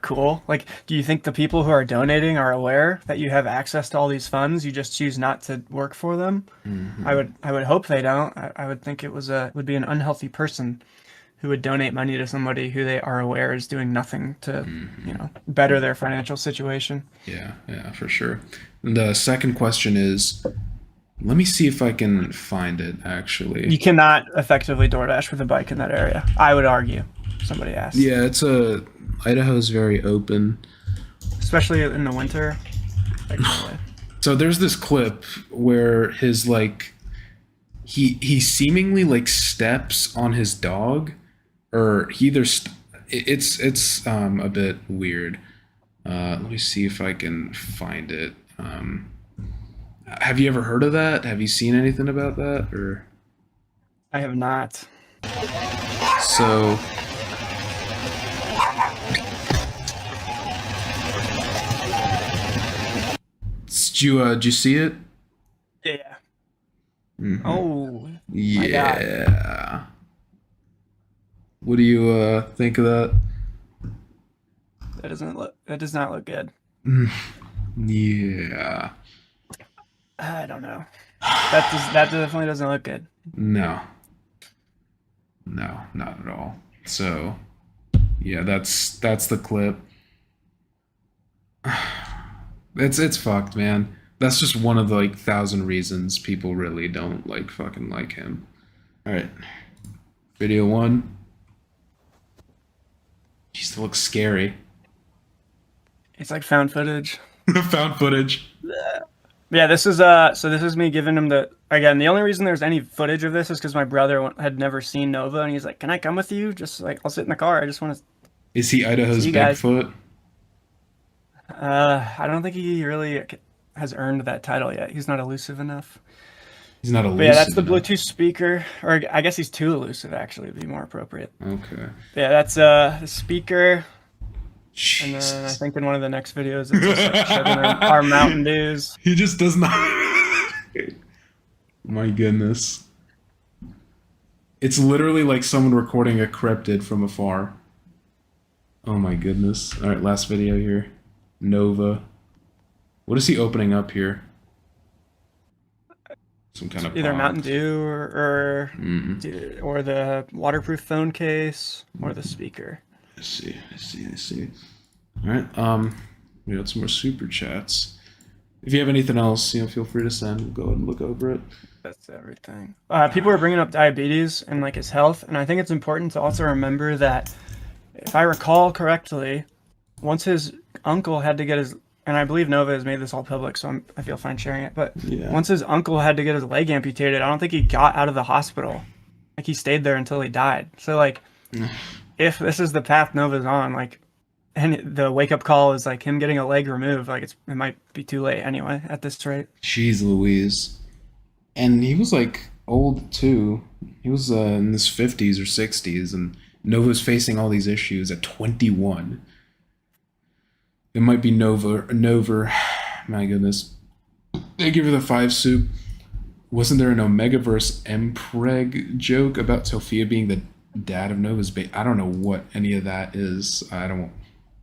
cool. Like, do you think the people who are donating are aware that you have access to all these funds? You just choose not to work for them. I would hope they don't. I would think would be an unhealthy person who would donate money to somebody who they are aware is doing nothing to, better their financial situation. Yeah, for sure. And the second question is, let me see if I can find it actually. You cannot effectively DoorDash with a bike in that area, I would argue. Somebody asked. Yeah, Idaho's very open. Especially in the winter. Like, no way. So there's this clip where his like he seemingly like steps on his dog, or he either it's a bit weird. Let me see if I can find it. Have you ever heard of that? Have you seen anything about that? Or I have not. so did you see it? Yeah. Mhm. Oh. Yeah. What do you think of that? That does not look good. Yeah. I don't know. That definitely doesn't look good. No, not at all. So, yeah, that's the clip. It's fucked, man. That's just one of the like 1,000 reasons people really don't like fucking like him. All right, video 1. He still looks scary. It's like found footage. Found footage. Yeah, this is me giving him the only reason there's any footage of this is because my brother had never seen Nova, and he's like, "Can I come with you? Just like I'll sit in the car. I just want to." Is he Idaho's See you guys. Bigfoot? I don't think he really has earned that title yet. He's not elusive enough. He's not elusive. But yeah, that's the enough. Bluetooth speaker, or I guess he's too elusive. Actually, would be more appropriate. Okay. Yeah, that's the speaker. And then I Jesus. think in one of the next videos, it's just like showing our Mountain Dews. He just does not. My goodness. It's literally like someone recording a cryptid from afar. Oh my goodness. Alright, last video here. Nova. What is he opening up here? Some kind of Either pod. Mountain Dew Mm-mm. or the waterproof phone case or the speaker. I see. Alright, we got some more super chats. If you have anything else, feel free to send. We'll go ahead and look over it. That's everything. People are bringing up diabetes and like his health, and I think it's important to also remember that, if I recall correctly, once his uncle had to get his, and I believe Nova has made this all public, so I feel fine sharing it, but Yeah. once his uncle had to get his leg amputated, I don't think he got out of the hospital. Like, he stayed there until he died. So like, if this is the path Nova's on, like, and the wake up call is like him getting a leg removed, like it might be too late anyway at this rate. Jeez Louise. And he was like old too. He was in his 50s or 60s, and Nova's facing all these issues at 21. It might be Nova. My goodness. Thank you for the 5 soup. Wasn't there an Omegaverse Mpreg joke about Tophia being the dad of Nova's baby? I don't know what any of that is. I don't.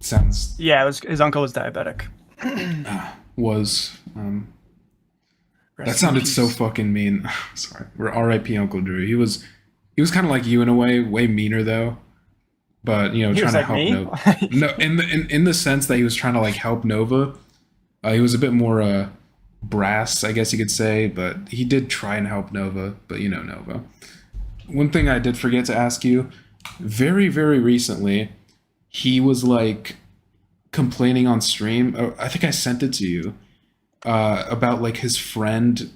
Sounds Yeah, it was his uncle was diabetic. was. Rest That in sounded peace. so fucking mean. Sorry. We're R.I.P. Uncle Drew. He was kind of like you in a way meaner though. But He trying was to like help me? Nova. No, in the sense that he was trying to like help Nova. He was a bit more brass, I guess you could say, but he did try and help Nova. But Nova. One thing I did forget to ask you, very very recently, he was like complaining on stream. Oh, I think I sent it to you. About like his friend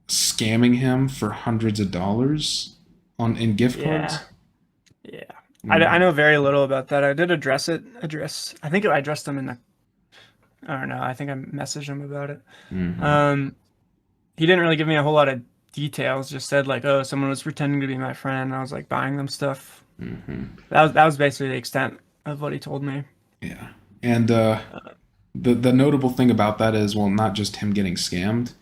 scamming him for hundreds of dollars in gift cards. Yeah. I know very little about that. I did address it. I think I addressed them in I don't know. I think I messaged him about it. Mm-hmm. He didn't really give me a whole lot of details. Just said like, oh, someone was pretending to be my friend. And I was like buying them stuff. Mm-hmm. That was basically the extent of what he told me. Yeah. And the notable thing about that is, well, not just him getting scammed.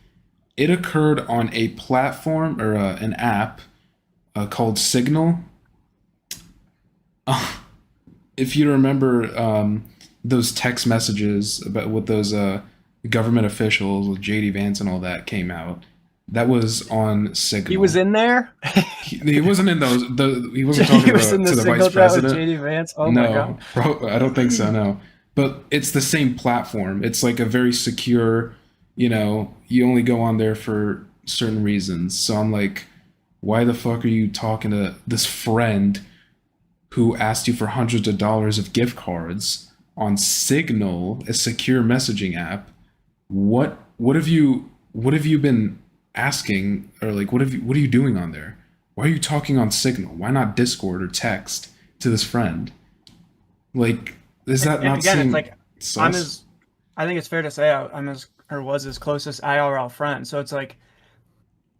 It occurred on a platform or an app called Signal. If you remember those text messages about with those government officials with JD Vance and all that came out, that was on Signal. He was in there. He wasn't in those. He wasn't talking He was in to the the signal vice chat with president. JD Vance. Oh my god. No, I don't think so. No, but it's the same platform. It's like a very secure. You only go on there for certain reasons. So I'm like, why the fuck are you talking to this friend who asked you for hundreds of dollars of gift cards on Signal, a secure messaging app? What have you been asking, or like what are you doing on there? Why are you talking on Signal? Why not Discord or text to this friend? Like, does that And not again, it's seem like sus? I think it's fair to say I'm his or was his closest IRL friend. So it's like,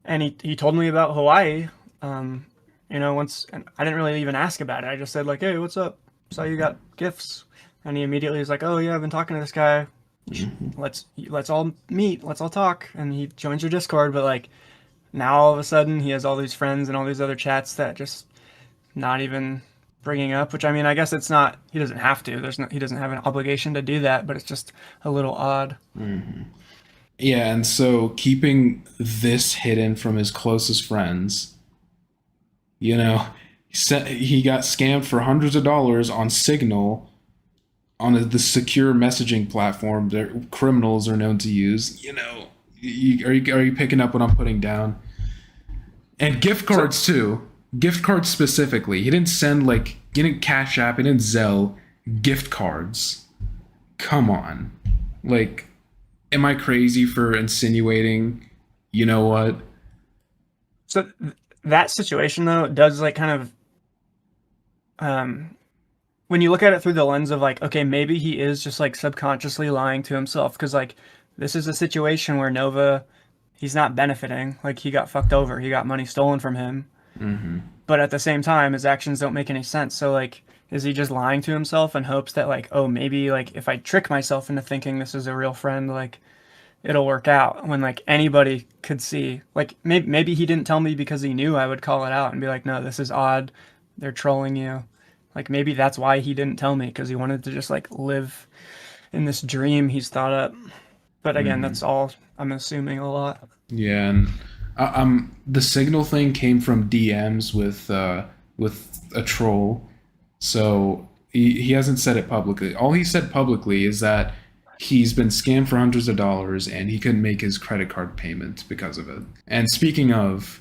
and he told me about Hawaii. Um, once, and I didn't really even ask about it. I just said like, hey, what's up? Saw you got gifts, and he immediately was like, oh yeah, I've been talking to this guy. Let's all meet. Let's all talk. And he joins your Discord, but like now all of a sudden he has all these friends and all these other chats that just not even bringing up, which I mean, I guess it's not, he doesn't have to, he doesn't have an obligation to do that, but it's just a little odd. Yeah, and so keeping this hidden from his closest friends, he got scammed for hundreds of dollars on Signal, on the secure messaging platform that criminals are known to use. Are you picking up what I'm putting down? And gift cards too. Gift cards specifically. He didn't Cash App, he didn't Zelle, gift cards. Come on. Like, am I crazy for insinuating, you know what? So that situation though does like kind of, when you look at it through the lens of like, okay, maybe he is just like subconsciously lying to himself, because like this is a situation where Nova, he's not benefiting. Like he got fucked over, he got money stolen from him. But at the same time, his actions don't make any sense. So like, is he just lying to himself in hopes that like, oh, maybe like if I trick myself into thinking this is a real friend, like it'll work out, when like anybody could see, like maybe he didn't tell me because he knew I would call it out and be like, no, this is odd, they're trolling you. Like maybe that's why he didn't tell me, because he wanted to just like live in this dream he's thought up. But again, that's all I'm assuming a lot. Yeah, and the Signal thing came from DMs with a troll, so he hasn't said it publicly. All he said publicly is that he's been scammed for hundreds of dollars and he couldn't make his credit card payment because of it. And speaking of,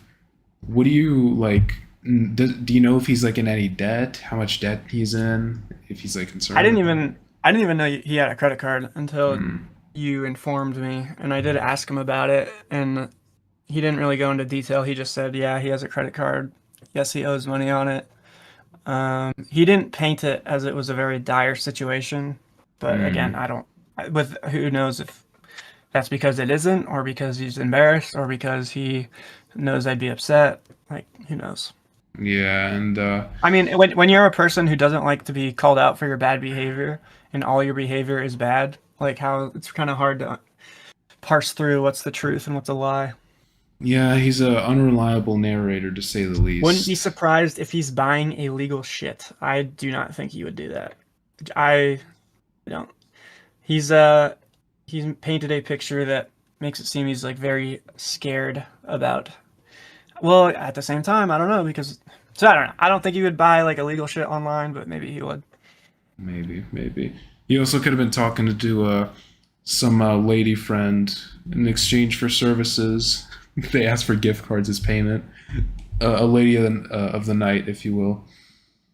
what do you like? Do you know if he's like in any debt? How much debt he's in? If he's like concerned? I didn't even know he had a credit card until you informed me, and I did ask him about it, and he didn't really go into detail. He just said, yeah, he has a credit card. Yes, he owes money on it. He didn't paint it as it was a very dire situation, but again, who knows if that's because it isn't, or because he's embarrassed, or because he knows I'd be upset. Like, who knows? Yeah, and I mean, when you're a person who doesn't like to be called out for your bad behavior, and all your behavior is bad, like how it's kind of hard to parse through what's the truth and what's a lie. yeah, he's an unreliable narrator to say the least. Wouldn't be surprised if he's buying illegal shit. I do not think he would do that. I don't. He's painted a picture that makes it seem he's like very scared about. Well, at the same time, I don't know, because so I don't know. I don't think he would buy like illegal shit online, but maybe he would. Maybe. He also could have been talking to some lady friend in exchange for services. They asked for gift cards as payment. A lady of the night, if you will.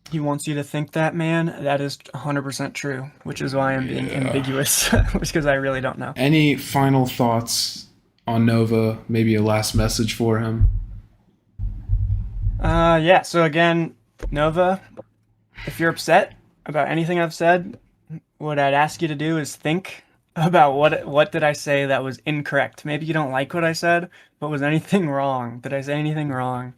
He wants you to think that, man. That is 100% true, which is why I'm being ambiguous, because I really don't know. Any final thoughts on Nova? Maybe a last message for him? Yeah, so again, Nova, if you're upset about anything I've said, what I'd ask you to do is think about what did I say that was incorrect. Maybe you don't like what I said, but was anything wrong? Did I say anything wrong?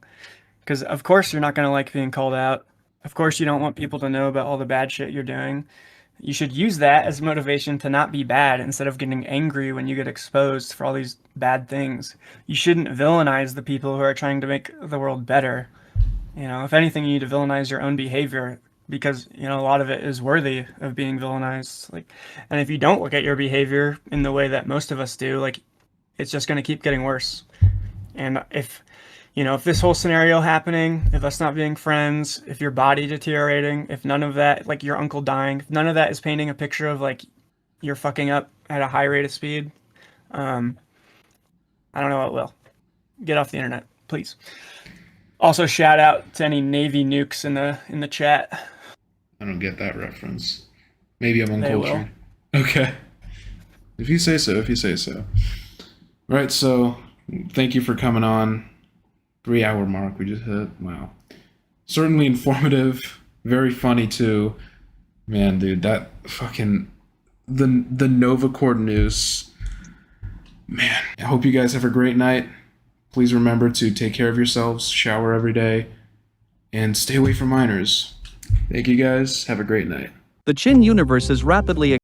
Because of course you're not gonna like being called out. Of course you don't want people to know about all the bad shit you're doing. You should use that as motivation to not be bad instead of getting angry when you get exposed for all these bad things. You shouldn't villainize the people who are trying to make the world better. You know, if anything, you need to villainize your own behavior because, you know, a lot of it is worthy of being villainized. Like, and if you don't look at your behavior in the way that most of us do, like, it's just going to keep getting worse. And if, you know, if this whole scenario happening, if us not being friends, if your body deteriorating, if none of that, like your uncle dying, if none of that is painting a picture of like you're fucking up at a high rate of speed, I don't know what will. Get off the internet, please. Also, shout out to any Navy nukes in the chat. I don't get that reference. Maybe I'm They uncultured. Okay. If you say so, if you say so. Right, so thank you for coming on. 3-hour mark we just hit. Wow. Certainly informative, very funny too. Man, dude, that fucking the Novacord news. Man, I hope you guys have a great night. Please remember to take care of yourselves, shower every day, and stay away from minors. Thank you guys. Have a great night. The Chin universe is rapidly